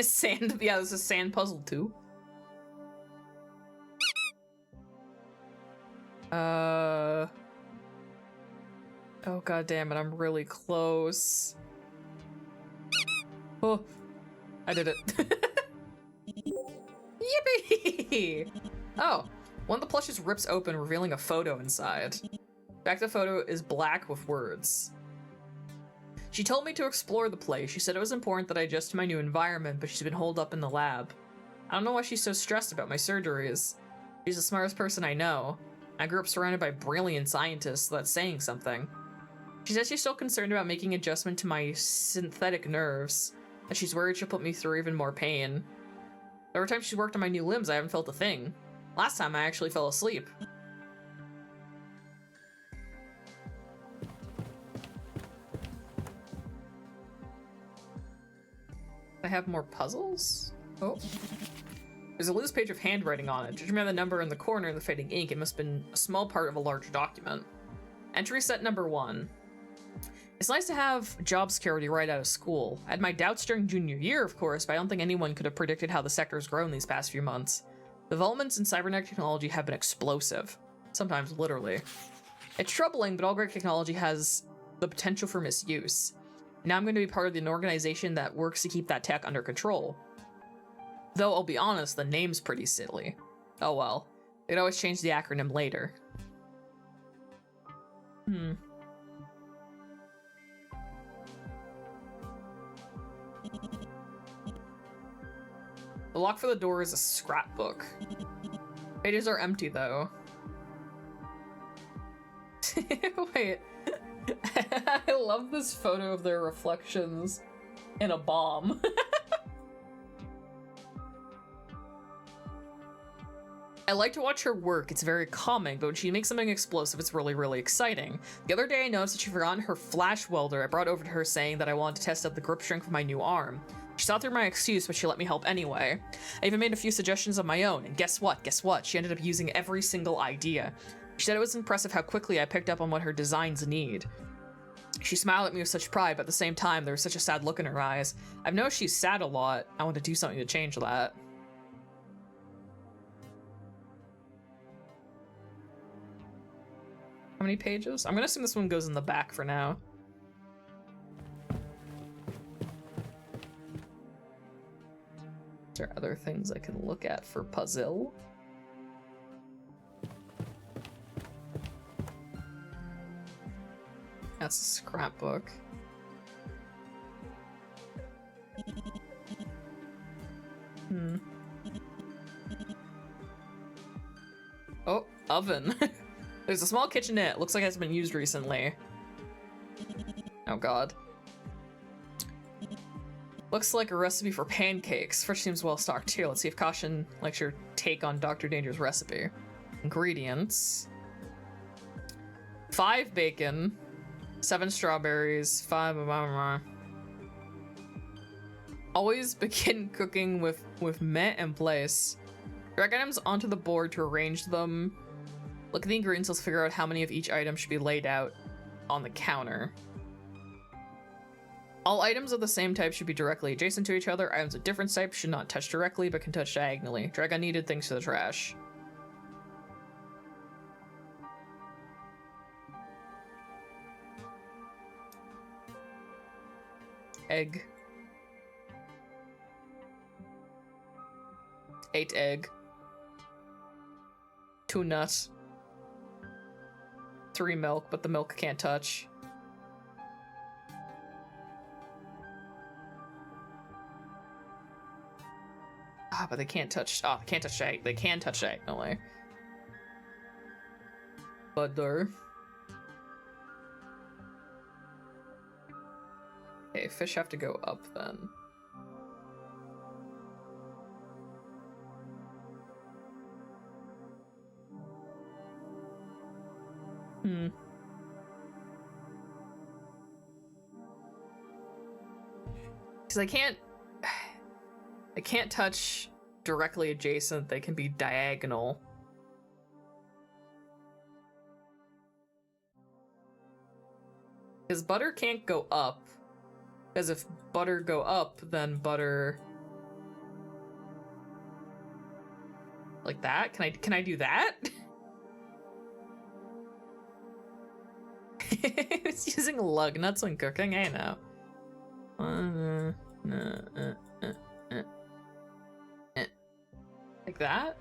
Sand, yeah, this is sand puzzle too. Oh god damn it, I'm really close. Oh, I did it. Yippee! Oh, one of the plushes rips open, revealing a photo inside. Back to the photo is black with words. She told me to explore the place. She said it was important that I adjust to my new environment, but she's been holed up in the lab. I don't know why she's so stressed about my surgeries. She's the smartest person I know. I grew up surrounded by brilliant scientists, so that's saying something. She says she's still concerned about making adjustment to my synthetic nerves, and she's worried she'll put me through even more pain. Every time she's worked on my new limbs, I haven't felt a thing. Last time, I actually fell asleep. I have more puzzles? Oh. There's a loose page of handwriting on it. Judging by the number in the corner and the fading ink, it must have been a small part of a large document. Entry set number 1. It's nice to have job security right out of school. I had my doubts during junior year, of course, but I don't think anyone could have predicted how the sector's grown these past few months. Developments in cybernetic technology have been explosive. Sometimes literally. It's troubling, but all great technology has the potential for misuse. Now I'm going to be part of an organization that works to keep that tech under control. Though, I'll be honest, the name's pretty silly. Oh well. They could always change the acronym later. The lock for the door is a scrapbook. Pages are empty, though. Wait. I love this photo of their reflections in a bomb. I like to watch her work. It's very calming, but when she makes something explosive, it's really, really exciting. The other day, I noticed that she forgot her flash welder. I brought over to her saying that I wanted to test out the grip strength of my new arm. She saw through my excuse, but she let me help anyway. I even made a few suggestions of my own, and guess what? Guess what? She ended up using every single idea. She said it was impressive how quickly I picked up on what her designs need. She smiled at me with such pride, but at the same time, there was such a sad look in her eyes. I've noticed she's sad a lot. I want to do something to change that. How many pages? I'm gonna assume this one goes in the back for now. Is there other things I can look at for puzzle? That's a scrapbook. Oh, oven. There's a small kitchenette. Looks like it hasn't been used recently. Oh god. Looks like a recipe for pancakes. Fridge seems well stocked too. Let's see if Caution likes your take on Dr. Danger's recipe. Ingredients. 5 bacon. 7 strawberries. 5 Always begin cooking with met and place. Drag items onto the board to arrange them. Look at the ingredients, let's figure out how many of each item should be laid out on the counter. All items of the same type should be directly adjacent to each other. Items of different types should not touch directly, but can touch diagonally. Drag unneeded things to the trash. Egg. 8 egg. 2 nuts. 3 milk, but the milk can't touch. Ah, but they can't touch. Oh, they can't touch egg. They can touch diagonally. Butter. Okay, fish have to go up then. Because I can't touch directly adjacent. They can be diagonal. Because butter can't go up. Because if butter go up, then butter... Like that? Can I do that? It's using lug nuts when cooking, I know. Like that?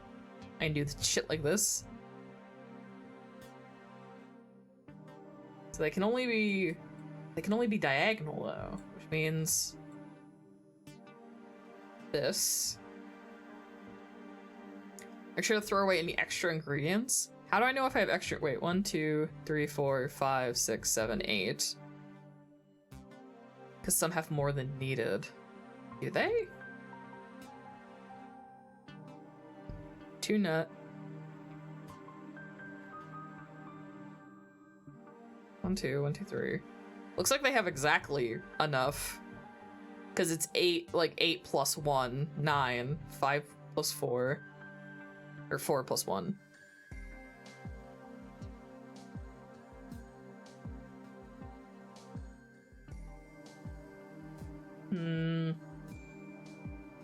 I can do shit like this. So they can only be diagonal though, which means this. Make sure to throw away any extra ingredients. How do I know if I have extra? Wait, 1, 2, 3, 4, 5, 6, 7, 8. Because some have more than needed. Do they? 2 nut. 1, 2, 1, 2, 3. Looks like they have exactly enough. Because it's 8, like 8 plus 1, 9, 5 plus 4. Or 4 plus 1.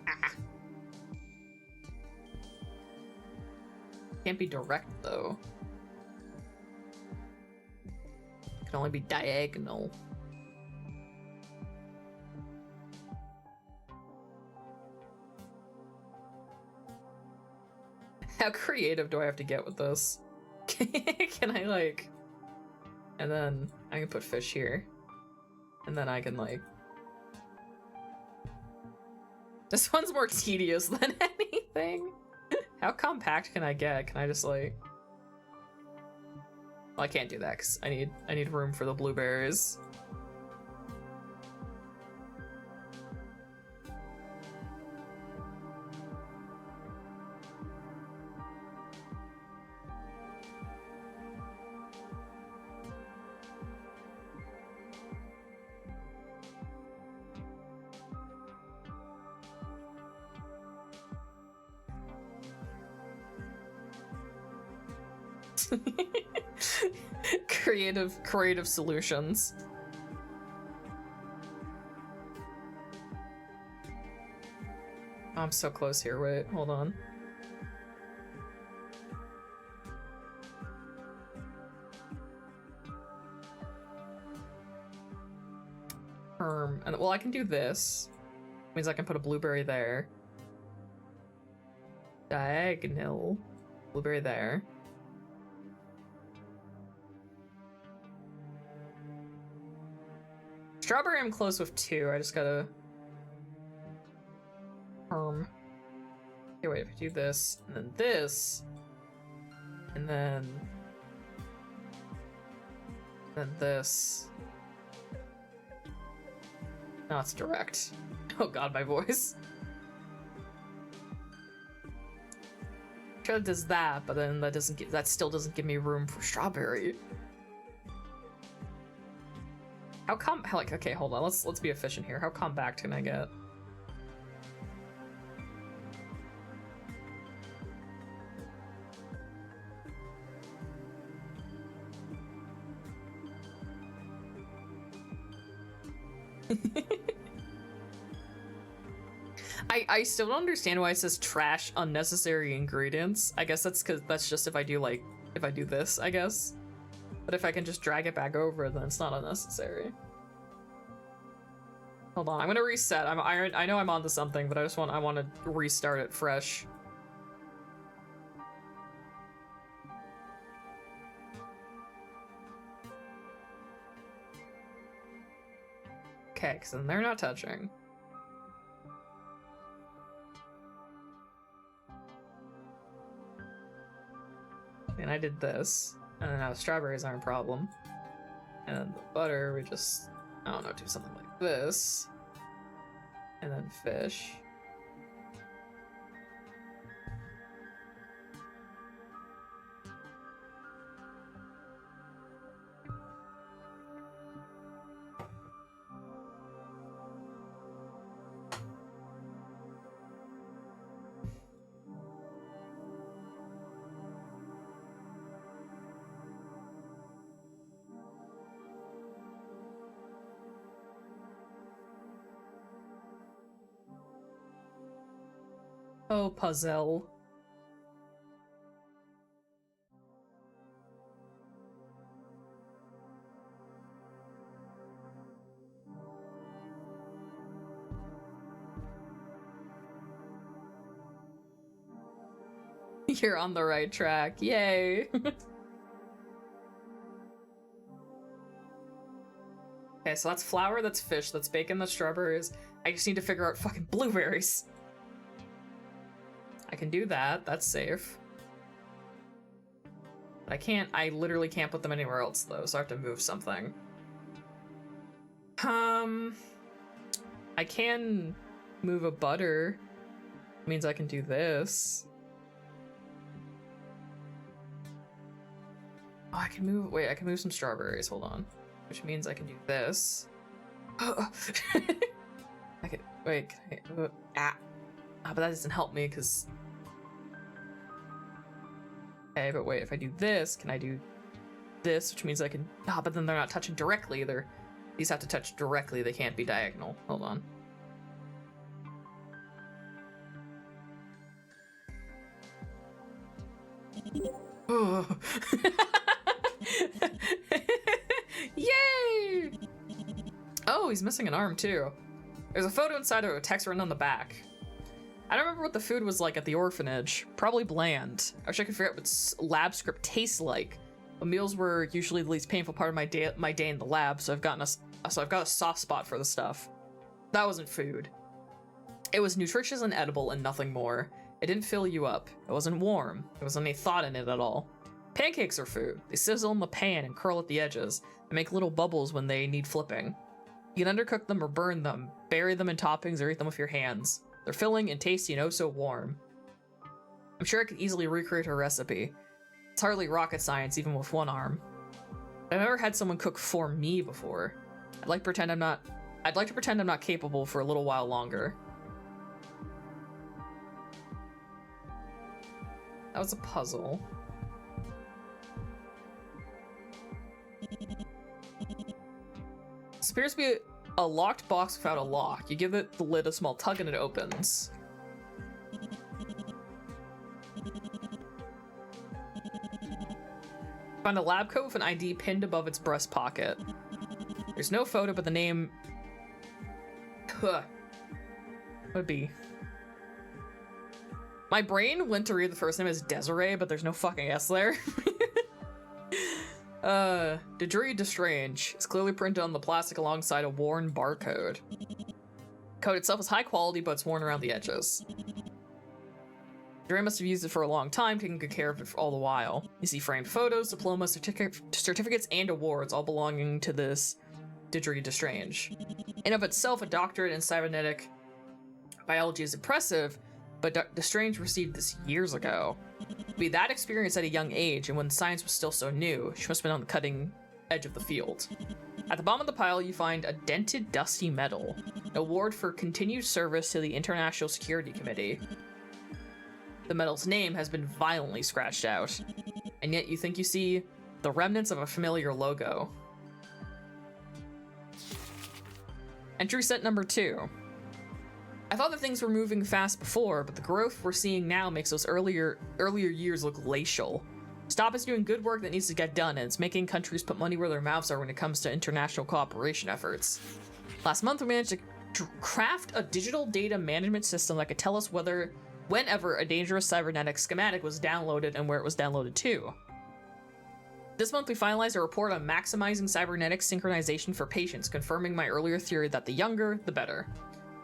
Ah. Can't be direct though. Can only be diagonal. How creative do I have to get with this? Can I like... And then I can put fish here. And then I can like... This one's more tedious than anything. How compact can I get? Can I just like... Well, I can't do that because I need room for the blueberries. creative solutions. Oh, I'm so close here. Wait, hold on. And well, I can do this. Means I can put a blueberry there. Diagonal. Blueberry there. Strawberry I'm close with 2, I just gotta... Okay, wait, if I do this, and then this, and then this. No, it's direct. Oh god, my voice. Sure it does that, but then that still doesn't give me room for strawberry. Okay, hold on. Let's be efficient here. How compact can I get? I still don't understand why it says trash unnecessary ingredients. I guess that's because that's just if I do this, I guess. But if I can just drag it back over, then it's not unnecessary. Hold on, I'm gonna reset. I know I'm onto something, but I want to restart it fresh. Okay, because then they're not touching. And I did this, and then now strawberries aren't a problem. And then the butter, we just, I don't know, do something like this. And then fish. Oh, puzzle. You're on the right track. Yay. Okay, so that's flour, that's fish, that's bacon, that's strawberries. I just need to figure out fucking blueberries. I can do that. That's safe. But I literally can't put them anywhere else, though, so I have to move something. I can move a butter. Means I can do this. Oh, I can move some strawberries. Hold on. Which means I can do this. I can, wait, but that doesn't help me, because... Okay, but wait, if I do this, can I do this? Which means I can... but then they're not touching directly. These have to touch directly. They can't be diagonal. Hold on. Oh. Yay! Oh, he's missing an arm, too. There's a photo inside of a text written on the back. I don't remember what the food was like at the orphanage. Probably bland. I wish I could figure out what lab script tastes like. But meals were usually the least painful part of my day in the lab, so I've got a soft spot for the stuff. That wasn't food. It was nutritious and edible and nothing more. It didn't fill you up. It wasn't warm. There wasn't any thought in it at all. Pancakes are food. They sizzle in the pan and curl at the edges. They make little bubbles when they need flipping. You can undercook them or burn them, bury them in toppings, or eat them with your hands. They're filling and tasty and oh so warm. I'm sure I could easily recreate her recipe. It's hardly rocket science, even with one arm. I've never had someone cook for me before. I'd like to pretend I'm not capable for a little while longer. That was a puzzle. This appears to be a locked box without a lock. You give it the lid a small tug and it opens. Find a lab coat with an ID pinned above its breast pocket. There's no photo, but the name... would be... My brain went to read the first name as Desiree, but there's no fucking S there. Deidre Destrange is clearly printed on the plastic alongside a worn barcode. Code itself is high quality, but it's worn around the edges. Deidre must have used it for a long time, taking good care of it all the while. You see framed photos, diplomas, certificates, and awards, all belonging to this Deidre Destrange. In of itself, a doctorate in cybernetic biology is impressive, but Destrange received this years ago. To be that experienced at a young age, and when science was still so new, she must have been on the cutting edge of the field. At the bottom of the pile, you find a dented, dusty medal, an award for continued service to the International Security Committee. The medal's name has been violently scratched out, and yet you think you see the remnants of a familiar logo. Entry set number 2. I thought that things were moving fast before, but the growth we're seeing now makes those earlier years look glacial. Stop is doing good work that needs to get done, and it's making countries put money where their mouths are when it comes to international cooperation efforts. Last month, we managed to craft a digital data management system that could tell us whenever a dangerous cybernetic schematic was downloaded and where it was downloaded to. This month we finalized a report on maximizing cybernetic synchronization for patients, confirming my earlier theory that the younger, the better.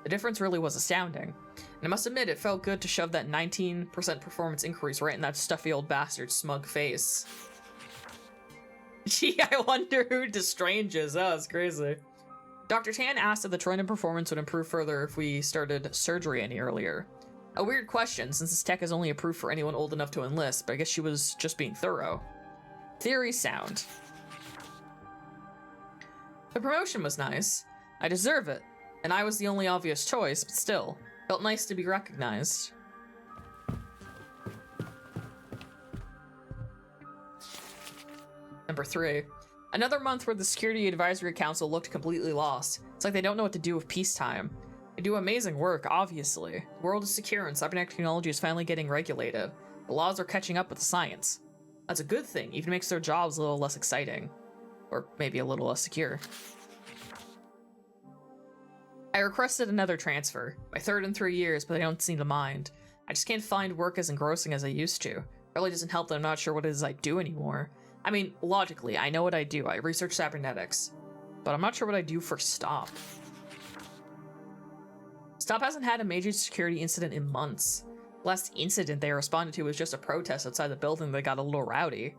The difference really was astounding, and I must admit it felt good to shove that 19% performance increase right in that stuffy old bastard's smug face. Gee, I wonder who Destrange is. Oh, that's crazy. Dr. Tan asked if the trend in performance would improve further if we started surgery any earlier. A weird question, since this tech is only approved for anyone old enough to enlist, but I guess she was just being thorough. Theory sound. The promotion was nice. I deserve it, and I was the only obvious choice, but still, felt nice to be recognized. Number 3. Another month where the Security Advisory Council looked completely lost. It's like they don't know what to do with peacetime. They do amazing work, obviously. The world is secure and cybernetic technology is finally getting regulated. The laws are catching up with the science. That's a good thing, even makes their jobs a little less exciting. Or maybe a little less secure. I requested another transfer, my third in 3 years, but I don't seem to mind. I just can't find work as engrossing as I used to. It really doesn't help that I'm not sure what it is I do anymore. I mean, logically, I know what I do. I research cybernetics. But I'm not sure what I do for STOP. STOP hasn't had a major security incident in months. The last incident they responded to was just a protest outside the building that got a little rowdy.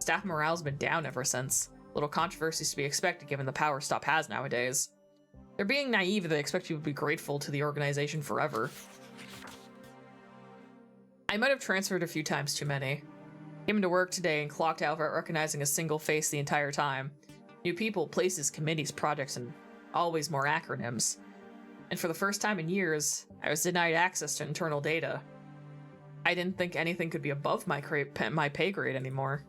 Staff morale's been down ever since. Little controversies to be expected given the power STOP has nowadays. They're being naive if they expect you to be grateful to the organization forever. I might have transferred a few times too many. Came into work today and clocked out without recognizing a single face the entire time. New people, places, committees, projects, and always more acronyms. And for the first time in years, I was denied access to internal data. I didn't think anything could be above my pay grade anymore.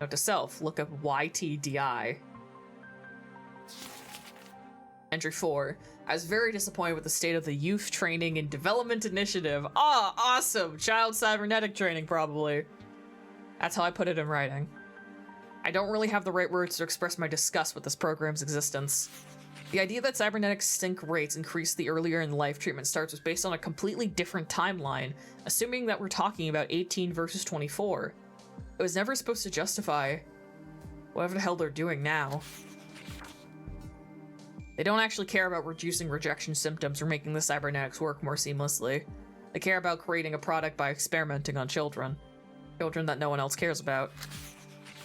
Note to self, look up YTDI. Entry 4. I was very disappointed with the state of the Youth Training and Development Initiative. Ah, awesome! Child cybernetic training, probably. That's how I put it in writing. I don't really have the right words to express my disgust with this program's existence. The idea that cybernetic sync rates increase the earlier in life treatment starts was based on a completely different timeline, assuming that we're talking about 18 versus 24. It was never supposed to justify whatever the hell they're doing now. They don't actually care about reducing rejection symptoms or making the cybernetics work more seamlessly. They care about creating a product by experimenting on children. Children that no one else cares about.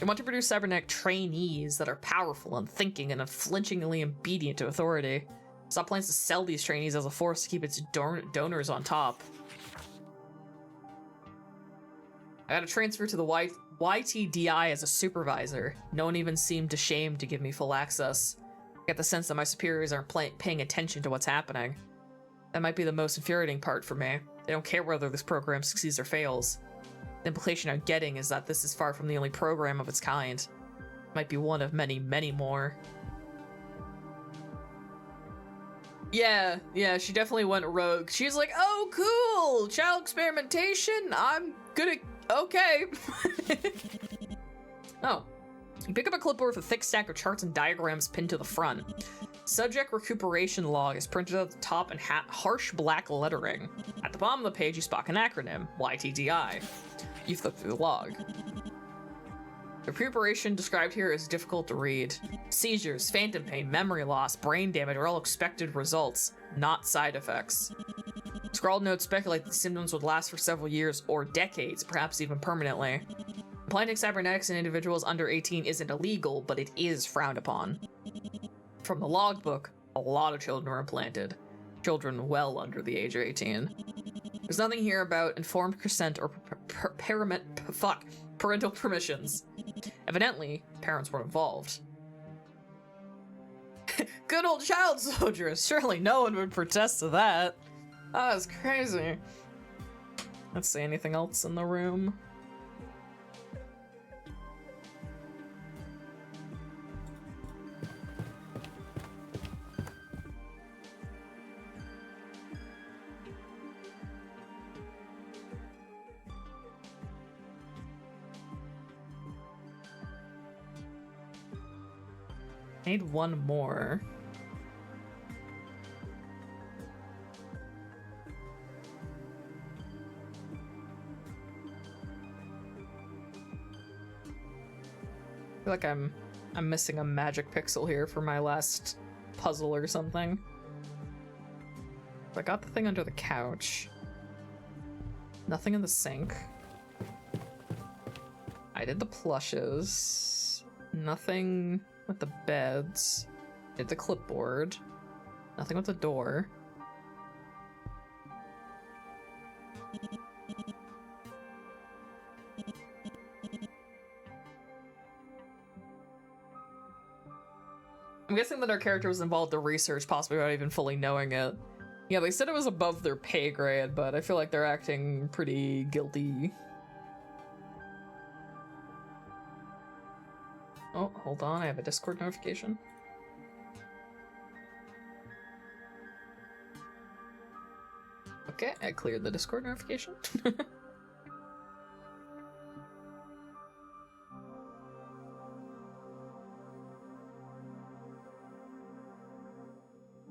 They want to produce cybernetic trainees that are powerful and thinking and unflinchingly obedient to authority. Stop plans to sell these trainees as a force to keep its donors on top. I got a transfer to the YTDI as a supervisor. No one even seemed ashamed to give me full access. I get the sense that my superiors aren't paying attention to what's happening. That might be the most infuriating part for me. They don't care whether this program succeeds or fails. The implication I'm getting is that this is far from the only program of its kind. It might be one of many, many more. Yeah, she definitely went rogue. She's like, oh, cool! Child experimentation? I'm good at... okay. Oh. You pick up a clipboard with a thick stack of charts and diagrams pinned to the front. Subject recuperation log is printed at the top in harsh black lettering. At the bottom of the page, you spot an acronym, YTDI. You flip through the log. The recuperation described here is difficult to read. Seizures, phantom pain, memory loss, brain damage are all expected results, not side effects. Scrawled notes speculate that the symptoms would last for several years or decades, perhaps even permanently. Implanting cybernetics in individuals under 18 isn't illegal, but it is frowned upon. From the logbook, a lot of children were implanted. Children well under the age of 18. There's nothing here about informed consent or parental permissions. Evidently, parents were involved. Good old child soldiers! Surely no one would protest to that. Oh, that's crazy. Let's see, anything else in the room? I need one more. feel like I'm missing a magic pixel here for my last puzzle or something. I got the thing under the couch. Nothing in the sink. I did the plushes. Nothing with the beds. Did the clipboard. Nothing with the door. I'm guessing that our character was involved in research, possibly without even fully knowing it. Yeah, they said it was above their pay grade, but I feel like they're acting pretty guilty. Oh, hold on, I have a Discord notification. Okay, I cleared the Discord notification.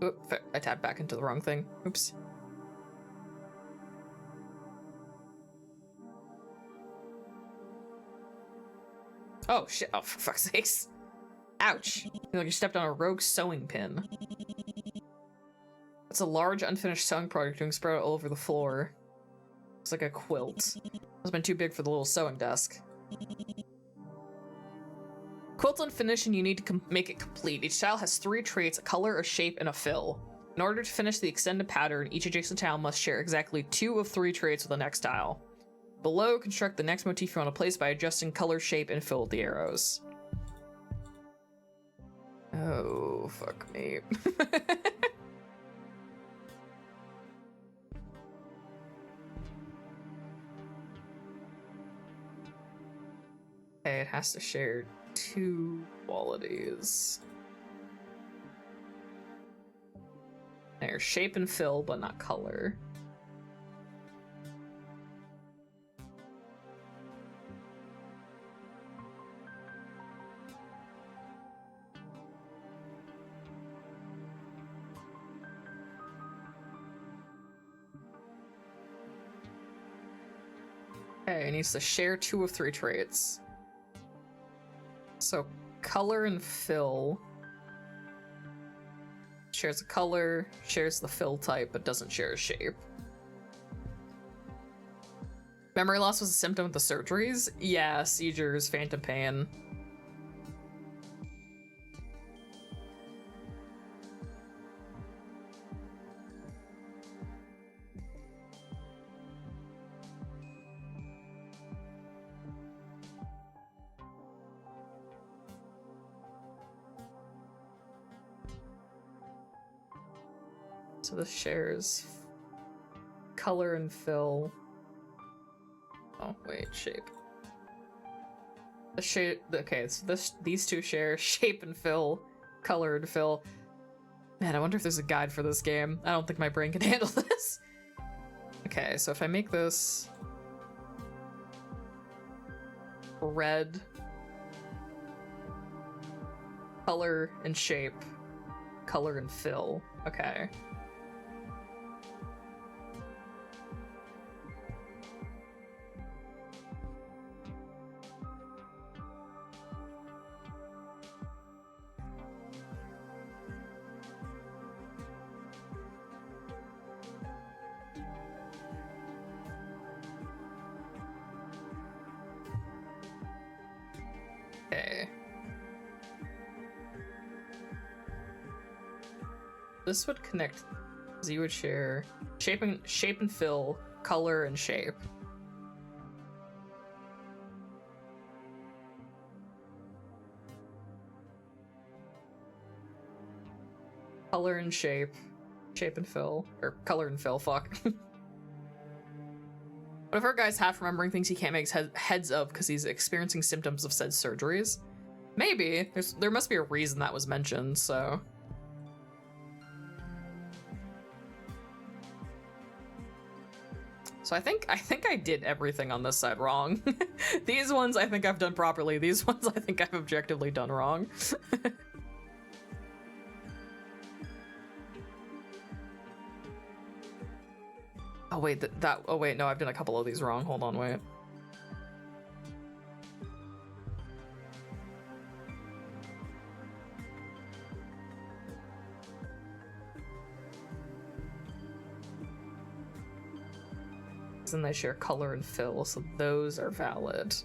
Oop, I tapped back into the wrong thing. Oops. Oh shit, oh for fuck's sakes. Ouch. You feel like you stepped on a rogue sewing pin. It's a large unfinished sewing project being spread out all over the floor. Looks like a quilt. It's been too big for the little sewing desk. Quilt unfinished and you need to make it complete. Each tile has 3 traits, a color, a shape, and a fill. In order to finish the extended pattern, each adjacent tile must share exactly 2 of 3 traits with the next tile. Below, construct the next motif you want to place by adjusting color, shape, and fill with the arrows. Oh, fuck me. Okay, it has to share 2 qualities. There's shape and fill, but not color. Okay, it needs to share 2 of 3 traits. So, color and fill shares a color, shares the fill type, but doesn't share a shape. Memory loss was a symptom of the surgeries? Yeah, seizures, phantom pain. So this shares color and fill. Oh, wait, shape. The shape, okay, so these 2 share shape and fill, color and fill. Man, I wonder if there's a guide for this game. I don't think my brain can handle this. Okay, so if I make this red, color and shape, color and fill. Okay. Okay. This would connect, so you would share shape and fill, color and shape. Color and shape, shape and fill, or color and fill, fuck. What if our guy's half remembering things he can't make heads of because he's experiencing symptoms of said surgeries? Maybe. There must be a reason that was mentioned, so... So I think I did everything on this side wrong. These ones I think I've done properly. These ones I think I've objectively done wrong. Oh wait, oh wait, no, I've done a couple of these wrong. Hold on, wait. And they share color and fill, so those are valid.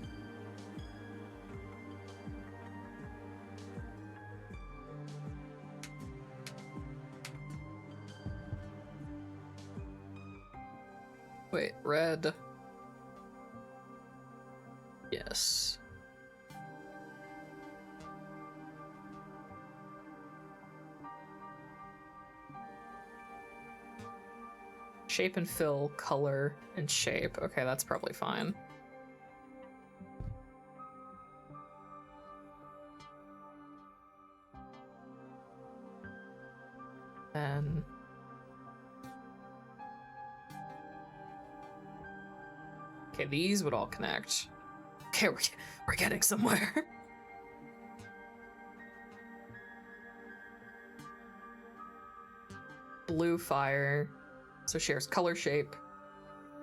Wait, red. Yes. Shape and fill, color, and shape. Okay, that's probably fine. And okay, these would all connect. Okay, we're getting somewhere. Blue fire. So shares color, shape,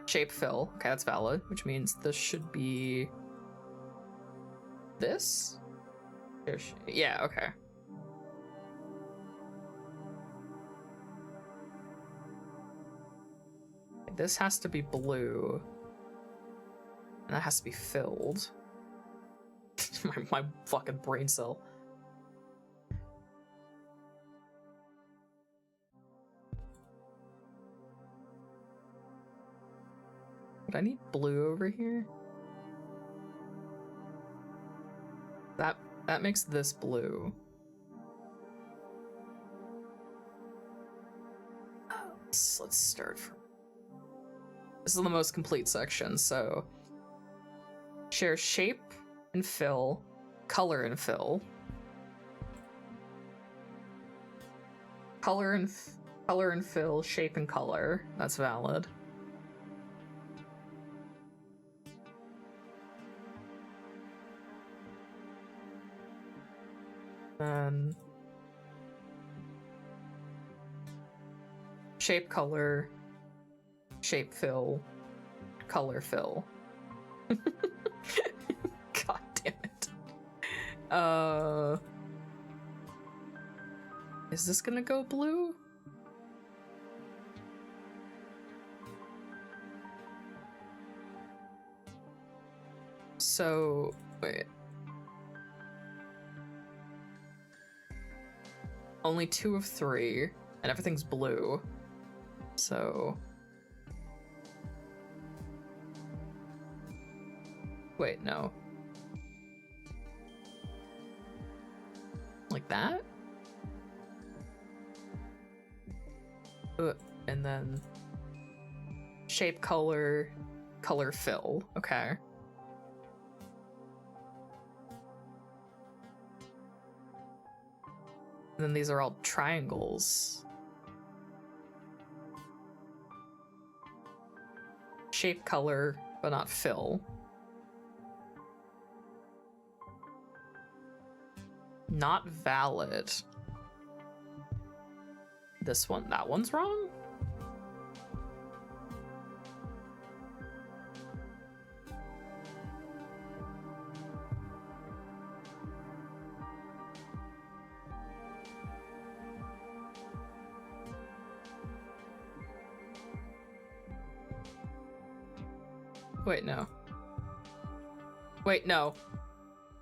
shape fill. Okay, that's valid, which means this should be this? Yeah, okay. This has to be blue. And that has to be filled. my fucking brain cell. But I need blue over here. That makes this blue. Let's start from... This is the most complete section, so... Share shape and fill, color and fill. Color and fill, shape and color. That's valid. Then shape, color, shape fill, color fill. God damn it. Is this gonna go blue? So, wait. Only 2 of 3, and everything's blue. So... Wait, no. Like that? And then... Shape, color, color fill. Okay. And then these are all triangles. Shape, color, but not fill. Not valid. This one, that one's wrong? Wait, no. Wait, no.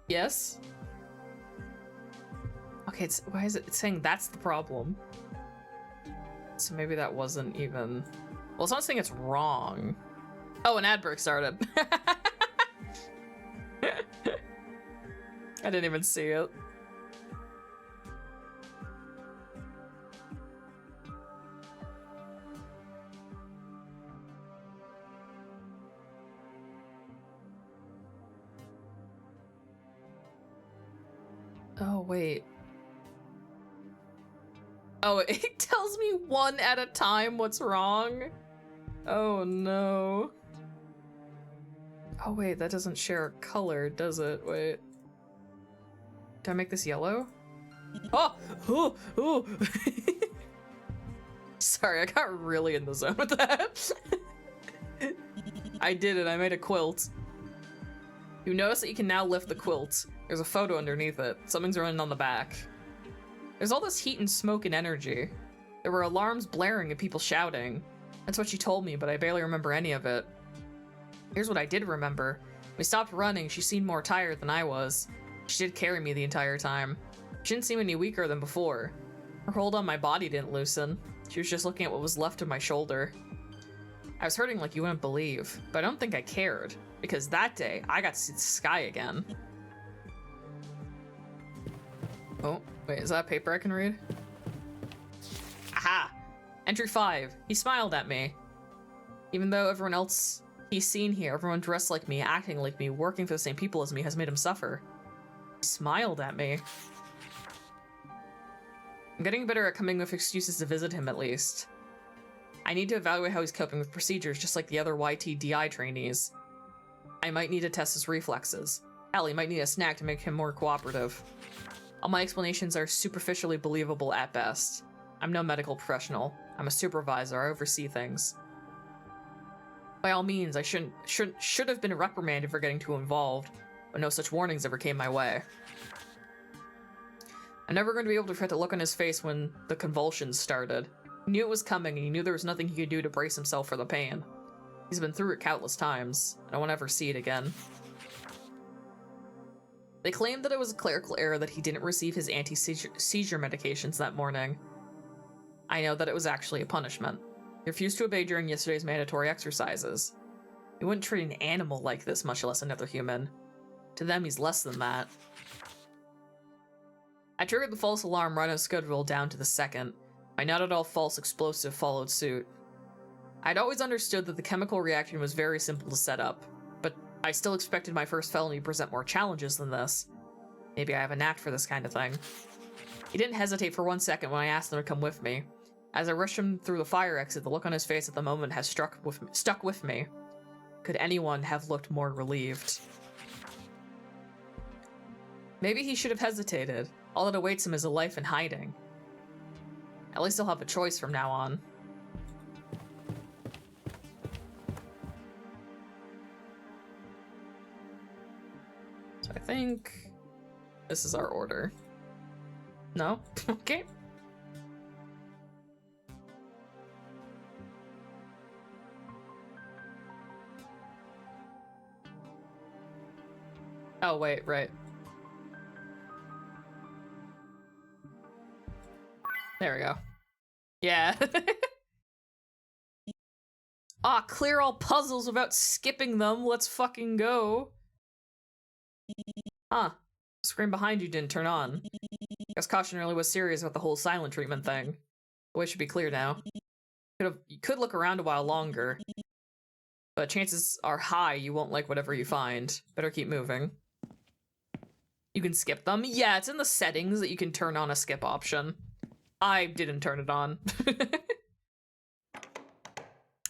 Yes? Okay, why is it saying that's the problem? So maybe that wasn't even... Well, it's not saying it's wrong. Oh, an ad break started. I didn't even see it. Oh, wait. Oh, it tells me one at a time what's wrong? Oh, no. Oh, wait, that doesn't share a color, does it? Wait. Do I make this yellow? Oh! Oh! Oh! Sorry, I got really in the zone with that. I did it, I made a quilt. You notice that you can now lift the quilt. There's a photo underneath it. Something's running on the back. There's all this heat and smoke and energy. There were alarms blaring and people shouting. That's what she told me, but I barely remember any of it. Here's what I did remember. We stopped running, she seemed more tired than I was. She did carry me the entire time. She didn't seem any weaker than before. Her hold on my body didn't loosen. She was just looking at what was left of my shoulder. I was hurting like you wouldn't believe, but I don't think I cared, because that day, I got to see the sky again. Oh, wait, is that paper I can read? Aha! Entry 5. He smiled at me. Even though everyone else he's seen here, everyone dressed like me, acting like me, working for the same people as me, has made him suffer. He smiled at me. I'm getting better at coming with excuses to visit him, at least. I need to evaluate how he's coping with procedures, just like the other YTDI trainees. I might need to test his reflexes. Hell, he might need a snack to make him more cooperative. All my explanations are superficially believable at best. I'm no medical professional. I'm a supervisor. I oversee things. By all means, I should have been reprimanded for getting too involved, but no such warnings ever came my way. I'm never going to be able to forget the look on his face when the convulsions started. He knew it was coming, and he knew there was nothing he could do to brace himself for the pain. He's been through it countless times, and I won't ever see it again. They claimed that it was a clerical error that he didn't receive his anti-seizure medications that morning. I know that it was actually a punishment. He refused to obey during yesterday's mandatory exercises. He wouldn't treat an animal like this, much less another human. To them, he's less than that. I triggered the false alarm right on schedule down to the second. My not at all false explosive followed suit. I'd always understood that the chemical reaction was very simple to set up, but I still expected my first felony to present more challenges than this. Maybe I have a knack for this kind of thing. He didn't hesitate for 1 second when I asked him to come with me. As I rushed him through the fire exit, the look on his face at the moment has stuck with me. Could anyone have looked more relieved? Maybe he should have hesitated. All that awaits him is a life in hiding. At least I'll have a choice from now on. So I think this is our order. No? Okay. Oh, wait, right. There we go. Yeah. Ah, clear all puzzles without skipping them. Let's fucking go. Huh. The screen behind you didn't turn on. Guess caution really was serious about the whole silent treatment thing. The way should be clear now. You could look around a while longer, but chances are high you won't like whatever you find. Better keep moving. You can skip them? Yeah, it's in the settings that you can turn on a skip option. I didn't turn it on.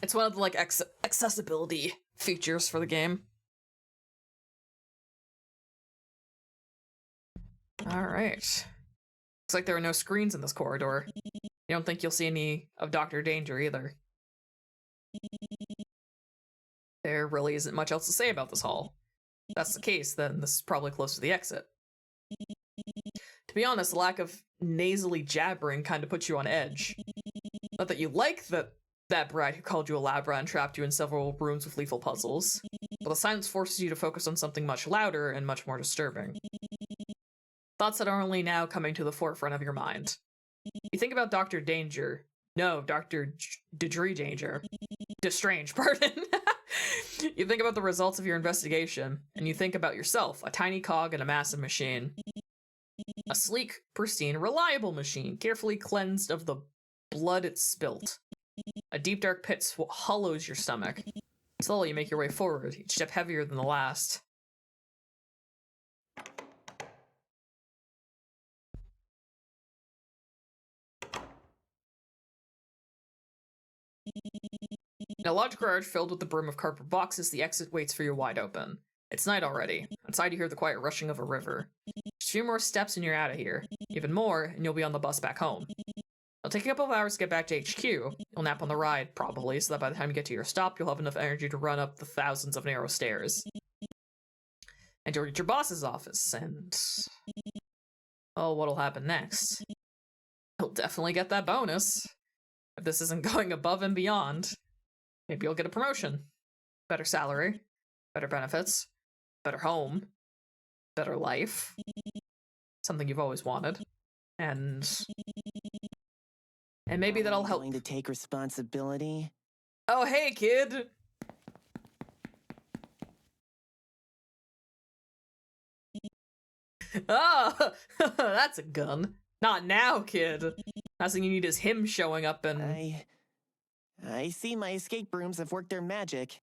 It's one of the, like, accessibility features for the game. Alright. Looks like there are no screens in this corridor. You don't think you'll see any of Dr. Danger either. There really isn't much else to say about this hall. If that's the case, then this is probably close to the exit. To be honest, the lack of nasally jabbering kind of puts you on edge. Not that you like that brat who called you a labra and trapped you in several rooms with lethal puzzles, but the silence forces you to focus on something much louder and much more disturbing. Thoughts that are only now coming to the forefront of your mind. You think about Dr. Danger. No, Dr. Danger. Destrange, pardon. You think about the results of your investigation, and you think about yourself, a tiny cog in a massive machine. A sleek, pristine, reliable machine, carefully cleansed of the blood it spilt. A deep dark pit hollows your stomach. Slowly you make your way forward, each step heavier than the last. In a large garage filled with the brim of cardboard boxes, the exit waits for you wide open. It's night already. Outside you hear the quiet rushing of a river. Just a few more steps and you're out of here. Even more, and you'll be on the bus back home. It'll take a couple of hours to get back to HQ. You'll nap on the ride, probably, so that by the time you get to your stop, you'll have enough energy to run up the thousands of narrow stairs. And you'll reach your boss's office, and... oh, what'll happen next? You'll definitely get that bonus. If this isn't going above and beyond, maybe you'll get a promotion. Better salary, better benefits, better home, better life, something you've always wanted, and maybe that'll help. Going to take responsibility. Oh, hey, kid! Oh, that's a gun. Not now, kid. Last thing you need is him showing up and... I see my escape brooms have worked their magic.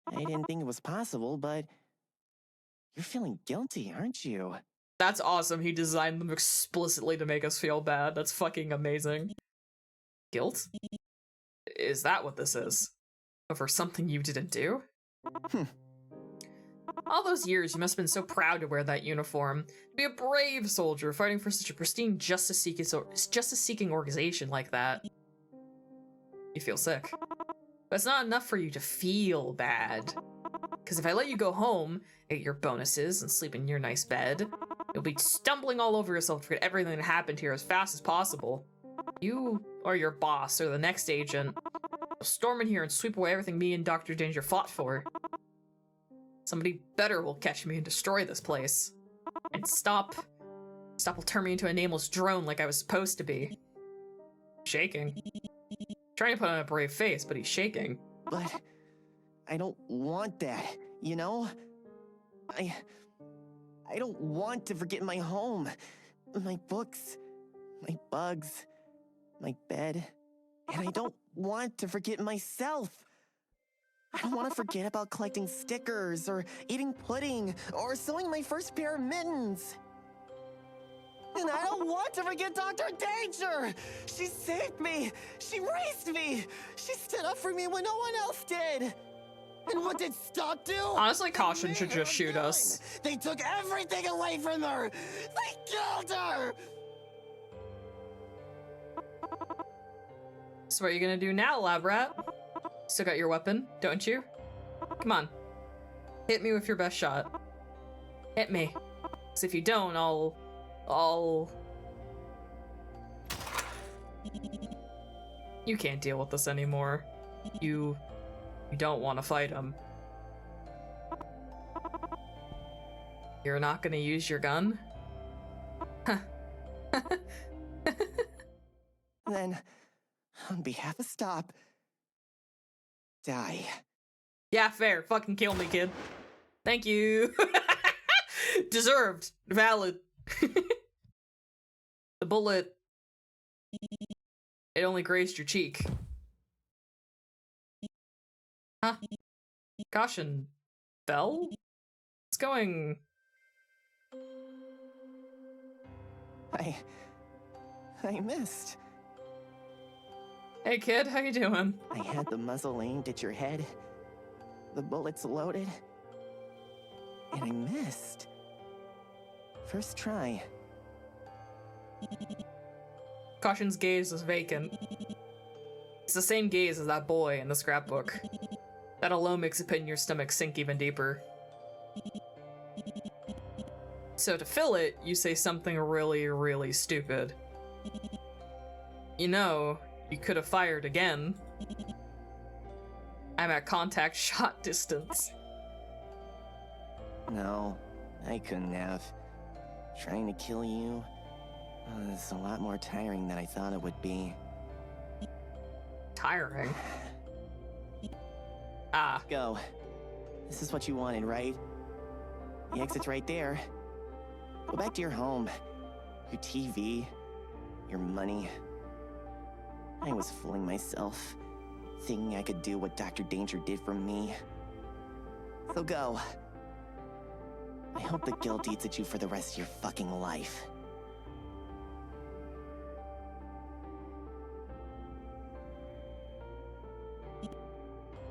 I didn't think it was possible, but you're feeling guilty, aren't you? That's awesome. He designed them explicitly to make us feel bad. That's fucking amazing. Guilt? Is that what this is? Over something you didn't do? All those years, you must have been so proud to wear that uniform. To be a brave soldier fighting for such a pristine justice-seeking organization like that. You feel sick. But it's not enough for you to feel bad. Because if I let you go home, get your bonuses, and sleep in your nice bed, you'll be stumbling all over yourself to forget everything that happened here as fast as possible. You, or your boss, or the next agent, will storm in here and sweep away everything me and Dr. Danger fought for. Somebody better will catch me and destroy this place. And Stop will turn me into a nameless drone like I was supposed to be. Shaking. Trying to put on a brave face, but he's shaking. But I don't want that, you know? I don't want to forget my home, my books, my bugs, my bed, and I don't want to forget myself. I don't want to forget about collecting stickers, or eating pudding, or sewing my first pair of mittens. And I don't want to forget Dr. Danger! She saved me! She raised me! She stood up for me when no one else did! And what did Stop do? Honestly, Caution should just shoot us. They took everything away from her! They killed her! So what are you gonna do now, lab rat? Still got your weapon, don't you? Come on. Hit me with your best shot. Hit me. 'Cause if you don't, I'll... You can't deal with this anymore. You don't want to fight him. You're not gonna use your gun? Then, on behalf of Stop, die. Yeah, fair. Fucking kill me, kid. Thank you. Deserved. Valid. The bullet... It only grazed your cheek. Huh? Caution. Fell? It's going... I missed. Hey kid, how you doing? I had the muzzle aimed at your head, the bullets loaded, and I missed. First try. Caution's gaze is vacant. It's the same gaze as that boy in the scrapbook. That alone makes a pit in your stomach sink even deeper. So to fill it, you say something really, really stupid. You know, you could have fired again. I'm at contact shot distance. No, I couldn't have. Trying to kill you was a lot more tiring than I thought it would be. Tiring? Ah. Go. This is what you wanted, right? The exit's right there. Go back to your home. Your TV. Your money. I was fooling myself, thinking I could do what Dr. Danger did for me. So go. I hope the guilt eats at you for the rest of your fucking life.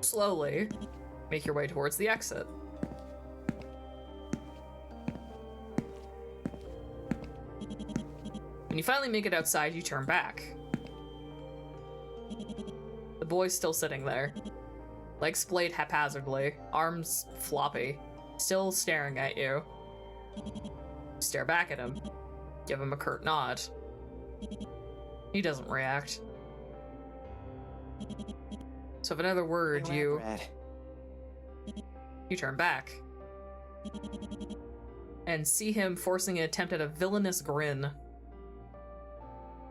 Slowly, make your way towards the exit. When you finally make it outside, you turn back. The boy's still sitting there. Legs splayed haphazardly, arms floppy, still staring at you. Stare back at him. Give him a curt nod. He doesn't react. So if another word, Hey, you... Brad. You turn back and see him forcing an attempt at a villainous grin.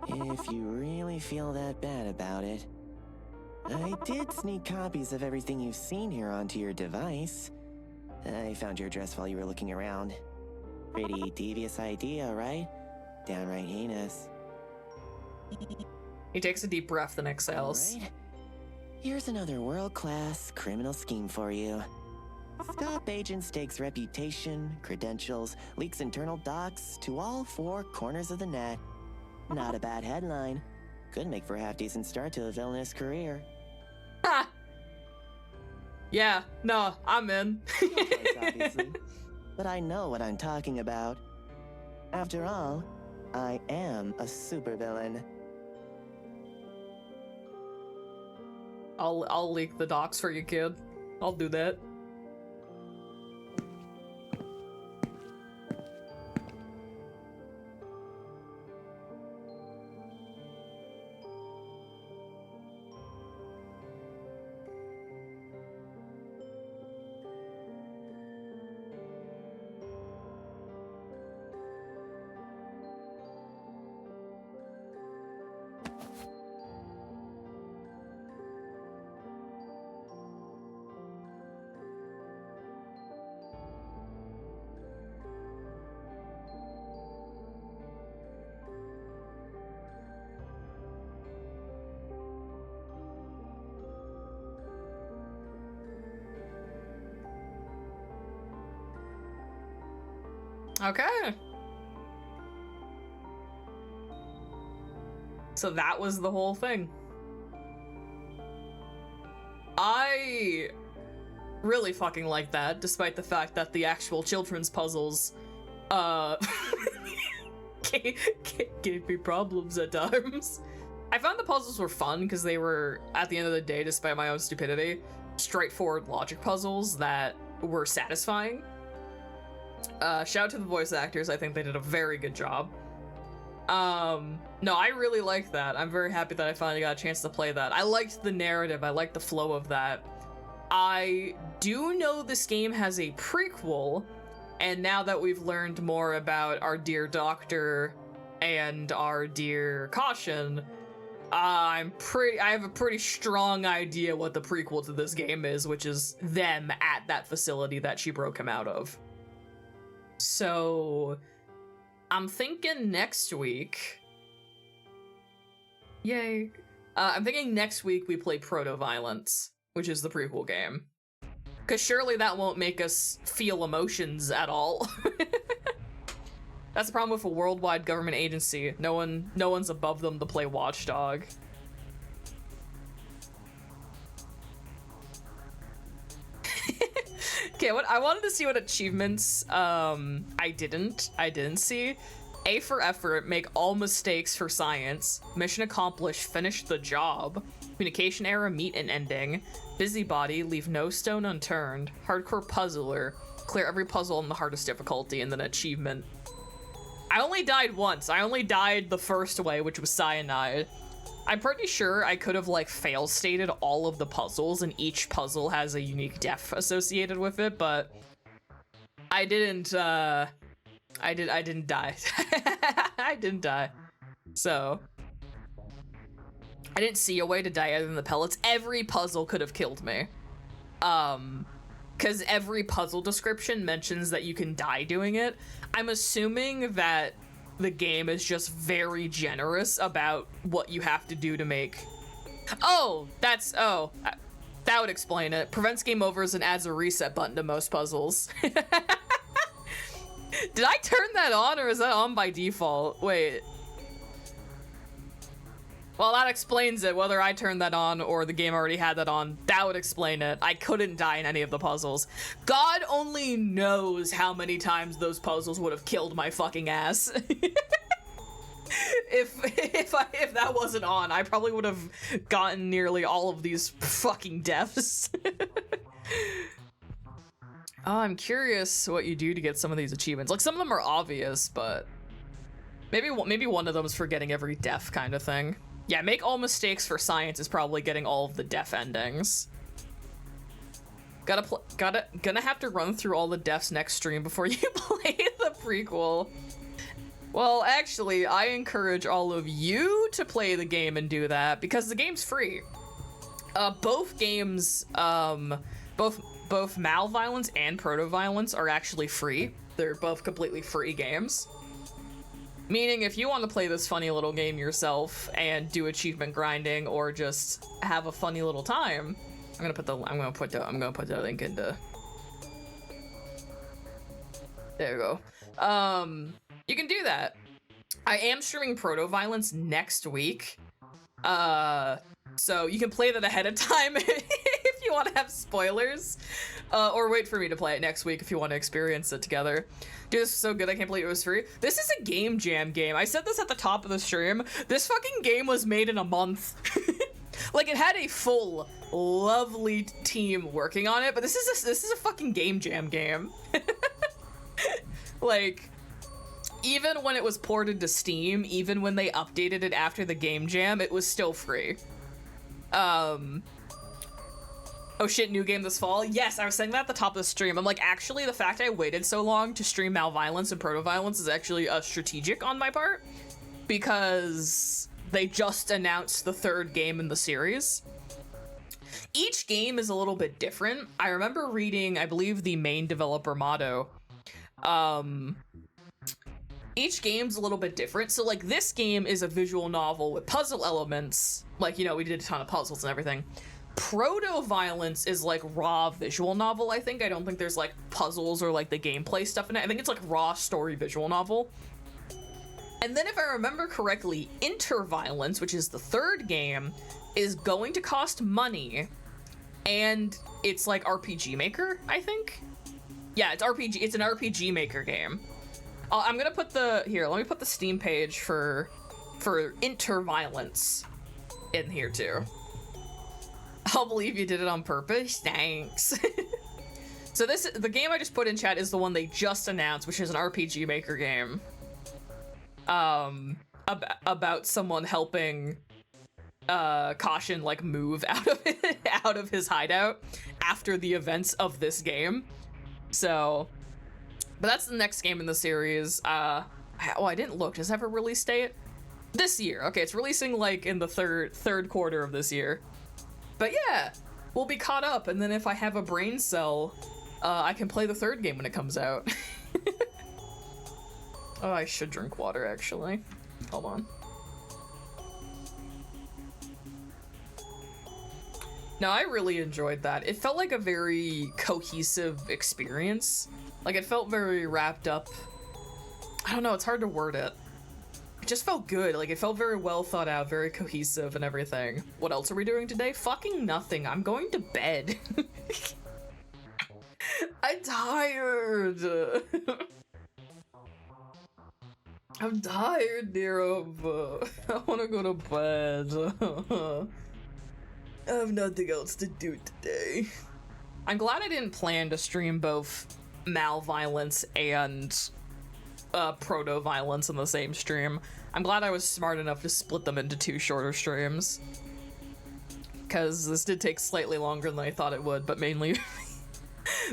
If you really feel that bad about it, I did sneak copies of everything you've seen here onto your device. I found your address while you were looking around. Pretty devious idea, right? Downright heinous. He takes a deep breath and exhales. All right. Here's another world-class criminal scheme for you. Stop Agent Stake's reputation, credentials, leaks internal docs to all four corners of the net. Not a bad headline. Could make for a half-decent start to a villainous career. Ha! Yeah, no, I'm in. No choice, obviously. But I know what I'm talking about. After all, I am a supervillain. I'll leak the docs for you, kid. I'll do that. Okay. So that was the whole thing. I really fucking like that, despite the fact that the actual children's puzzles, gave me problems at times. I found the puzzles were fun because they were, at the end of the day, despite my own stupidity, straightforward logic puzzles that were satisfying. Shout out to the voice actors. I think they did a very good job. No, I really liked that. I'm very happy that I finally got a chance to play that. I liked the narrative. I liked the flow of that. I do know this game has a prequel, and now that we've learned more about our dear Doctor and our dear Caution, I have a pretty strong idea what the prequel to this game is, which is them at that facility that she broke him out of. So, I'm thinking next week. Yay. I'm thinking next week we play Proto-Violence, which is the prequel game. Because surely that won't make us feel emotions at all. That's the problem with a worldwide government agency. No one's above them to play Watchdog. Okay, I wanted to see what achievements I didn't see. A for effort, make all mistakes for science. Mission accomplished, finish the job. Communication error, meet an ending. Busybody, leave no stone unturned. Hardcore puzzler, clear every puzzle on the hardest difficulty, and then achievement. I only died once. I only died the first way, which was cyanide. I'm pretty sure I could have like fail stated all of the puzzles, and each puzzle has a unique death associated with it, but I didn't die. I didn't die. So I didn't see a way to die other than the pellets. Every puzzle could have killed me. Because every puzzle description mentions that you can die doing it. I'm assuming that the game is just very generous about what you have to do to make... that would explain it. Prevents game overs and adds a reset button to most puzzles. Did I turn that on, or is that on by default? Wait. Well, that explains it, whether I turned that on or the game already had that on. That would explain it. I couldn't die in any of the puzzles. God only knows how many times those puzzles would have killed my fucking ass. If that wasn't on, I probably would have gotten nearly all of these fucking deaths. Oh, I'm curious what you do to get some of these achievements. Like, some of them are obvious, but maybe one of them is for getting every death kind of thing. Yeah, make all mistakes for science is probably getting all of the death endings. Gonna have to run through all the deaths next stream before you play the prequel. Well, actually, I encourage all of you to play the game and do that because the game's free. Both games, both malViolence and proto-violence are actually free. They're both completely free games. Meaning, if you want to play this funny little game yourself and do achievement grinding or just have a funny little time, I'm gonna put the link into. There you go. You can do that. I am streaming proto-violence next week. So you can play that ahead of time if you want to have spoilers. Or wait for me to play it next week if you want to experience it together. Dude, this is so good, I can't believe it was free. This is a game jam game. I said this at the top of the stream. This fucking game was made in a month. Like, it had a full, lovely team working on it, but this is a fucking game jam game. Like, even when it was ported to Steam, even when they updated it after the game jam, it was still free. Oh shit, new game this fall? Yes, I was saying that at the top of the stream. I'm like, actually, the fact I waited so long to stream malViolence and proto-violence is actually strategic on my part, because they just announced the third game in the series. Each game is a little bit different. I remember reading, I believe, the main developer motto. Each game's a little bit different. So, like, this game is a visual novel with puzzle elements. Like, you know, we did a ton of puzzles and everything. Proto-violence is, like, raw visual novel, I think. I don't think there's, like, puzzles or, like, the gameplay stuff in it. I think it's, like, raw story visual novel. And then if I remember correctly, Inter-violence, which is the third game, is going to cost money. And it's, like, RPG Maker, I think? Yeah, it's an RPG Maker game. I'm gonna put let me put the Steam page for Inter-violence in here too. I'll believe you did it on purpose. Thanks. So the game I just put in chat is the one they just announced, which is an RPG Maker game. About someone helping Caution like move out of his hideout after the events of this game. So, but that's the next game in the series. I didn't look. Does it have a release date? This year. Okay, it's releasing like in the third quarter of this year. But yeah, we'll be caught up, and then if I have a brain cell, I can play the third game when it comes out. Oh, I should drink water, actually. Hold on. No, I really enjoyed that. It felt like a very cohesive experience. Like, it felt very wrapped up. I don't know, it's hard to word it. It just felt good. Like, it felt very well thought out, very cohesive and everything. What else are we doing today? Fucking nothing. I'm going to bed. I'm tired. I'm tired, Nero. I want to go to bed. I have nothing else to do today. I'm glad I didn't plan to stream both malViolence and proto-violence in the same stream. I'm glad I was smart enough to split them into 2 shorter streams. Because this did take slightly longer than I thought it would, but mainly...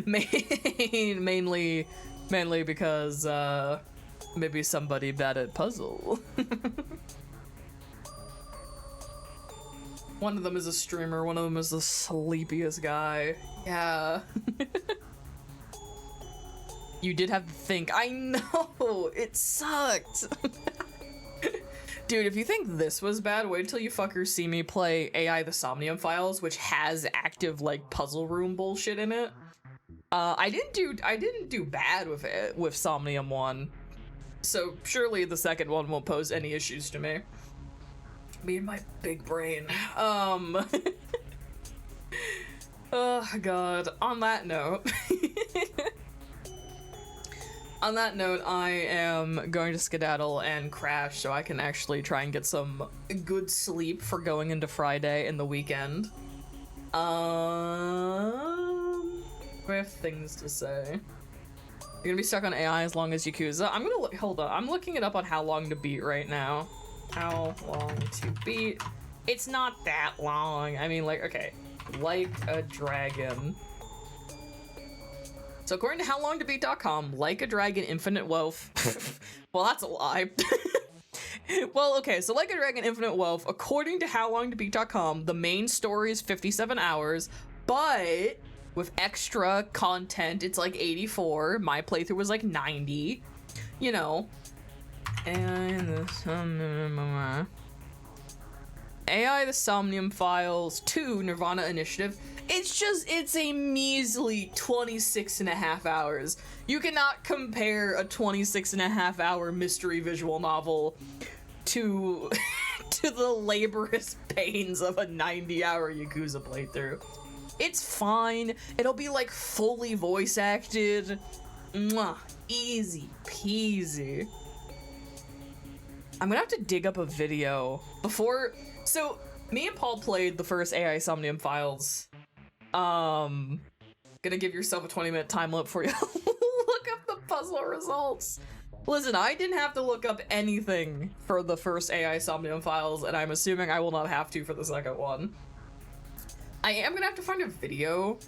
mainly because, maybe somebody bad at puzzle. One of them is a streamer, one of them is the sleepiest guy. Yeah. You did have to think. I know! It sucked! Dude, if you think this was bad, wait until you fuckers see me play AI The Somnium Files, which has active, like, puzzle room bullshit in it. I didn't do bad with it, with Somnium 1. So surely the second one won't pose any issues to me. Me and my big brain. Oh god. On that note, I am going to skedaddle and crash so I can actually try and get some good sleep for going into Friday and the weekend. I have things to say. You're gonna be stuck on AI as long as Yakuza. I'm gonna hold on. I'm looking it up on how long to beat right now. How long to beat? It's not that long. I mean, like, okay. Like a Dragon. So according to howlongtobeat.com, Like a Dragon Infinite Wealth... well, that's a lie. Well, okay, so Like a Dragon Infinite Wealth, according to howlongtobeat.com, the main story is 57 hours, but with extra content, it's like 84. My playthrough was like 90, you know. And AI the Somnium Files 2 Nirvana Initiative. It's a measly 26 and a half hours. You cannot compare a 26 and a half hour mystery visual novel to to the laborious pains of a 90-hour Yakuza playthrough. It's fine. It'll be like fully voice acted. Mwah. Easy peasy. I'm gonna have to dig up a video before. So me and Paul played the first AI Somnium Files. Gonna give yourself a 20-minute time limit for you. Look up the puzzle results. Listen, I didn't have to look up anything for the first AI Somnium Files, and I'm assuming I will not have to for the second one. I am gonna have to find a video,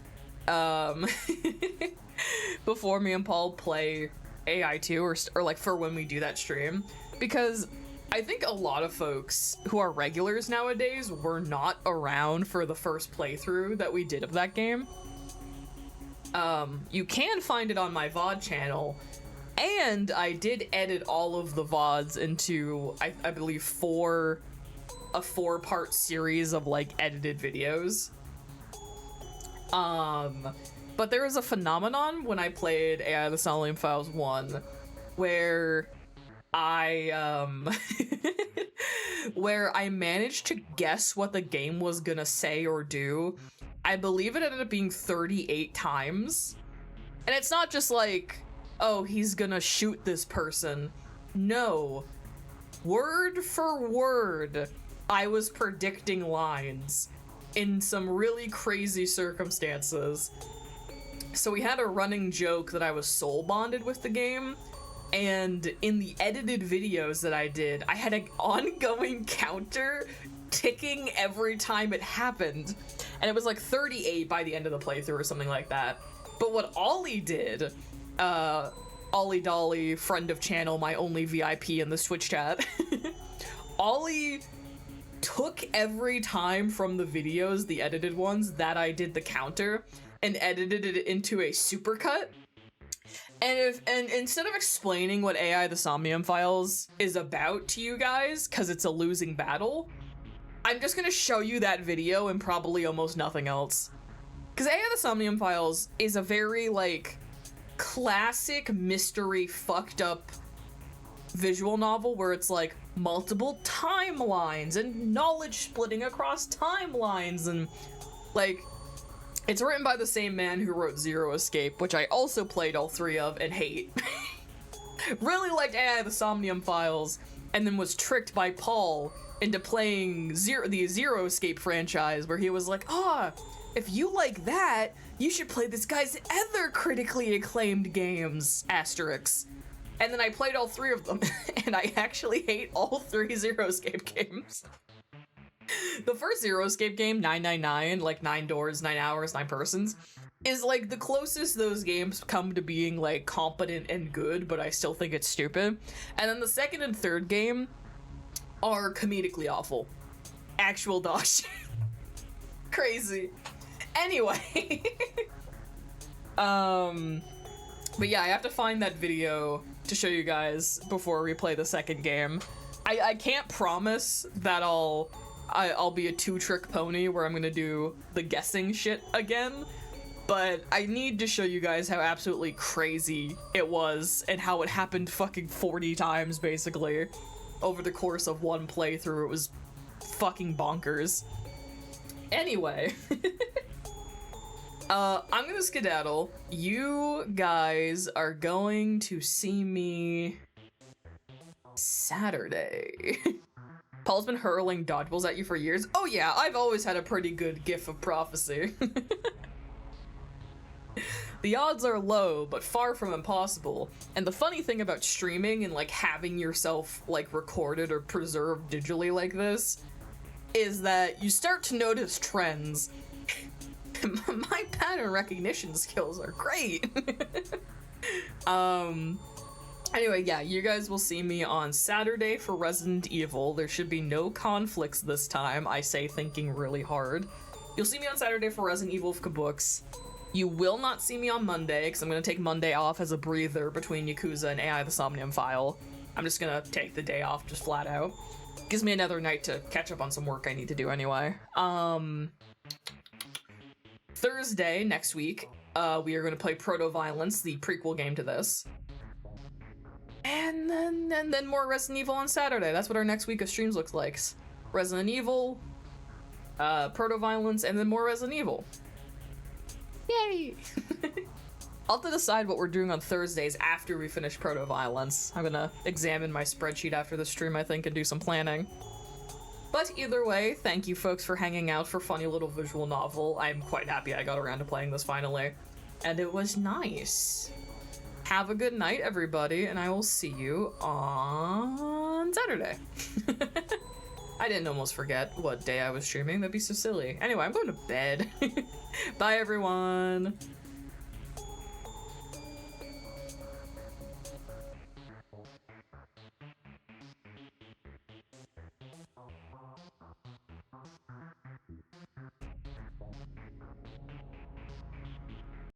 before me and Paul play AI2, or like for when we do that stream, because I think a lot of folks who are regulars nowadays were not around for the first playthrough that we did of that game. You can find it on my VOD channel, and I did edit all of the VODs into, I believe, a 4-part series of like edited videos. But there was a phenomenon when I played AI the Somnium Files 1 where I where I managed to guess what the game was gonna say or do. I believe it ended up being 38 times. And it's not just like, oh, he's gonna shoot this person. No. Word for word, I was predicting lines in some really crazy circumstances. So we had a running joke that I was soul bonded with the game, and in the edited videos that I did, I had an ongoing counter ticking every time it happened, and it was like 38 by the end of the playthrough or something like that. But what Ollie did, Ollie Dolly, friend of channel, my only VIP in the Switch chat, Ollie took every time from the videos, the edited ones, that I did the counter, and edited it into a supercut. And instead of explaining what AI the Somnium Files is about to you guys, because it's a losing battle, I'm just gonna show you that video and probably almost nothing else. Because AI the Somnium Files is a very, like, classic mystery fucked up visual novel where it's like multiple timelines and knowledge splitting across timelines, and like, it's written by the same man who wrote Zero Escape, which I also played all 3 of and hate. Really liked AI the Somnium Files, and then was tricked by Paul into playing the Zero Escape franchise, where he was like, if you like that, you should play this guy's other critically acclaimed games, asterisks. And then I played all 3 of them, and I actually hate all 3 Zero Escape games. The first Zero Escape game, 999, like 9 doors, 9 hours, 9 persons, is like the closest those games come to being like competent and good, but I still think it's stupid. And then the second and third game are comedically awful. Actual dog shit. Crazy. Anyway. But yeah, I have to find that video to show you guys before we play the second game. I can't promise that I'll be a 2-trick pony where I'm gonna do the guessing shit again, but I need to show you guys how absolutely crazy it was and how it happened fucking 40 times basically over the course of one playthrough. It was fucking bonkers. Anyway, I'm gonna skedaddle. You guys are going to see me Saturday. Paul's been hurling dodgeballs at you for years. Oh yeah, I've always had a pretty good gift of prophecy. The odds are low, but far from impossible. And the funny thing about streaming and like having yourself like recorded or preserved digitally like this is that you start to notice trends. My pattern recognition skills are great. Anyway, yeah, you guys will see me on Saturday for Resident Evil. There should be no conflicts this time, I say thinking really hard. You'll see me on Saturday for Resident Evil books. You will not see me on Monday, because I'm going to take Monday off as a breather between Yakuza and AI the Somnium File. I'm just going to take the day off just flat out. Gives me another night to catch up on some work I need to do anyway. Thursday, next week, we are going to play Proto-Violence, the prequel game to this. And then more Resident Evil on Saturday. That's what our next week of streams looks like. Resident Evil, Proto-Violence, and then more Resident Evil. Yay! I'll have to decide what we're doing on Thursdays after we finish Proto-Violence. I'm gonna examine my spreadsheet after the stream, I think, and do some planning. But either way, thank you folks for hanging out for Funny Little Visual Novel. I'm quite happy I got around to playing this finally. And it was nice. Have a good night, everybody, and I will see you on Saturday. I didn't almost forget what day I was streaming. That'd be so silly. Anyway, I'm going to bed. Bye, everyone.